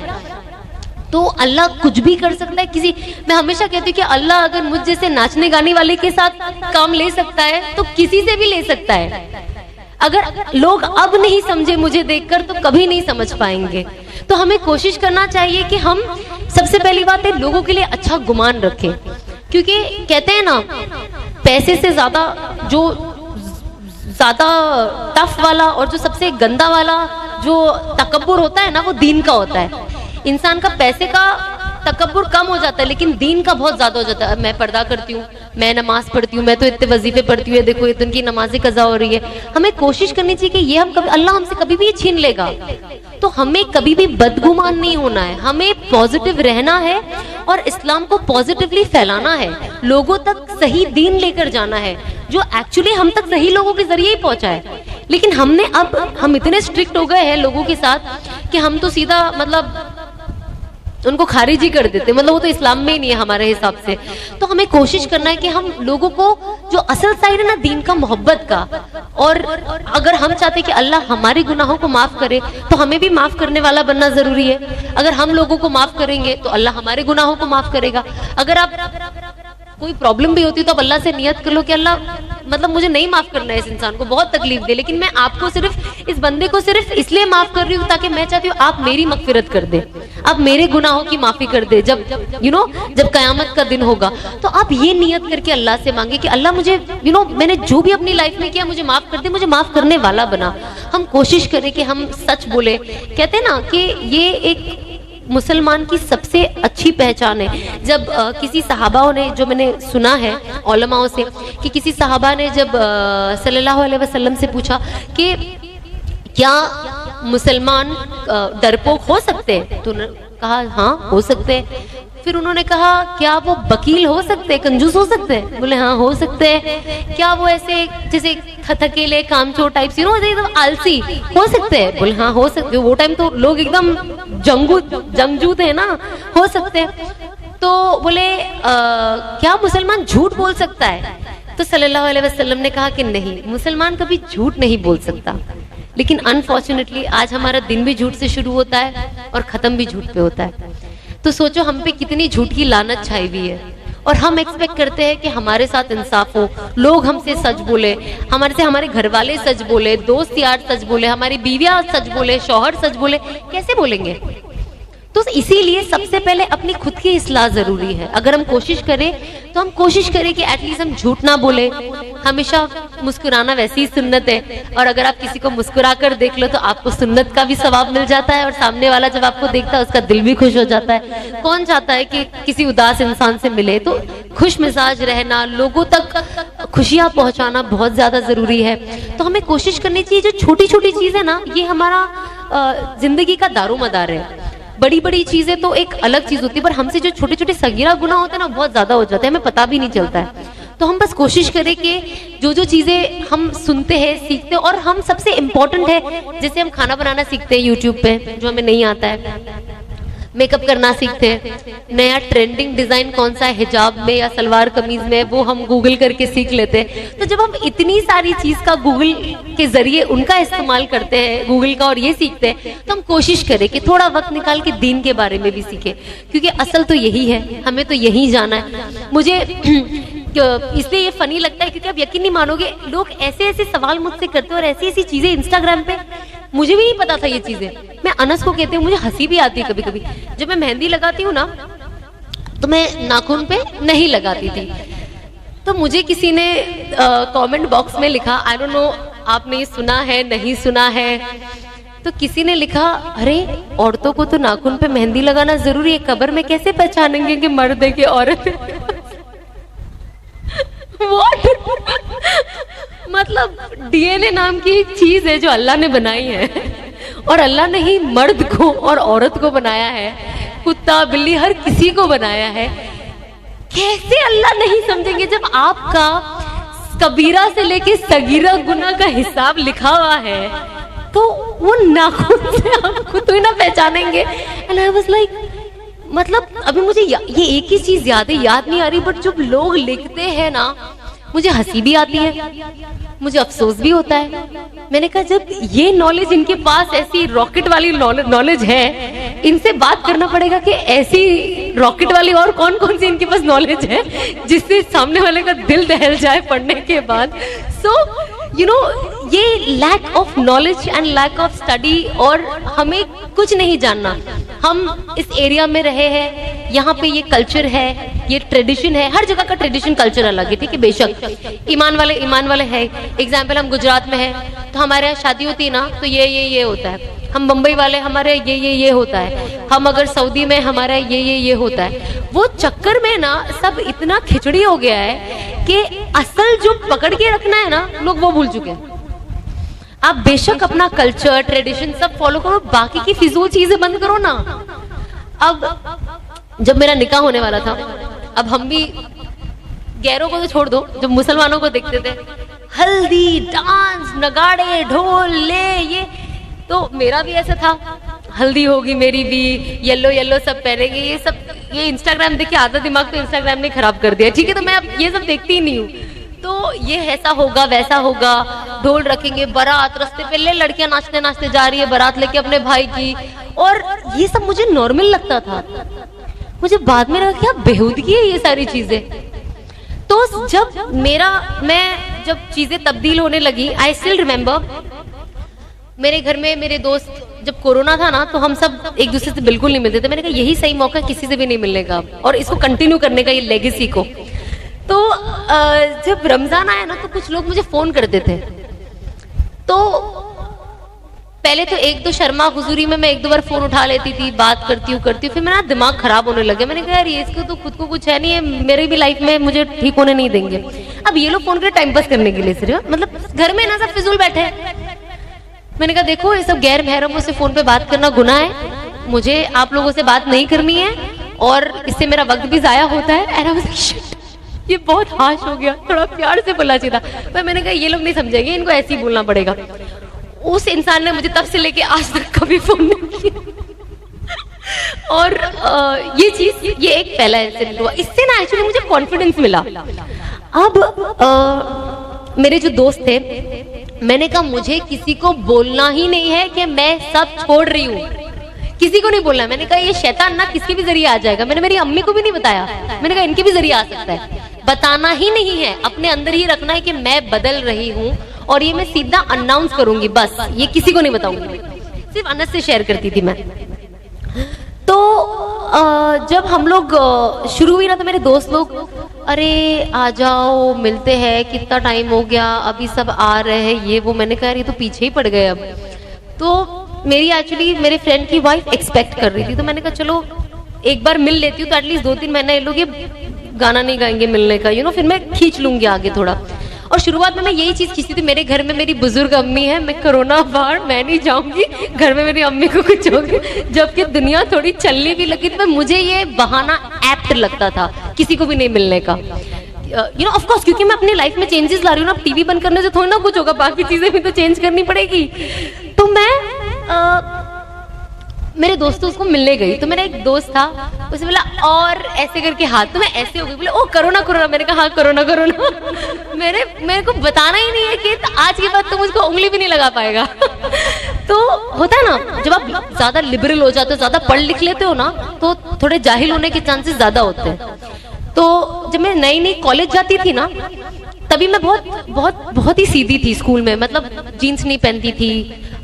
Speaker 1: तो अल्लाह कुछ भी कर सकता है। किसी, मैं हमेशा कहती हूँ कि अल्लाह अगर मुझ जैसे नाचने गाने वाले के साथ काम ले सकता है तो किसी से भी ले सकता है। अगर लोग अब नहीं समझे मुझे देखकर तो कभी नहीं समझ पाएंगे। तो हमें कोशिश करना चाहिए कि हम सबसे पहली बात है लोगों के लिए अच्छा गुमान रखें, क्योंकि कहते हैं ना पैसे से ज्यादा जो ज्यादा टफ वाला और जो सबसे गंदा वाला जो तकब्बुर होता है ना, वो दीन का होता है। इंसान का पैसे का तकब्बुर कम हो जाता है, लेकिन दीन का बहुत ज्यादा हो जाता है। मैं पर्दा करती हूँ, मैं नमाज पढ़ती हूँ, मैं तो इतने वजीफे पढ़ती हूँ, देखो इतनी की नमाजें कज़ा हो रही है। हमें कोशिश करनी चाहिए कि ये हम कभी, अल्लाह हमसे कभी भी छीन लेगा, तो हमें कभी भी बदगुमान नहीं होना है, हमें पॉजिटिव रहना है और इस्लाम को पॉजिटिवली फैलाना है, लोगों तक सही दीन लेकर जाना है जो एक्चुअली हम तक सही लोगों के जरिए ही पहुंचा है। लेकिन हम इतने स्ट्रिक्ट हो गए हैं लोगों के साथ कि हम तो सीधा मतलब उनको खारिज ही कर देते, मतलब वो तो इस्लाम में ही नहीं है हमारे हिसाब से। तो हमें कोशिश करना है कि हम लोगों को जो असल साइड है ना दीन का, मोहब्बत का, और अगर हम चाहते हैं कि अल्लाह हमारे गुनाहों को माफ करे तो हमें भी माफ करने वाला बनना जरूरी है। अगर हम लोगों को माफ करेंगे तो अल्लाह हमारे गुनाहों को माफ करेगा। अगर आप कोई प्रॉब्लम भी होती है तो आप अल्लाह से नियत कर लो कि अल्लाह मतलब मुझे नहीं माफ करना है, इस इंसान को बहुत तकलीफ दे, लेकिन मैं आपको सिर्फ, इस बंदे को सिर्फ इसलिए माफ कर रही हूँ ताकि मैं चाहती हूँ आप मेरी मगफिरत कर दे, आप मेरे गुनाहों की माफी कर दे। जब जब कयामत का दिन होगा तो आप ये नियत करके अल्लाह से मांगे कि अल्लाह मुझे मैंने जो भी अपनी लाइफ में किया मुझे माफ कर दे, मुझे माफ करने वाला बना। हम कोशिश करें कि हम सच बोले। कहते हैं ना कि ये एक मुसलमान की सबसे अच्छी पहचान है। जब किसी सहाबाओं ने, जो मैंने सुना है उलमाओं से, कि किसी सहाबा ने जब सल्लल्लाहु अलैहि वसल्लम से पूछा कि क्या मुसलमान डरपोक हो सकते हैं, तो कहा हाँ हो सकते हैं। फिर उन्होंने कहा क्या वो वकील हो सकते हैं, कंजूस हो सकते हैं? बोले हाँ हो सकते हैं। क्या वो ऐसे जैसे थकेले कामचोर टाइप से एकदम आलसी हो सकते हैं? बोले हाँ हो सकते हैं। वो टाइम तो लोग एकदम जंगजू थे ना, हो सकते हैं। तो बोले क्या मुसलमान झूठ बोल सकता है? तो सल्लल्लाहु अलैहि वसल्लम ने कहा कि नहीं, मुसलमान कभी झूठ नहीं बोल सकता। लेकिन अनफॉर्चुनेटली आज हमारा दिन भी झूठ से शुरू होता है और खत्म भी झूठ पे होता है। तो सोचो हम पे कितनी झूठ की लानत छाई हुई है, और हम एक्सपेक्ट करते हैं कि हमारे साथ इंसाफ हो, लोग हमसे सच बोले, हमारे घर वाले सच बोले, दोस्त यार सच बोले, हमारी बीवियां सच बोले, शौहर सच बोले। कैसे बोलेंगे? तो इसीलिए सबसे पहले अपनी खुद की इस्लाह जरूरी है। अगर हम कोशिश करें तो हम कोशिश करें कि एटलीस्ट हम झूठ ना बोले। हमेशा मुस्कुराना वैसे ही सुन्नत है, और अगर आप किसी को मुस्कुरा कर देख लो तो आपको सुन्नत का भी सवाब मिल जाता है, और सामने वाला जब आपको देखता है उसका दिल भी खुश हो जाता है। कौन चाहता है कि किसी उदास इंसान से मिले? तो खुश मिजाज रहना, लोगों तक खुशियां पहुंचाना बहुत ज्यादा जरूरी है। तो हमें कोशिश करनी चाहिए, जो छोटी छोटी चीज है ना, ये हमारा जिंदगी का दारोमदार है। बड़ी बड़ी चीजें तो एक अलग चीज होती है, पर हमसे जो छोटे छोटे सगीरा गुनाह होते हैं ना, बहुत ज्यादा हो जाते हैं, हमें पता भी नहीं चलता है। तो हम बस कोशिश करें कि जो जो चीजें हम सुनते हैं, सीखते हैं, और हम सबसे इम्पोर्टेंट है, जैसे हम खाना बनाना सीखते हैं यूट्यूब पे, जो हमें नहीं आता है, मेकअप करना सीखते हैं, नया ट्रेंडिंग डिजाइन कौन सा है हिजाब में या सलवार कमीज में, वो हम गूगल करके सीख लेते हैं। तो जब हम इतनी सारी चीज का गूगल के जरिए उनका इस्तेमाल करते हैं, गूगल का, और ये सीखते हैं, तो हम कोशिश करें कि थोड़ा वक्त निकाल के दीन के बारे में भी सीखें, क्योंकि असल तो यही है, हमें तो यही जाना है। मुझे इसलिए ये फनी लगता है क्योंकि आप यकीन नहीं मानोगे, लोग ऐसे ऐसे सवाल मुझसे करते हैं और ऐसी ऐसी चीजें इंस्टाग्राम पे, मुझे भी नहीं पता था ये चीजें। मैं अनस को कहती हूँ, मुझे हंसी भी आती है कभी कभी। जब मैं मेहंदी लगाती हूँ ना, तो मैं नाखून पे नहीं लगाती थी, तो मुझे किसी ने कमेंट बॉक्स में लिखा, आई डोंट नो आपने ये सुना है नहीं सुना है, तो किसी ने लिखा, अरे औरतों को तो नाखून पे मेहंदी लगाना जरूरी है, कब्र में कैसे पहचानेंगे कि मर्द है कि औरत है? What? मतलब डीएनए नाम की एक चीज है जो अल्लाह ने बनाई है, और अल्लाह ने ही मर्द को और औरत को बनाया है, कुत्ता बिल्ली हर किसी को बनाया है। कैसे अल्लाह नहीं समझेंगे जब आपका कबीरा से लेके सगीरा गुनाह का हिसाब लिखा हुआ है, तो वो नाखून से आप खुद ही ना पहचानेंगे। एंड आई वाज लाइक, मतलब अभी मुझे ये एक ही चीज याद नहीं आ रही, बट जब लोग लिखते हैं ना, मुझे हंसी भी आती है, मुझे अफसोस भी होता है। मैंने कहा जब ये नॉलेज इनके पास ऐसी रॉकेट वाली नॉलेज है, इनसे बात करना पड़ेगा कि ऐसी रॉकेट वाली और कौन कौन सी इनके पास नॉलेज है जिससे सामने वाले का दिल दहल जाए पढ़ने के बाद। सो यू नो, ये lack of knowledge and lack of study, और हमें कुछ नहीं जानना। हम इस एरिया में रहे हैं, यहाँ पे ये कल्चर है, ये ट्रेडिशन है, हर जगह का ट्रेडिशन कल्चर अलग है, ठीक है, बेशक ईमान वाले है। एग्जाम्पल, हम गुजरात में है तो हमारे यहाँ शादी होती है ना, तो ये होता है। हम बम्बई वाले, हमारे ये होता है। हम अगर सऊदी में, हमारा ये होता है। वो चक्कर में ना सब इतना खिचड़ी हो गया है कि असल जो पकड़ के रखना है ना, लोग वो भूल चुके हैं। आप बेशक अपना कल्चर ट्रेडिशन सब फॉलो करो, बाकी की फिजूल चीजें बंद करो ना। अब जब मेरा निकाह होने वाला था, अब हम भी गैरों को तो छोड़ दो, जब मुसलमानों को देखते थे हल्दी, डांस, नगाड़े, ढोल, ये, तो मेरा भी ऐसा था, हल्दी होगी मेरी भी, येलो सब पहनेंगे, ये इंस्टाग्राम देखिए, आधा दिमाग तो इंस्टाग्राम ने खराब कर दिया, ठीक है। तो मैं अब ये सब देखती ही नहीं हूँ। तो ये ऐसा होगा वैसा होगा, ढोल रखेंगे, बारात रास्ते पे, लड़कियां नाचते नाचते जा रही है बारात लेके अपने भाई की, और ये सब मुझे नॉर्मल लगता था। मुझे बाद में लगा क्या बेहूदगी है ये सारी चीजें। तो मैं जब चीजें तब्दील होने लगी, आई स्टिल रिमेम्बर, मेरे घर में मेरे दोस्त, जब कोरोना था ना, तो हम सब एक दूसरे से बिल्कुल नहीं मिलते थे। मैंने कहा यही सही मौका है किसी से भी नहीं मिलने का, और इसको कंटिन्यू करने का, ये लेगेसी को। तो जब रमजान आया ना, तो कुछ लोग मुझे फोन करते थे। तो पहले तो एक दो शर्मा हुजूरी में मैं एक दो बार फोन उठा लेती थी, बात करती हूँ, फिर मेरा दिमाग खराब होने लगा। मैंने कहा यार, ये इसको तो खुद को कुछ है नहीं है, मेरी भी लाइफ में मुझे ठीक होने नहीं देंगे। अब ये लोग फोन कर टाइम पास करने के लिए सिर्फ, मतलब घर में ना सब फिजूल बैठे हैं। मैंने कहा देखो, ये सब गैर महरमों से फोन पे बात करना गुनाह है, मुझे आप लोगों से बात नहीं करनी है, और इससे मेरा वक्त भी जाया होता है। ये बहुत हाश हो गया, थोड़ा प्यार से बोलना चाहिए था। पर मैंने कहा ये लोग नहीं समझेंगे, इनको ऐसे ही बोलना पड़ेगा। उस इंसान ने मुझे तब से लेके आज तक कभी फोन नहीं किया। और ये चीज, ये एक पहला इंसिडेंट हुआ, इससे ना एक्चुअली मुझे कॉन्फिडेंस मिला। अब मेरे जो दोस्त थे, मैंने कहा मुझे किसी को बोलना ही नहीं है कि मैं सब छोड़ रही हूँ, किसी को नहीं बोलना। मैंने कहा ये शैतान ना किसके भी जरिए आ जाएगा। मैंने मेरी अम्मी को भी नहीं बताया, मैंने कहा इनके भी जरिए आ सकता है। बताना ही नहीं है, अपने अंदर ही रखना है कि मैं बदल रही हूँ, और ये मैं सीधा अनाउंस करूंगी, बस ये किसी को नहीं बताऊंगी। सिर्फ अनस से शेयर करती थी मैं। तो जब हम लोग शुरू हुई ना तो मेरे दोस्त लोग अरे आ जाओ मिलते हैं, कितना टाइम हो गया, अभी सब आ रहे हैं ये वो। मैंने कहा यार ये तो पीछे ही पड़ गए अब। तो मेरी एक्चुअली मेरे फ्रेंड की वाइफ एक्सपेक्ट कर रही थी, तो मैंने कहा चलो एक बार मिल लेती हूँ तो एटलीस्ट 2-3 महीना ये लोग ये गाना नहीं गाएंगे मिलने का, फिर मैं खींच लूंगी आगे थोड़ा। और शुरुआत में मैं यही चीज खींचती थी, मेरे घर में मेरी बुजुर्ग अम्मी है, मैं कोरोना बाहर मैं नहीं जाऊंगी, घर में मेरी अम्मी को कुछ होगा। जबकि दुनिया थोड़ी चलने भी लगी तो मुझे ये बहाना एप्ट लगता था किसी को भी नहीं मिलने का। ऑफ कोर्स क्योंकि मैं अपनी लाइफ में चेंजेस ला रही हूँ ना, टीवी बंद करने से थोड़ी ना कुछ होगा, बाकी चीजें भी तो चेंज करनी पड़ेगी। तो मैं मेरे दोस्तों उसको मिलने गई, तो मेरा एक दोस्त था, उसे बोला और ऐसे करके हाथ, तो मैं ऐसे हो गई, बोले ओ कोरोना कोरोना। मैंने कहा हाँ कोरोना कोरोना। मेरे को बताना ही नहीं है कि आज के बाद तो मुझको उंगली भी नहीं लगा पाएगा। तो होता है ना जब आप ज्यादा लिबरल हो जाते हो, ज्यादा पढ़ लिख लेते हो ना, तो थोड़े जाहिल होने के चांसेस ज्यादा होते हैं। तो जब मैं नई नई कॉलेज जाती थी ना, तभी मैं बहुत ही सीधी थी स्कूल में, मतलब जीन्स नहीं पहनती थी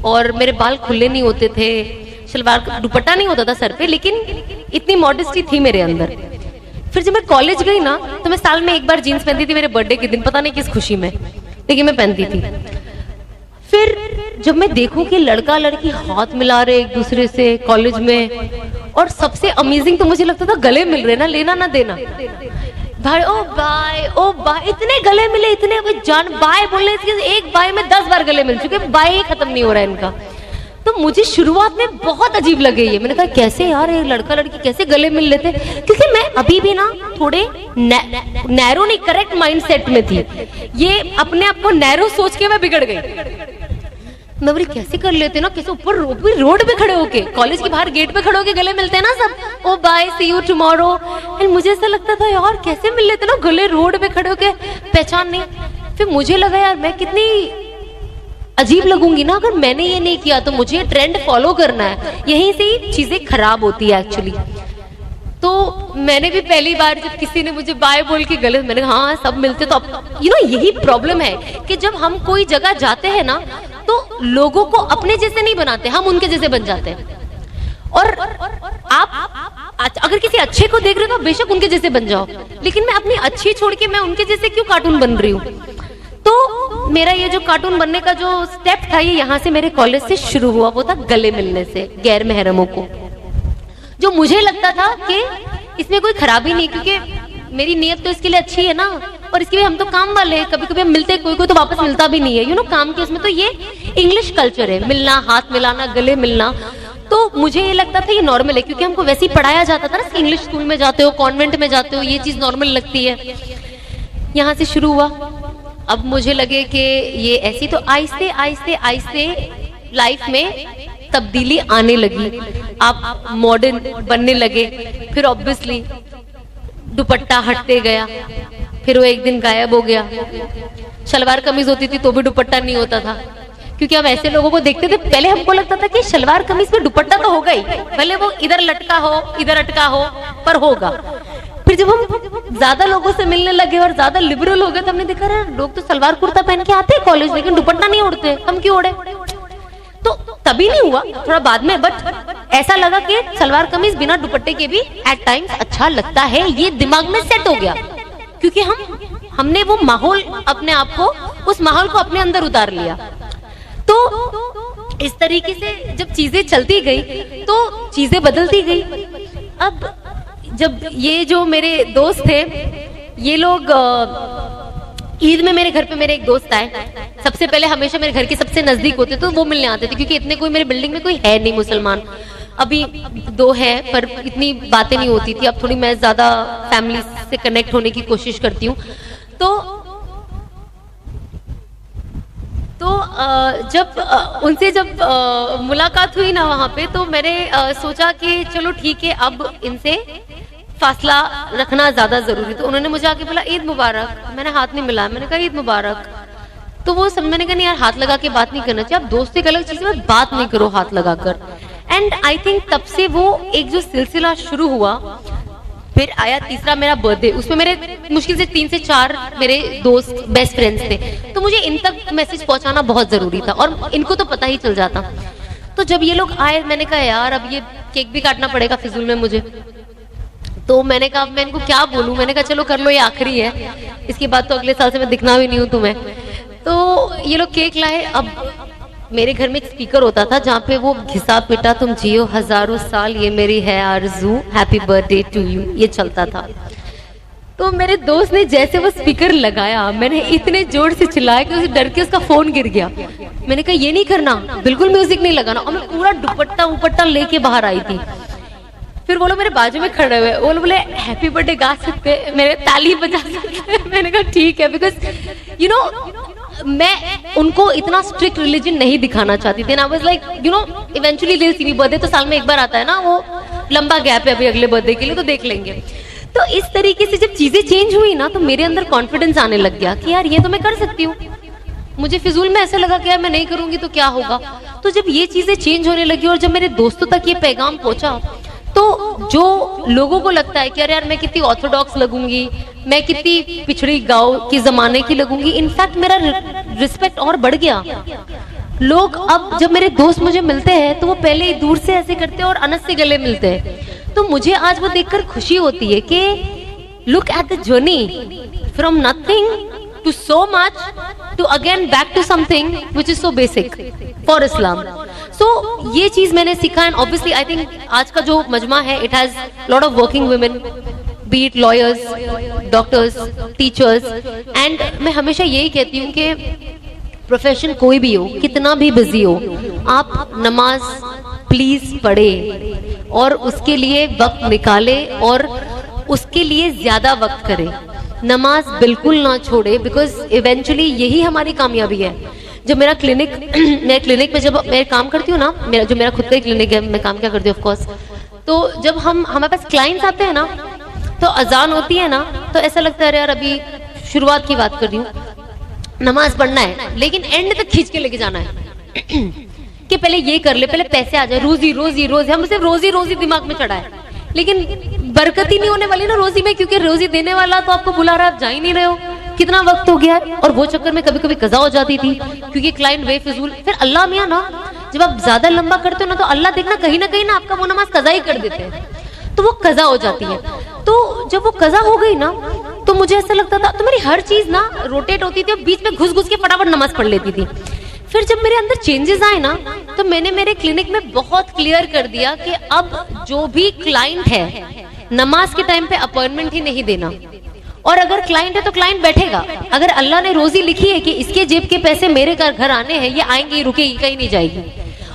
Speaker 1: और मेरे बाल खुले नहीं होते थे, सलवार दुपट्टा नहीं होता था सर पे, लेकिन इतनी मॉडेस्टी थी मेरे अंदर। फिर जब मैं कॉलेज गई ना तो मैं साल में एक बार जीन्स पहनती थी मेरे बर्थडे के दिन, पता नहीं किस खुशी में, लेकिन मैं पहनती थी। फिर जब मैं देखूं कि लड़का लड़की हाथ मिला रहे एक दूसरे से कॉलेज में, और सबसे अमेजिंग तो मुझे लगता था गले मिल रहे ना, लेना ना देना भाई, ओ बाय इतने गले मिले, इतने जान बाय बोलने से एक बाय में 10 बार गले मिल चुके, बाय ही खत्म नहीं हो रहा है इनका। तो मुझे शुरुआत में बहुत अजीब लगे ये, मैंने कहा कैसे यार ये लड़का लड़की कैसे गले मिल लेते, क्योंकि मैं अभी भी ना थोड़े नैरो नहीं करेक्ट माइंडसेट में थी, ये अपने आप को नैरो सोच के मैं बिगड़ गई। मैं बोली कैसे कर लेते ना, कैसे ऊपर रोड पे खड़े होके, कॉलेज के बाहर गेट पे खड़े होके गले मिलते हैं ना सब, oh bye see you tomorrow. And मुझे ऐसा लगता था यार कैसे मिल लेते ना गले रोड पे खड़े होके, पहचान नहीं। फिर मुझे लगा यार मैं कितनी अजीब लगूंगी ना अगर मैंने ये नहीं किया, तो मुझे ट्रेंड फॉलो करना है, यहीं से ही चीजें खराब होती है एक्चुअली। तो मैंने भी पहली बार जब किसी ने मुझे बाय बोल के गले, मैंने कहा हाँ सब मिलते, तो यही प्रॉब्लम है कि जब हम कोई जगह जाते हैं ना तो लोगों को अपने जैसे नहीं बनाते, हम उनके जैसे बन जाते हैं। और आप अगर किसी अच्छे को देख रहे हो तो बेशक उनके जैसे बन जाओ, लेकिन मैं अपनी अच्छी छोड़ के मैं उनके जैसे क्यों कार्टून बन रही हूँ। तो मेरा ये जो कार्टून बनने का जो स्टेप था ये यहाँ से मेरे कॉलेज से शुरू हुआ, वो था गले मिलने से गैर महरमों को, जो मुझे लगता था कि इसमें कोई खराबी नहीं, क्योंकि मेरी नीयत तो इसके लिए अच्छी है ना, और इसके लिए हम तो काम वाले हैं, कभी कभी हम मिलते, कोई कोई तो वापस मिलता भी नहीं है, काम के उसमें। तो ये इंग्लिश कल्चर है, मिलना, हाथ मिलाना, गले मिलना, तो मुझे ये लगता था ये नॉर्मल है, क्योंकि हमको वैसे ही पढ़ाया जाता था ना, इंग्लिश स्कूल में जाते हो, कॉन्वेंट में जाते हो, ये चीज नॉर्मल लगती है। यहाँ से शुरू हुआ, अब मुझे लगे कि ये ऐसी, तो आहिस्ते आहिस्ते आहिस्ते लाइफ में तब्दीली आने लगी, आप मॉडर्न बनने लगे। फिर ऑब्वियसली दुपट्टा हटते गया, फिर वो एक दिन गायब हो गया। शलवार कमीज होती थी तो भी दुपट्टा नहीं होता था, क्योंकि हम ऐसे लोगों को देखते थे, पहले हमको लगता था कि शलवार कमीज में दुपट्टा तो होगा ही, भले वो इधर लटका हो इधर अटका हो, पर होगा। फिर जब हम ज्यादा लोगों से मिलने लगे और ज्यादा लिबरल हो गए, तो हमने देखा यार लोग तो सलवार कुर्ता पहन के आते हैं कॉलेज, लेकिन दुपट्टा नहीं ओढ़ते, हम क्यों ओढ़े। तो तभी नहीं हुआ, थोड़ा बाद में, बट ऐसा लगा कि सलवार कमीज बिना दुपट्टे के भी एट टाइम्स अच्छा लगता है, ये दिमाग में सेट हो गया, क्योंकि हमने वो माहौल अपने आप को, उस माहौल को अपने अंदर उतार लिया। तो इस तरीके से जब चीजें चलती गई तो चीजें बदलती गई। अब जब ये जो मेरे दोस्त थे, ये लोग ईद में मेरे घर पे, मेरे एक दोस्त आए, सबसे पहले हमेशा मेरे घर के सबसे नजदीक होते, तो वो मिलने आते थे, क्योंकि इतने कोई मेरे बिल्डिंग में कोई है नहीं मुसलमान, अभी 2 है पर इतनी बातें नहीं होती थी, अब थोड़ी मैं ज्यादा फैमिली से कनेक्ट होने की कोशिश करती हूँ। तो जब उनसे मुलाकात हुई ना वहाँ पे, तो मैंने सोचा कि चलो ठीक है, अब इनसे फासला रखना ज्यादा जरूरी। तो उन्होंने मुझे आके बोला ईद मुबारक, मैंने हाथ नहीं मिलाया, मैंने कहा ईद मुबारक। तो वो मैंने कहा नहीं यार हाथ लगा के बात नहीं करना चाहिए, आप दोस्त एक अलग चीज में बात नहीं करो हाथ लगाकर। एंड आई थिंक तब से वो एक जो सिलसिला शुरू हुआ, फिर आया तीसरा मेरा बर्थडे, उसमें मेरे मुश्किल से 3 से 4 मेरे दोस्त बेस्ट फ्रेंड्स थे, तो मुझे इन तक मैसेज पहुंचाना बहुत जरूरी था, और इनको तो पता ही चल जाता। तो जब ये लोग आए, मैंने कहा यार अब ये केक भी काटना पड़ेगा फिजूल में मुझे, तो मैंने कहा मैं इनको क्या बोलूं, मैंने कहा चलो कर लो, ये आखिरी है, इसके बाद तो अगले साल से मैं दिखना भी नहीं हूं तुम्हें। तो ये लोग केक लाए। अब मेरे घर में एक स्पीकर होता था जहाँ पे वो घिसा पिटा तुम जियो हजारों साल ये मेरी है आरज़ू हैप्पी बर्थडे टू यू, ये चलता था। तो मेरे दोस्त ने जैसे वो स्पीकर लगाया, मैंने इतने जोर से चिल्लाया कि उसे डर के उसका फोन गिर गया। मैंने कहा ये नहीं करना, बिल्कुल म्यूजिक नहीं लगाना, और मैं पूरा दुपट्टा उपट्टा लेके बाहर आई थी। फिर वो लोग मेरे बाजू में खड़े हुए, वो लोग बोले हैप्पी बर्थडे गा सकते, मेरे ताली बजा सकते। मैंने कहा ठीक है, बिकॉज यू नो मैं उनको इतना स्ट्रिक्ट रिलीजन नहीं दिखाना चाहती थी। I was like you know eventually दिल सी बर्थडे तो साल में एक बार आता है ना, वो लंबा गैप है अभी अगले बर्थडे के लिए, तो देख लेंगे। तो इस तरीके से जब चीजें चेंज हुई ना, तो मेरे अंदर कॉन्फिडेंस आने लग गया कि यार ये तो मैं कर सकती हूँ। मुझे फिजूल में ऐसा लगा कि यार मैं नहीं करूंगी तो क्या होगा। तो जब ये चीजें चेंज होने लगी और जब मेरे दोस्तों तक ये पैगाम पहुंचा, तो जो लोगों को लगता है कि यार मैं कितनी ऑर्थोडॉक्स लगूंगी, मैं कितनी पिछड़ी गांव के जमाने की लगूंगी, इनफैक्ट मेरा रिस्पेक्ट और बढ़ गया। लोग अब जब मेरे दोस्त मुझे मिलते हैं तो वो पहले ही दूर से ऐसे करते हैं और अनस से गले मिलते हैं। तो मुझे आज वो देखकर खुशी होती है कि look at the journey from nothing to so much to again back to something which is so basic for Islam. So ये चीज मैंने सीखा, एंड ऑब्वियसली आई थिंक आज का जो मजमा है it has lot of working women, B it lawyers, doctors, teachers, and मैं हमेशा यही कहती हूँ कि प्रोफेशन कोई भी हो, कितना भी बिजी हो, आप नमाज प्लीज पढ़े और उसके लिए वक्त निकाले और उसके लिए ज्यादा वक्त करे। नमाज बिल्कुल ना छोड़े, बिकॉज इवेंचुअली यही हमारी कामयाबी है। जब मेरा क्लिनिक मैं क्लिनिक में जब मैं काम करती हूँ ना, मेरा खुद का ही क्लिनिक है, मैं काम क्या करती हूँ ऑफ कोर्स, तो जब हमारे पास क्लाइंट्स आते हैं ना, तो अजान होती है ना, तो ऐसा लगता है यार अभी शुरुआत की बात कर रही हूँ, नमाज पढ़ना है लेकिन एंड तक खींच के लेके जाना है कि पहले ये कर ले, पहले पैसे आ जाए, रोजी रोजी रोजी, हम सिर्फ रोजी रोजी दिमाग में चढ़ा है, लेकिन बरकत ही नहीं होने वाली ना रोजी में, क्योंकि रोजी देने वाला तो आपको बुला रहा है, आप जा ही नहीं रहे हो, कितना वक्त हो गया है। और वो चक्कर में कभी कभी कज़ा हो जाती थी क्योंकि क्लाइंट बेफिजूल। फिर अल्लाह मियां ना, जब आप ज्यादा लंबा करते हो ना, तो अल्लाह देखना कहीं ना आपका वो नमाज कज़ा ही कर देते हैं, तो वो कज़ा हो जाती है। तो जब वो कज़ा हो गई ना, तो मुझे ऐसा लगता था, तो मेरी हर चीज ना रोटेट होती थी और बीच में घुस के फटाफट नमाज पढ़ लेती थी। फिर जब मेरे अंदर चेंजेस आए ना, तो मैंने मेरे क्लिनिक में बहुत क्लियर कर दिया कि अब जो भी क्लाइंट है, नमाज के टाइम पे अपॉइंटमेंट ही नहीं देना, और अगर क्लाइंट है तो क्लाइंट बैठेगा। अगर अल्लाह ने रोजी लिखी है कि इसके जेब के पैसे मेरे घर आने हैं, ये आएंगे, रुकेगी, कहीं नहीं जाएगी।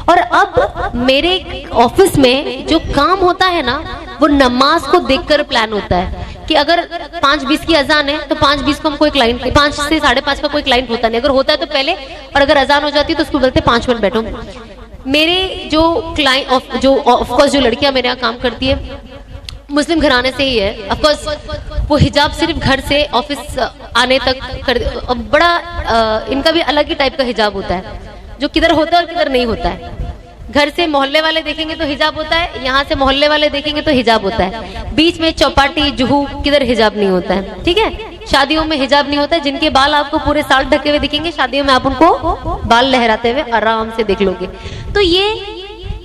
Speaker 1: और अब मेरे ऑफिस में जो काम होता है ना, वो नमाज को देखकर प्लान होता है कि अगर 5:20 की अजान है तो 5:20 को हम कोई क्लाइंट, 5 से 5:30 का कोई क्लाइंट होता नहीं, अगर होता है तो पहले, और अगर अजान हो जाती है तो उसको बोलते 5 मिनट बैठो। मेरे जो क्लाइंट जो ऑफकोर्स जो लड़कियां मेरे यहाँ काम करती है मुस्लिम घराने से ही है, ऑफकोर्स वो हिजाब सिर्फ घर से ऑफिस आने तक कर, बड़ा इनका भी अलग ही टाइप का हिजाब होता है, जो किधर होता है और किधर नहीं होता है। घर से मोहल्ले वाले देखेंगे तो हिजाब होता है, यहाँ से मोहल्ले वाले देखेंगे तो हिजाब होता है, बीच में चौपाटी जुहू किधर हिजाब नहीं होता है, ठीक है। शादियों में हिजाब नहीं होता है, जिनके बाल आपको पूरे साल ढके हुए दिखेंगे, शादियों में आप उनको बाल लहराते हुए आराम से देख लोगे। तो ये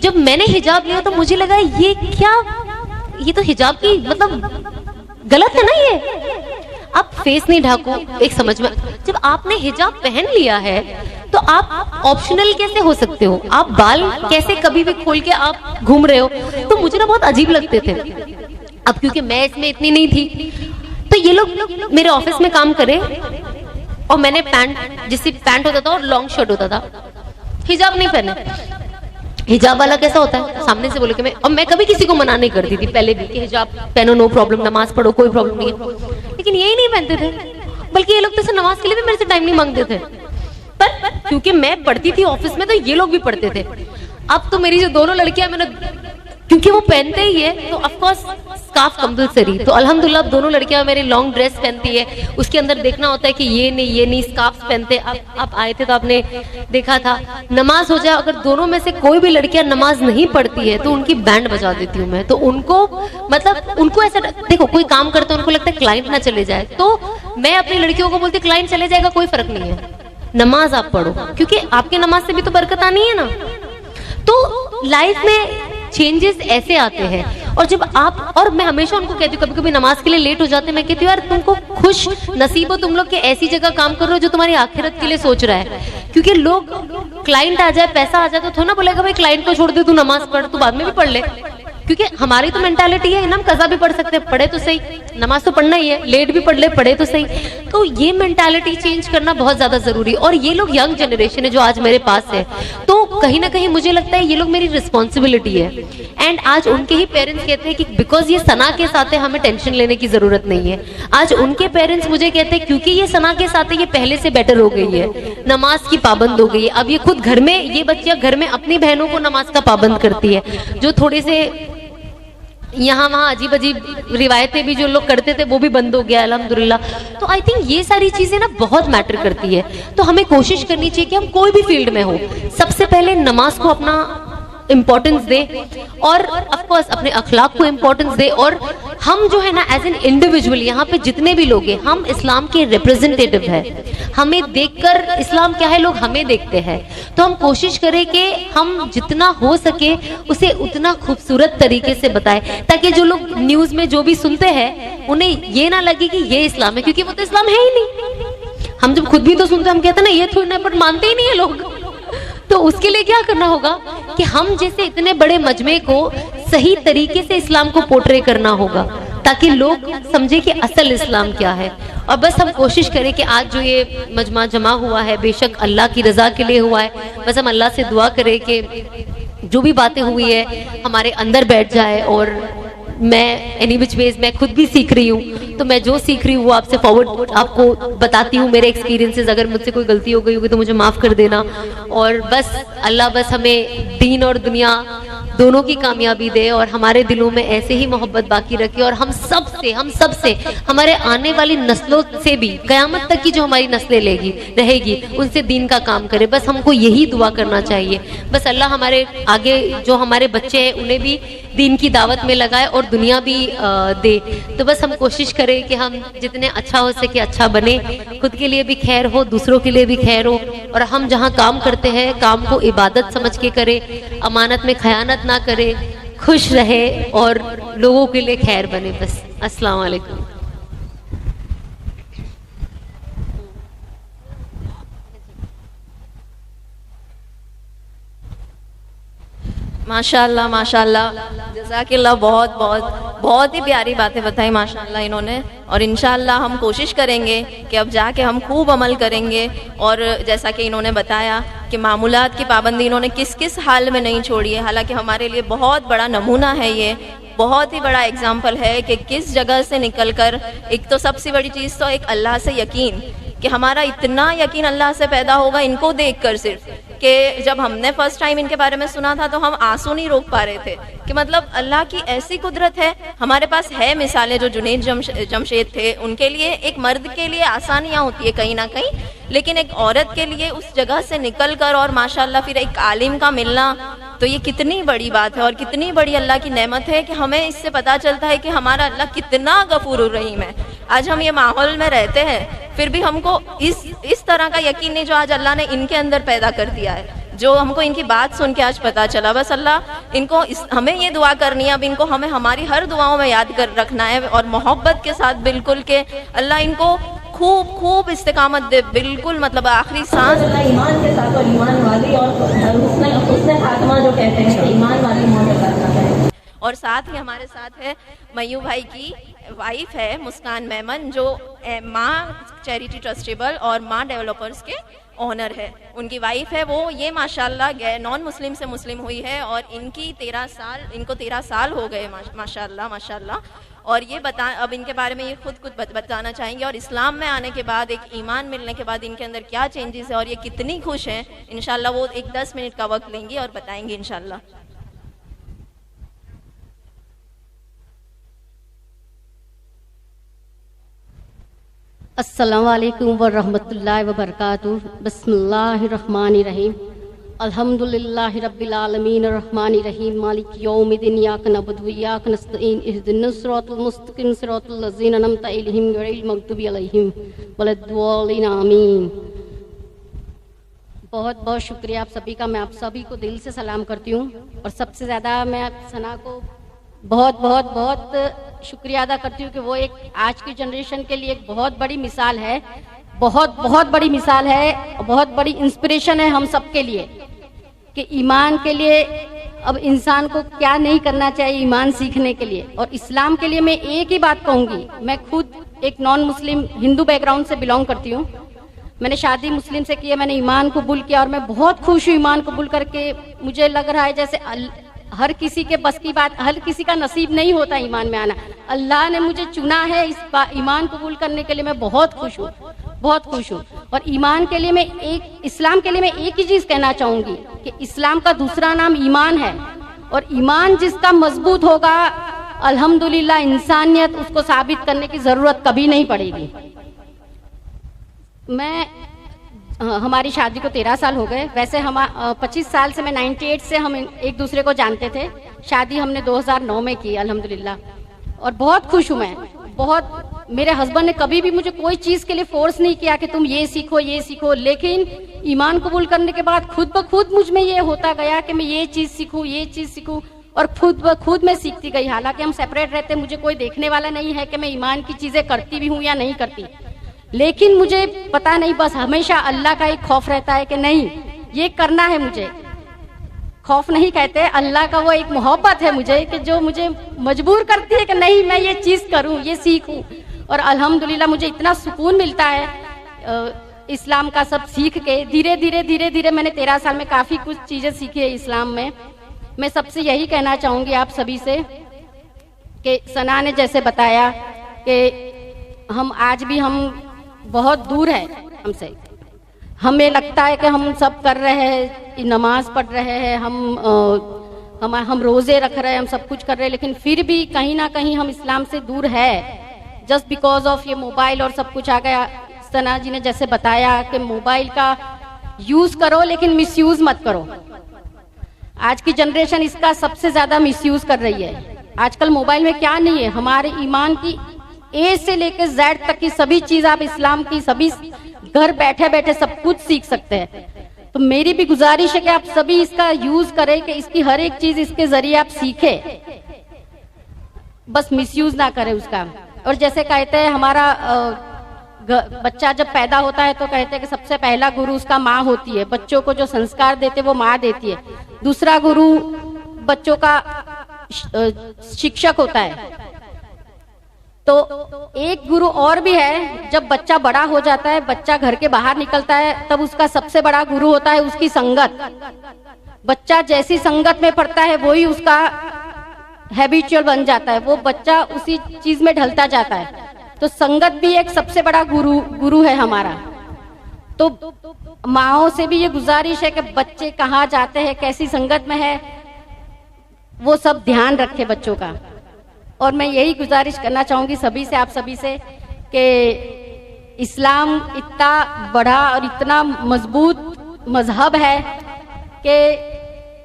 Speaker 1: जब मैंने हिजाब लिया तो मुझे लगा ये क्या, ये तो हिजाब की मतलब गलत है ना, ये आप फेस नहीं ढाको, एक समझ में। जब आपने हिजाब पहन लिया है तो आप ऑप्शनल कैसे हो सकते हो, आप बाल कैसे कभी भी खोल के आप घूम रहे हो। तो मुझे ना बहुत अजीब लगते थे। अब क्योंकि मैं इसमें इतनी नहीं थी, तो ये लोग मेरे ऑफिस में काम करे और मैंने पैंट, जिससे पैंट होता था और लॉन्ग शर्ट होता था, हिजाब नहीं पहने। हिजाब वाला कैसा होता है, सामने से बोले कि मैं कभी किसी को मना नहीं करती थी पहले भी कि हिजाब पहनो, नो प्रॉब्लम, नमाज पढ़ो, कोई प्रॉब्लम नहीं है, लेकिन यही नहीं पहनते थे। बल्कि ये लोग तो नमाज के लिए भी मेरे से टाइम नहीं मांगते थे, पर क्योंकि मैं पढ़ती थी ऑफिस में तो ये लोग भी पढ़ते थे। अब तो मेरी जो दोनों लड़कियां, मैंने क्योंकि वो पहनते ही है तो ऑफ कोर्स स्कार्फ कंपलसरी, तो अल्हम्दुलिल्लाह दोनों लड़कियां मेरी लॉन्ग ड्रेस पहनती है, उसके अंदर देखना होता है कि ये नहीं स्कार्फ पहनते। आप आए थे तो आपने देखा था। नमाज हो जाए, अगर दोनों में से कोई भी लड़कियां नमाज नहीं पढ़ती है तो उनकी बैंड बजा देती हूँ मैं। तो उनको मतलब उनको ऐसा, देखो कोई काम करते हैं उनको लगता है क्लाइंट ना चले जाए, तो मैं अपनी लड़कियों को बोलती क्लाइंट चले जाएगा कोई फर्क नहीं है, नमाज आप पढ़ो, क्योंकि आपके नमाज से भी तो बरकत आनी है ना। तो लाइफ में चेंजेस ऐसे आते हैं और जब आप, और मैं हमेशा उनको कहती हूँ, कभी कभी नमाज के लिए लेट हो जाते हैं, मैं कहती हूँ यार तुमको खुश नसीब हो तुम लोग के ऐसी जगह काम कर रहे हो जो तुम्हारी आखिरत के लिए सोच रहा है। क्योंकि लोग, क्लाइंट आ जाए, पैसा आ जाए तो थोड़ा ना बोलेगा भाई क्लाइंट को छोड़ दे, तू नमाज पढ़, तू बाद में भी पढ़ ले। क्योंकि हमारी तो मेंटालिटी है ना, हम कज़ा भी पढ़ सकते हैं, पढ़े तो सही, नमाज तो पढ़ना ही है, लेट भी पढ़ ले, पढ़े तो सही। तो ये मेंटालिटी चेंज करना बहुत ज्यादा जरूरी। और ये लोग यंग जनरेशन है जो आज मेरे पास है, तो कहीं ना कहीं मुझे लगता है ये लोग मेरी रिस्पॉन्सिबिलिटी है। एंड आज उनके ही पेरेंट्स कहते हैं कि बिकॉज ये सना के साथ है हमें टेंशन लेने की जरूरत नहीं है। आज उनके पेरेंट्स मुझे कहते हैं क्योंकि ये सना के साथ है, ये पहले से बेटर हो गई है, नमाज की पाबंद हो गई है। अब ये खुद घर में, ये बच्चियां घर में अपनी बहनों को नमाज का पाबंद करती है। जो थोड़े से यहाँ वहाँ अजीब अजीब रिवायतें भी जो लोग करते थे वो भी बंद हो गया अल्हम्दुलिल्लाह। तो आई थिंक ये सारी चीजें ना बहुत मैटर करती है। तो हमें कोशिश करनी चाहिए कि हम कोई भी फील्ड में हो, सबसे पहले नमाज को अपना इम्पोर्टेंस दे, और ऑफ कोर्स अपने अखलाक को इम्पोर्टेंस दे। और हम जो है ना एज एन इंडिविजुअल, यहाँ पे जितने भी लोग हैं, हम इस्लाम के रिप्रेजेंटेटिव हैं। हमें देखकर इस्लाम क्या है लोग हमें देखते हैं। तो हम कोशिश करें कि हम जितना हो सके उसे उतना खूबसूरत तरीके से बताएं, ताकि जो लोग न्यूज में जो भी सुनते हैं उन्हें ये ना लगे कि ये इस्लाम है, क्योंकि वो तो इस्लाम है ही नहीं। हम जब खुद भी तो सुनते हैं, हम कहते हैं ना ये थोड़ी ना, बट मानते ही नहीं है लोग। तो उसके लिए क्या करना होगा कि हम जैसे इतने बड़े मजमे को सही तरीके से इस्लाम को पोर्ट्रे करना होगा, ताकि लोग समझे कि असल इस्लाम क्या है। और बस हम कोशिश करें कि आज जो ये मजमा जमा हुआ है बेशक अल्लाह की रजा के लिए हुआ है, बस हम अल्लाह से दुआ करें कि जो भी बातें हुई है हमारे अंदर बैठ जाए। और मैं एनी विच वेज मैं खुद भी सीख रही हूँ, तो मैं जो सीख रही हूँ वो आपसे फॉरवर्ड आपको बताती हूँ, मेरे एक्सपीरियंसेस। अगर मुझसे कोई गलती हो गई होगी तो मुझे माफ़ कर देना। और बस अल्लाह बस हमें दीन और दुनिया दोनों की कामयाबी दे, और हमारे दिलों में ऐसे ही मोहब्बत बाकी रखे। और हम सब से हमारे आने वाली नस्लों से भी, क़यामत तक की जो हमारी नस्लें रहेगी उनसे दीन का काम करे। बस हमको यही दुआ करना चाहिए। बस अल्लाह हमारे आगे जो हमारे बच्चे हैं उन्हें भी दीन की दावत में लगाए और दुनिया भी दे। तो बस हम कोशिश करें कि हम जितने अच्छा हो सके अच्छा बने, खुद के लिए भी खैर हो, दूसरों के लिए भी खैर हो। और हम जहाँ काम करते हैं काम को इबादत समझ के करें, अमानत में खयानत ना करे, खुश रहे और लोगों के लिए खैर बने। बस अस्सलाम वालेकुम।
Speaker 2: माशाल्लाह माशाल्लाह, जज़ाकिल्लाह, बहुत बहुत बहुत ही प्यारी बातें बताई माशाल्लाह इन्होंने। और इंशाल्लाह हम कोशिश करेंगे कि अब जाके हम खूब अमल करेंगे। और जैसा कि इन्होंने बताया कि मामूलात की पाबंदी इन्होंने किस किस हाल में नहीं छोड़ी है, हालांकि हमारे लिए बहुत बड़ा नमूना है, ये बहुत ही बड़ा एग्जाम्पल है कि किस जगह से निकल कर। एक तो सबसे बड़ी चीज़ तो एक अल्लाह से यकीन, कि हमारा इतना यकीन अल्लाह से पैदा होगा इनको देखकर सिर्फ, कि जब हमने फर्स्ट टाइम इनके बारे में सुना था तो हम आंसू नहीं रोक पा रहे थे कि मतलब अल्लाह की ऐसी कुदरत है। हमारे पास है मिसालें, जो जुनैद जमशेद थे, उनके लिए, एक मर्द के लिए आसानियाँ होती है कहीं ना कहीं, लेकिन एक औरत के लिए उस जगह से निकल कर और माशाल्लाह फिर एक आलिम का मिलना, तो ये कितनी बड़ी बात है और कितनी बड़ी अल्लाह की नेमत है कि हमें इससे पता चलता है कि हमारा अल्लाह कितना गफूर रहीम है। आज हम ये माहौल में रहते हैं फिर भी हमको इस तरह का यकीन नहीं जो आज अल्लाह ने इनके अंदर पैदा कर दिया है, जो हमको इनकी बात सुन के आज पता चला। बस अल्लाह इनको हमें ये दुआ करनी है, अब इनको हमें हमारी हर दुआओं में याद कर रखना है और मोहब्बत के साथ बिल्कुल के अल्लाह इनको खूब खूब इस्तिकामत दे, बिल्कुल मतलब आखिरी सांस ईमान के साथ और ईमान वाली और हुस्न खात्मा जो कहते हैं ईमान वाली मौत अता करें। और साथ ही हमारे साथ है मयू भाई की वाइफ है मुस्कान मेमन, जो माँ चैरिटी ट्रस्टेबल और माँ डेवलपर्स के ओनर है। उनकी वाइफ है वो, ये माशाल्लाह नॉन मुस्लिम से मुस्लिम हुई है और इनको 13 साल हो गए माशाल्लाह माशाल्लाह। और ये अब इनके बारे में ये खुद कुछ बताना चाहेंगे और इस्लाम में आने के बाद, एक ईमान मिलने के बाद इनके अंदर क्या चेंजेस है और ये कितनी खुश हैं। इंशाल्लाह वो एक 10 मिनट का वक्त लेंगी और बताएंगे इंशाल्लाह।
Speaker 3: अस्सलाम वालेकुम व रहमतुल्लाहि व बरकातुहू। बिस्मिल्लाहिर्रहमानिर्रहीम। अल्हम्दुलिल्लाहि रब्बिल आलमीन अर्रहमानिर रहीम मालिक यौमिद्दीन इय्याका नअबुदु व इय्याका नस्तईन इहदिनस सिरातल मुस्तकीम सिरातल लज़ीना अनअमता अलैहिम गैरिल मग़दूबि अलैहिम वलद्दॉलिन आमीन। बहुत बहुत शुक्रिया आप सभी का। मैं आप सभी को दिल से सलाम करती हूँ और सबसे ज़्यादा मैं सना को बहुत बहुत बहुत शुक्रिया अदा करती हूँ कि वो एक आज की जनरेशन के लिए एक बहुत बड़ी मिसाल है, बहुत बहुत बड़ी मिसाल है, बहुत बड़ी इंस्पिरेशन है हम सब के लिए कि ईमान के लिए अब इंसान को क्या नहीं करना चाहिए ईमान सीखने के लिए। और इस्लाम के लिए मैं एक ही बात कहूँगी, मैं खुद एक नॉन मुस्लिम हिंदू बैकग्राउंड से बिलोंग करती हूँ। मैंने शादी मुस्लिम से की है, मैंने ईमान कबूल किया और मैं बहुत खुश हूँ ईमान कबूल करके। मुझे लग रहा है जैसे हर किसी के बस की बात, हर किसी का नसीब नहीं होता ईमान में आना। अल्लाह ने मुझे चुना है इस ईमान कबूल करने के लिए, मैं बहुत खुश हूँ, बहुत खुश हूँ। और ईमान के लिए मैं इस्लाम के लिए मैं एक ही चीज कहना चाहूंगी कि इस्लाम का दूसरा नाम ईमान है, और ईमान जिसका मजबूत होगा अल्हम्दुलिल्लाह इंसानियत उसको साबित करने की जरूरत कभी नहीं पड़ेगी। हमारी शादी को 13 साल हो गए। वैसे हम 25 साल से, मैं 98 से हम एक दूसरे को जानते थे। शादी हमने 2009 में की अल्हम्दुलिल्लाह, और बहुत खुश हूँ मैं बहुत। मेरे हस्बैंड ने कभी भी मुझे कोई चीज के लिए फोर्स नहीं किया कि तुम ये सीखो, लेकिन ईमान कबूल करने के बाद खुद ब खुद मुझ में ये होता गया कि मैं ये चीज सीखूं, और खुद ब खुद मैं सीखती गई। हालांकि हम सेपरेट रहते, मुझे कोई देखने वाला नहीं है कि मैं ईमान की चीजें करती भी हूँ या नहीं करती, लेकिन मुझे पता नहीं, बस हमेशा अल्लाह का एक खौफ रहता है कि नहीं ये करना है मुझे। खौफ नहीं कहते, अल्लाह का वो एक मोहब्बत है मुझे कि जो मुझे मजबूर करती है कि नहीं मैं ये चीज करूं, ये सीखूं। और अल्हम्दुलिल्लाह मुझे इतना सुकून मिलता है इस्लाम का सब सीख के। धीरे धीरे मैंने 13 साल में काफी कुछ चीजें सीखी है इस्लाम में। मैं सबसे यही कहना चाहूंगी आप सभी से कि सना ने जैसे बताया कि हम आज भी हम बहुत दूर है हमसे, हमें लगता है कि हम सब कर रहे हैं, नमाज पढ़ रहे हैं, हम रोजे रख रहे हैं, हम सब कुछ कर रहे हैं, लेकिन फिर भी कहीं ना कहीं हम इस्लाम से दूर है, जस्ट बिकॉज ऑफ ये मोबाइल और सब कुछ आ गया। सना जी ने जैसे बताया कि मोबाइल का यूज करो लेकिन मिसयूज मत करो। आज की जनरेशन इसका सबसे ज्यादा मिसयूज कर रही है। आजकल मोबाइल में क्या नहीं है, हमारे ईमान की ए से लेकर जेड तक की सभी चीज आप इस्लाम की सभी घर बैठे बैठे सब कुछ सीख सकते हैं। तो मेरी भी गुजारिश है कि आप सभी इसका यूज करें, कि इसकी हर एक चीज इसके जरिए आप सीखें, बस मिसयूज ना करें उसका। और जैसे कहते हैं हमारा बच्चा जब पैदा होता है तो कहते हैं कि सबसे पहला गुरु उसका माँ होती है, बच्चों को जो संस्कार देते वो माँ देती है। दूसरा गुरु बच्चों का शिक्षक होता है। तो एक गुरु और भी है, जब बच्चा बड़ा हो जाता है, बच्चा घर के बाहर निकलता है, तब उसका सबसे बड़ा गुरु होता है उसकी संगत। बच्चा जैसी संगत में पड़ता है वही उसका हैबिचुअल बन जाता है, वो बच्चा उसी चीज में ढलता जाता है। तो संगत भी एक सबसे बड़ा गुरु है हमारा। तो माओ से भी ये गुजारिश है कि बच्चे कहाँ जाते हैं, कैसी संगत में है, वो सब ध्यान रखे बच्चों का। और मैं यही गुजारिश करना चाहूंगी सभी से, आप सभी से, कि इस्लाम इतना बड़ा और इतना मजबूत मजहब है कि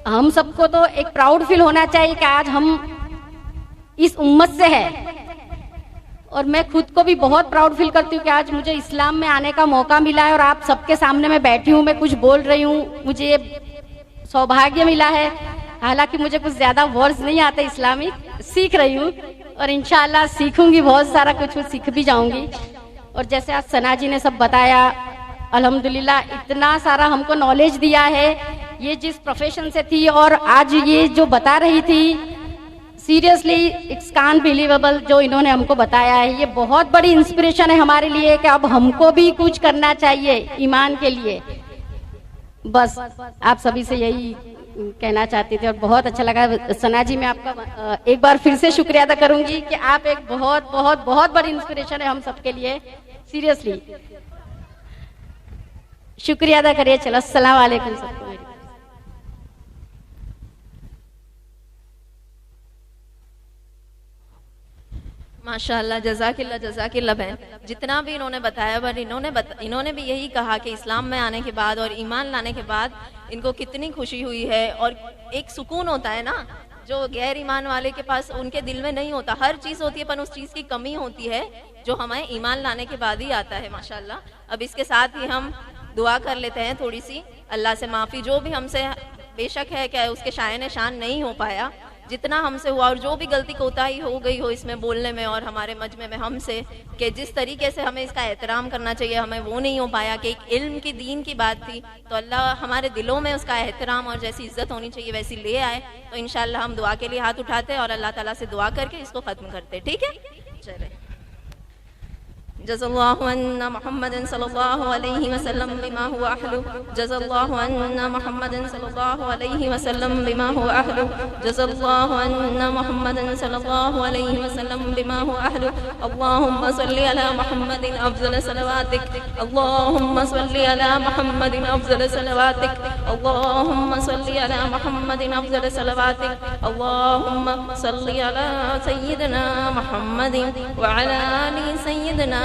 Speaker 3: हम सबको तो एक प्राउड फील होना चाहिए कि आज हम इस उम्मत से है। और मैं खुद को भी बहुत प्राउड फील करती हूँ कि आज मुझे इस्लाम में आने का मौका मिला है और आप सबके सामने मैं बैठी हूँ, मैं कुछ बोल रही हूँ, मुझे ये सौभाग्य मिला है। हालांकि मुझे कुछ ज्यादा वर्ड्स नहीं आते इस्लामिक, सीख रही हूँ और इंशाल्लाह सीखूंगी, बहुत सारा कुछ सीख भी जाऊंगी। और जैसे आज सना जी ने सब बताया, अल्हम्दुलिल्लाह इतना सारा हमको नॉलेज दिया है, ये जिस प्रोफेशन से थी और आज ये जो बता रही थी, सीरियसली इट्स कांट बिलीवेबल जो इन्होंने हमको बताया है। ये बहुत बड़ी इंस्पिरेशन है हमारे लिए कि अब हमको भी कुछ करना चाहिए ईमान के लिए। बस आप सभी से यही कहना चाहती थी और बहुत अच्छा लगा। सना जी मैं आपका एक बार फिर से शुक्रिया अदा करूंगी कि आप एक बहुत बहुत बहुत बड़ी इंस्पिरेशन है हम सबके लिए, सीरियसली शुक्रिया अदा करिए। चलो अस्सलाम वालेकुम सबको।
Speaker 2: माशाल्लाह, जज़ाकिल्लाह बहन, जितना भी इन्होंने बताया, पर इन्होंने भी यही कहा कि इस्लाम में आने के बाद और ईमान लाने के बाद इनको कितनी खुशी हुई है और एक सुकून होता है ना, जो गैर ईमान वाले के पास उनके दिल में नहीं होता। हर चीज़ होती है पर उस चीज़ की कमी होती है जो हमें ईमान लाने के बाद ही आता है। माशाल्लाह। अब इसके साथ ही हम दुआ कर लेते हैं थोड़ी सी, अल्लाह से माफ़ी, जो भी हमसे बेशक है कि उसके शायन शान नहीं हो पाया, जितना हमसे हुआ, और जो भी गलती कोताही हो गई हो इसमें बोलने में और हमारे मजमे में हमसे, कि जिस तरीके से हमें इसका एहतराम करना चाहिए हमें वो नहीं हो पाया, कि एक इल्म की दीन की बात थी, तो अल्लाह हमारे दिलों में उसका एहतराम और जैसी इज्जत होनी चाहिए वैसी ले आए। तो इंशाल्लाह हम दुआ के लिए हाथ उठाते हैं और अल्लाह ताला से दुआ करके इसको ख़त्म करते। ठीक है, चले। जज़ल्लाहु अन्ना मुहम्मदन सल्लल्लाहु अलैहि वसल्लम बिमा हुवा अहलु, जज़ल्लाहु अन्ना मुहम्मदन सल्लल्लाहु अलैहि वसल्लम बिमा हुवा अहलु, जज़ल्लाहु अन्ना मुहम्मदन सल्लल्लाहु अलैहि वसल्लम बिमा हुवा अहलु। अल्लाहुम्मा सल्लि अला मुहम्मदिन अफ़ज़ल सलवातिक, अल्लाहुम्मा सल्लि अला मुहम्मदिन अफ़ज़ल सलवातिक, अल्लाहुम्मा सल्लि अला मुहम्मदिन अफ़ज़ल सलवातिक, अल्लाहुम्मा सल्लि अला सय्यिदना मुहम्मदिन व अला आलि सय्यिदना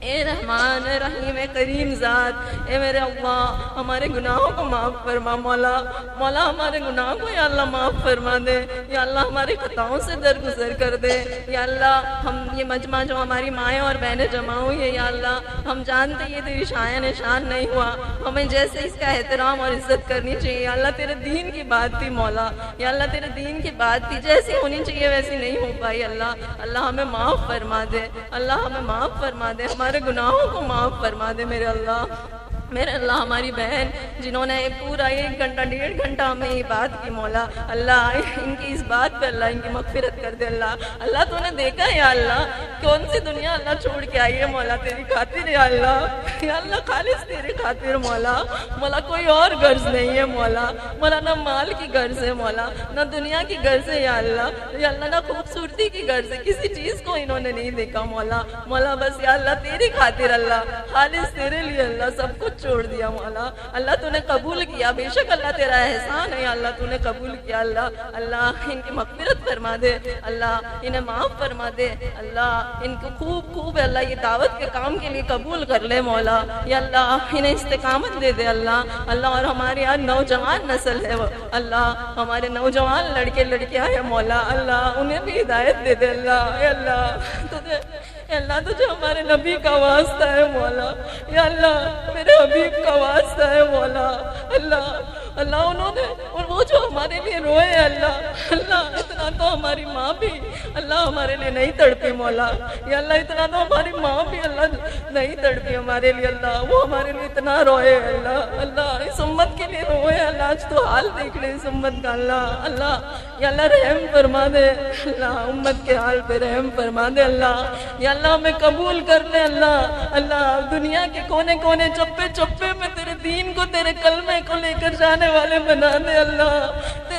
Speaker 2: ए रहमान ए रहीम ए करीम ज़ात, ए मेरे अल्लाह हमारे गुनाहों को माफ़ फरमा। मौला मौला हमारे गुनाहों को या अल्लाह माफ़ फरमा दे, या अल्लाह हमारी खताओं से दरगुजर कर दे। या अल्लाह हम ये मजमा जो हमारी माएँ और बहनें जमा हुई है, या अल्लाह हम जानते ये तेरी शान निशान नहीं हुआ, हमें जैसे इसका एहतराम और इज़्ज़त करनी चाहिए। या अल्लाह तेरे दीन की बात थी मौला, या अल्लाह तेरे दीन की बात थी, जैसी होनी चाहिए वैसी नहीं हो पाई। अल्लाह अल्लाह हमें माफ़ फरमा दे, अल्लाह हमें माफ़ फरमा दे, हमारे गुनाहों को माफ़ फरमा दे मेरे अल्लाह। मेरे अल्लाह हमारी बहन जिन्होंने पूरा 1 घंटा 1.5 घंटा हमें ये बात की मौला, अल्लाह इनकी इस बात पे अल्लाह इनकी मग़फ़िरत कर दे। अल्लाह अल्लाह तूने देखा है या अल्लाह कौन सी दुनिया अल्लाह छोड़ के आई है मौला तेरी खातिर। या अल्लाह खालिस तेरी खातिर मौला, मौला कोई और गर्ज नहीं है मौला, मौला ना माल की गर्ज है मौला, ना दुनिया की गर्ज है या अल्लाह ना खूबसूरती की गर्ज है, किसी चीज़ को इन्होंने नहीं देखा मौला। मौला बस या अल्लाह तेरी खातिर अल्लाह खालिस तेरे लिए अल्लाह सब कुछ छोड़ दिया मौला। अल्लाह तूने कबूल किया, बेशक अल्लाह तेरा एहसान है, अल्लाह तूने कबूल किया। अल्लाह अल्लाह इनकी मग़फ़िरत फरमा दे, अल्लाह इन्हें माफ़ फरमा दे, अल्लाह इनको खूब खूब अल्लाह ये दावत के काम के लिए कबूल कर ले मौला। या अल्लाह इन्हें इस्तिक़ामत दे दे अल्लाह अल्लाह। और हमारे यहाँ नौजवान नस्ल है वो अल्लाह, हमारे नौजवान लड़के लड़कियाँ हैं मौला, अल्लाह उन्हें भी हिदायत दे दे अल्लाह। अल्लाह तुझे हमारे नबी का वास्ता है मौला, या अल्लाह मेरे हबीब का वास्ता है मौला। अल्लाह अल्लाह उन्होंने और वो जो हमारे लिए रोए अल्लाह अल्लाह इतना तो हमारी माँ भी अल्लाह हमारे लिए नहीं तड़पी मौला। या अल्लाह इतना तो हमारी माँ भी अल्लाह नहीं तड़पी हमारे लिए अल्लाह, वो हमारे लिए इतना रोए अल्लाह अल्लाह इस उम्मत के लिए रोए अल्लाह। आज तो हाल देख ले इस उम्मत का अल्लाह अल्लाह। या अल्लाह रहम फरमा दे अल्लाह, उम्मत के हाल पे रहम फरमा दे अल्लाह। या अल्लाह हमें कबूल कर ले अल्लाह अल्लाह, दुनिया के कोने कोने चप्पे चप्पे में तेरे दीन को तेरे कलमे को लेकर जाने वाले बना दे अल्लाह।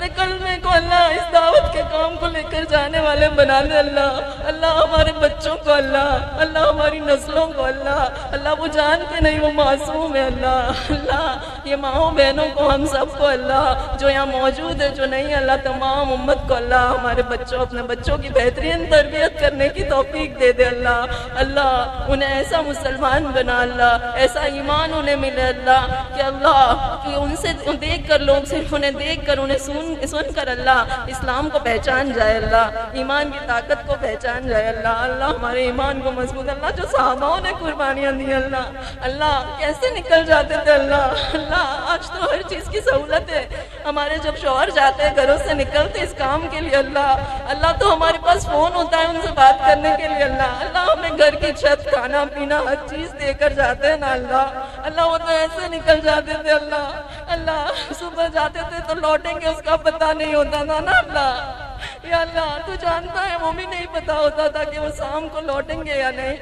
Speaker 2: तेरे कलमे को अल्लाह इस दावत के काम को लेकर जाने वाले बना ले अल्लाह। अल्लाह हमारे बच्चों को अल्लाह, अल्लाह हमारी नस्लों को अल्लाह, अल्लाह वो जानते नहीं वो मासूम है अल्लाह। अल्लाह ये माओ बहनों को हम सबको अल्लाह जो यहाँ मौजूद है जो नहीं अल्लाह तमाम उम्मत को अल्लाह हमारे बच्चों अपने बच्चों की बेहतरीन तरबियत करने की तौफीक दे दे अल्लाह। अल्लाह उन्हें ऐसा मुसलमान बना अल्लाह, ऐसा ईमान उन्हें मिले अल्लाह कि अल्लाह कि उनसे देख कर लोग सिर्फ उन्हें देख कर उन्हें सुन कर अल्लाह इस्लाम को पहचान जाए अल्लाह, ईमान की ताकत को पहचान जाए अल्लाह। अल्लाह हमारे ईमान को मजबूत अल्लाह जो सहाबाओं ने कुर्बानियाँ दी अल्लाह, अल्लाह कैसे निकल जाते थे अल्लाह। अल्लाह आज तो हर चीज़ की सहूलत है, हमारे जब शौहर जाते हैं घरों से निकलते इस काम के लिए अल्लाह, अल्लाह तो हमारे पास फ़ोन होता है उनसे बात करने के लिए अल्लाह। अल्लाह हमें घर की छत खाना पीना हर चीज़ देकर जाते हैं ना अल्लाह। अल्लाह वो तो ऐसे निकल जाते थे अल्लाह, अल्लाह सुबह जाते थे तो लौटेंगे उसका पता नहीं होता था ना अल्लाह। या अल्लाह तू जानता है वो भी नहीं पता होता था कि वो शाम को लौटेंगे या नहीं।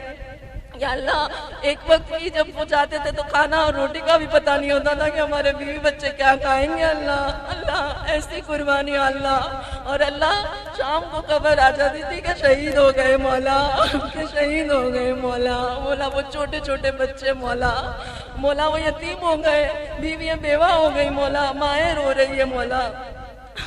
Speaker 2: या अल्लाह एक वक्त भी जब वो जाते थे तो खाना और रोटी का भी पता नहीं होता था कि हमारे बीवी बच्चे क्या खाएंगे अल्लाह। अल्लाह ऐसी कुर्बानी अल्लाह। और अल्लाह शाम को खबर आ जाती थी कि शहीद हो गए मौला, कि शहीद हो गए मौला। मौला वो छोटे छोटे बच्चे मौला, मौला वो यतीम हो गए, बीवियाँ बेवा हो गई मौला, माएँ रो रही है मौला।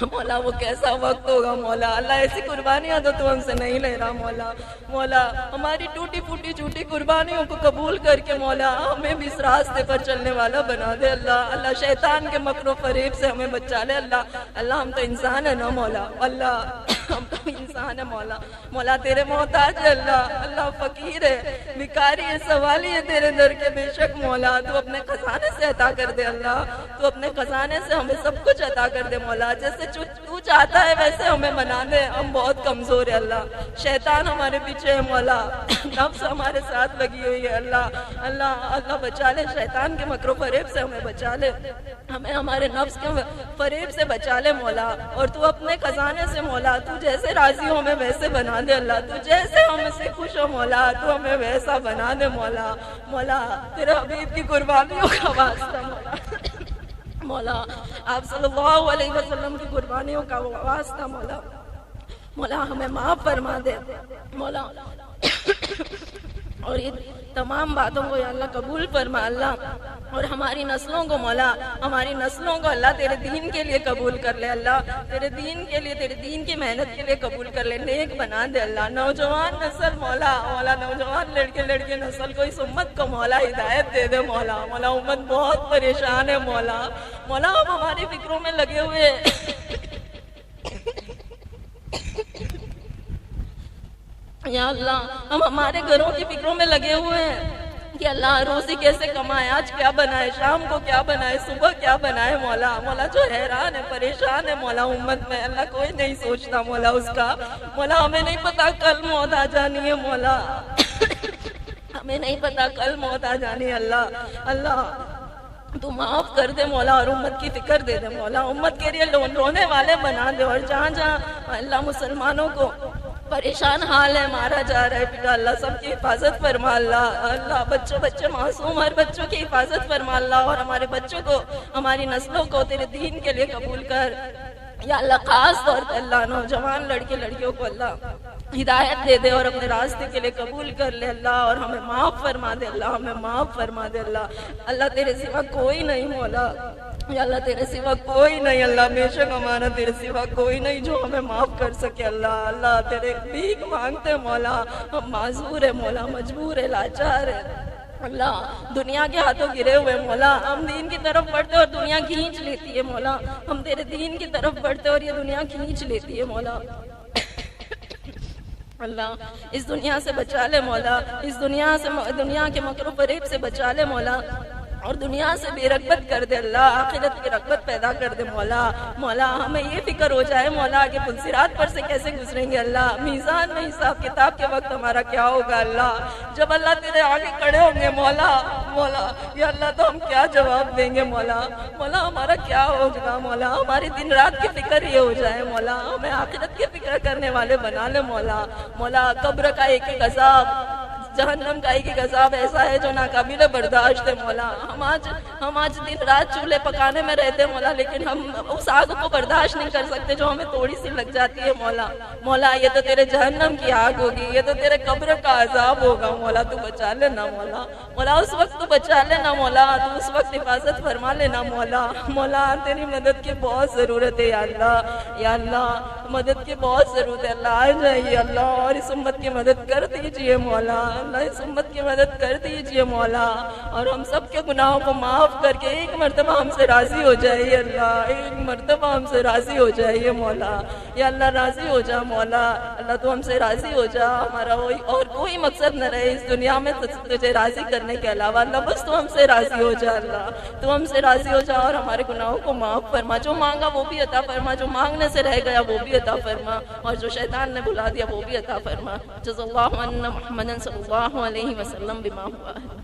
Speaker 2: मौला वो कैसा वक्त होगा मौला। अल्लाह ऐसी कुर्बानियाँ तो तू हमसे नहीं ले रहा मौला। मौला हमारी टूटी फूटी झूठी कुर्बानियों को कबूल करके मौला हमें भी इस रास्ते पर चलने वाला बना दे अल्लाह। अल्लाह शैतान के मकरो फरेब से हमें बचा ले अल्लाह। अल्लाह हम तो इंसान है ना मौला, अल्लाह हम तो इंसान है मौला। मौला तेरे मोहताज है अल्लाह, अल्लाह फकीर है, भिखारी है, सवाली है तेरे दर के बेशक मौला। तू अपने खजाने से अता कर दे अल्लाह, तू अपने खजाने से हमें सब कुछ अता कर दे मौला। जैसे तू चाहता है वैसे हमें बना दे, हम बहुत कमजोर है अल्लाह। शैतान हमारे पीछे है मौला, नफ्स हमारे साथ लगी हुई है अल्लाह। अल्लाह अल्लाह बचा ले शैतान के मकरो फरेब से, हमें बचा ले, हमें हमारे नफ्स के फरेब से बचा ले मौला। और तू अपने खजाने से मौला तू जैसे राजी हो हमें वैसे बना दे अल्लाह, तू जैसे हमसे खुश हो मौला तू हमें वैसा बना दे मौला। मौला तेरे हबीब की कुर्बानियों का वास्ता मौला, मौला आप सल्लल्लाहु अलैहि वसल्लम की कुर्बानियों का वास्ता मौला। मौला हमें माफ फरमा दे मौला। और ये तमाम बातों को अल्लाह कबूल फरमा अल्लाह। और हमारी नस्लों को मौला, हमारी नस्लों को अल्लाह तेरे दीन के लिए कबूल कर ले अल्लाह, तेरे दीन के लिए, तेरे दीन की मेहनत के लिए कबूल कर ले, नेक बना दे अल्लाह। नौजवान नस्ल मौला, मौला नौजवान लड़के लड़के नस्ल को इस उम्मत को मौला हिदायत दे दे मौला। मौला उम्मत बहुत परेशान है मौला, मौला हम हमारी फिक्रों में लगे हुए या अल्लाह हम हमारे घरों की फिक्रों में लगे हुए हैं कि अल्लाह रोजी कैसे कमाए, आज क्या बनाए, शाम को क्या बनाए, सुबह क्या बनाए मौला। मौला जो हैरान है परेशान है मौला उम्मत में अल्लाह, कोई नहीं सोचता मौला उसका। मौला हमें नहीं पता कल मौत आ जानी है मौला, हमें नहीं पता कल मौत आ जानी है अल्लाह। अल्लाह तू माफ कर दे मौला और उम्मत की फिक्र दे दे मौला, उम्मत के लिए रोने वाले बना दे। और जहाँ जहाँ अल्लाह मुसलमानों को परेशान हाल है, मारा जा रहा है पिता अल्लाह सबकी हिफाजत फरमा अल्लाह। अल्लाह बच्चे मासूम हर बच्चों की हिफाजत फरमा अल्लाह। और हमारे बच्चों को, हमारी नस्लों को तेरे दीन के लिए कबूल कर या अल्लाह। खास तौर पर अल्लाह नौजवान लड़के लड़कियों को अल्लाह हिदायत दे दे और अपने रास्ते के लिए कबूल कर ले अल्लाह। और हमें माफ़ फरमा दे अल्लाह, हमें माफ़ फरमा दे अल्लाह। अल्लाह तेरे सिवा कोई नहीं मौला, या अल्लाह तेरे सिवा कोई नहीं अल्लाह, बेशक हमारा तेरे सिवा कोई नहीं जो हमें माफ़ कर सके अल्लाह। अल्लाह तेरे भीख मांगते मौला, हम माजूर है मौला, मजबूर है, लाचार है अल्लाह, दुनिया के हाथों गिरे हुए मौला। हम दीन की तरफ बढ़ते और दुनिया खींच लेती है मौला, हम तेरे दीन की तरफ बढ़ते और ये दुनिया खींच लेती है मौला। अल्लाह इस दुनिया से बचा ले मौला, इस दुनिया से, दुनिया के मकरो फरेब से बचा ले मौला। और दुनिया से बेरगबत कर दे अल्लाह, आखिरत की रगबत पैदा कर दे मौला। मौला हमें ये फिक्र हो जाए मौला कि पुलसिरात पर से कैसे गुजरेंगे अल्लाह, मीज़ान में हिसाब किताब के वक्त हमारा क्या होगा अल्लाह। जब अल्लाह तेरे आगे खड़े होंगे मौला, मौला या अल्लाह तो हम क्या जवाब देंगे मौला। मौला हमारा क्या होगा मौला, हमारी दिन रात की फिक्र ये हो जाए मौला, हमें आखिरत की फिक्र करने वाले बना ले मौला। मौला कब्र का एक एक अज़ाब जहन्नम का एक अज़ाब ऐसा है जो नाकाबिल बर्दाश्त है मौला। हम आज दिन रात चूल्हे पकाने में रहते हैं मौला, लेकिन हम उस आग को बर्दाश्त नहीं कर सकते जो हमें थोड़ी सी लग जाती है मौला। मौला ये तो तेरे जहन्नम की आग होगी, ये तो तेरे कब्र का अज़ाब होगा मौला, तू बचा लेना मौला। मौला उस वक्त तू बचा लेना मौला, तू उस वक्त हिफाजत फरमा लेना मौला। मौला तेरी मदद की बहुत ज़रूरत है या अल्लाह, या अल्लाह मदद की बहुत ज़रूरत है अल्लाह। आ जाइए अल्लाह और इस उम्मत की मदद कर दीजिए मौला, अल्लाह इस उम्मत की मदद कर दीजिए मौला, और हम सब के गुनाहों को माफ़ करके एक मरतबा हमसे राज़ी हो जाइए अल्लाह, एक मरतबा हमसे राज़ी हो जाइए मौला। या अल्लाह राज़ी हो जा मौला, अल्लाह तू हमसे राज़ी हो जा। हमारा और कोई मकसद न रहे इस दुनिया में तुझे राज़ी करने के अलावा अल्लाह, बस तू हमसे राज़ी हो जा अल्लाह, तू हमसे राज़ी हो जा और हमारे गुनाहों को माफ़ फरमा। जो मांगा वो भी अता फरमा, जो मांगने से रह गया वो भी अता फरमा, और जो शैतान ने भुला दिया वो भी अता फरमा। जज़ल्लाहु अन्ना मुहम्मदन सल्लल्लाहु अलैहि वसल्लम बिमा हुआ है।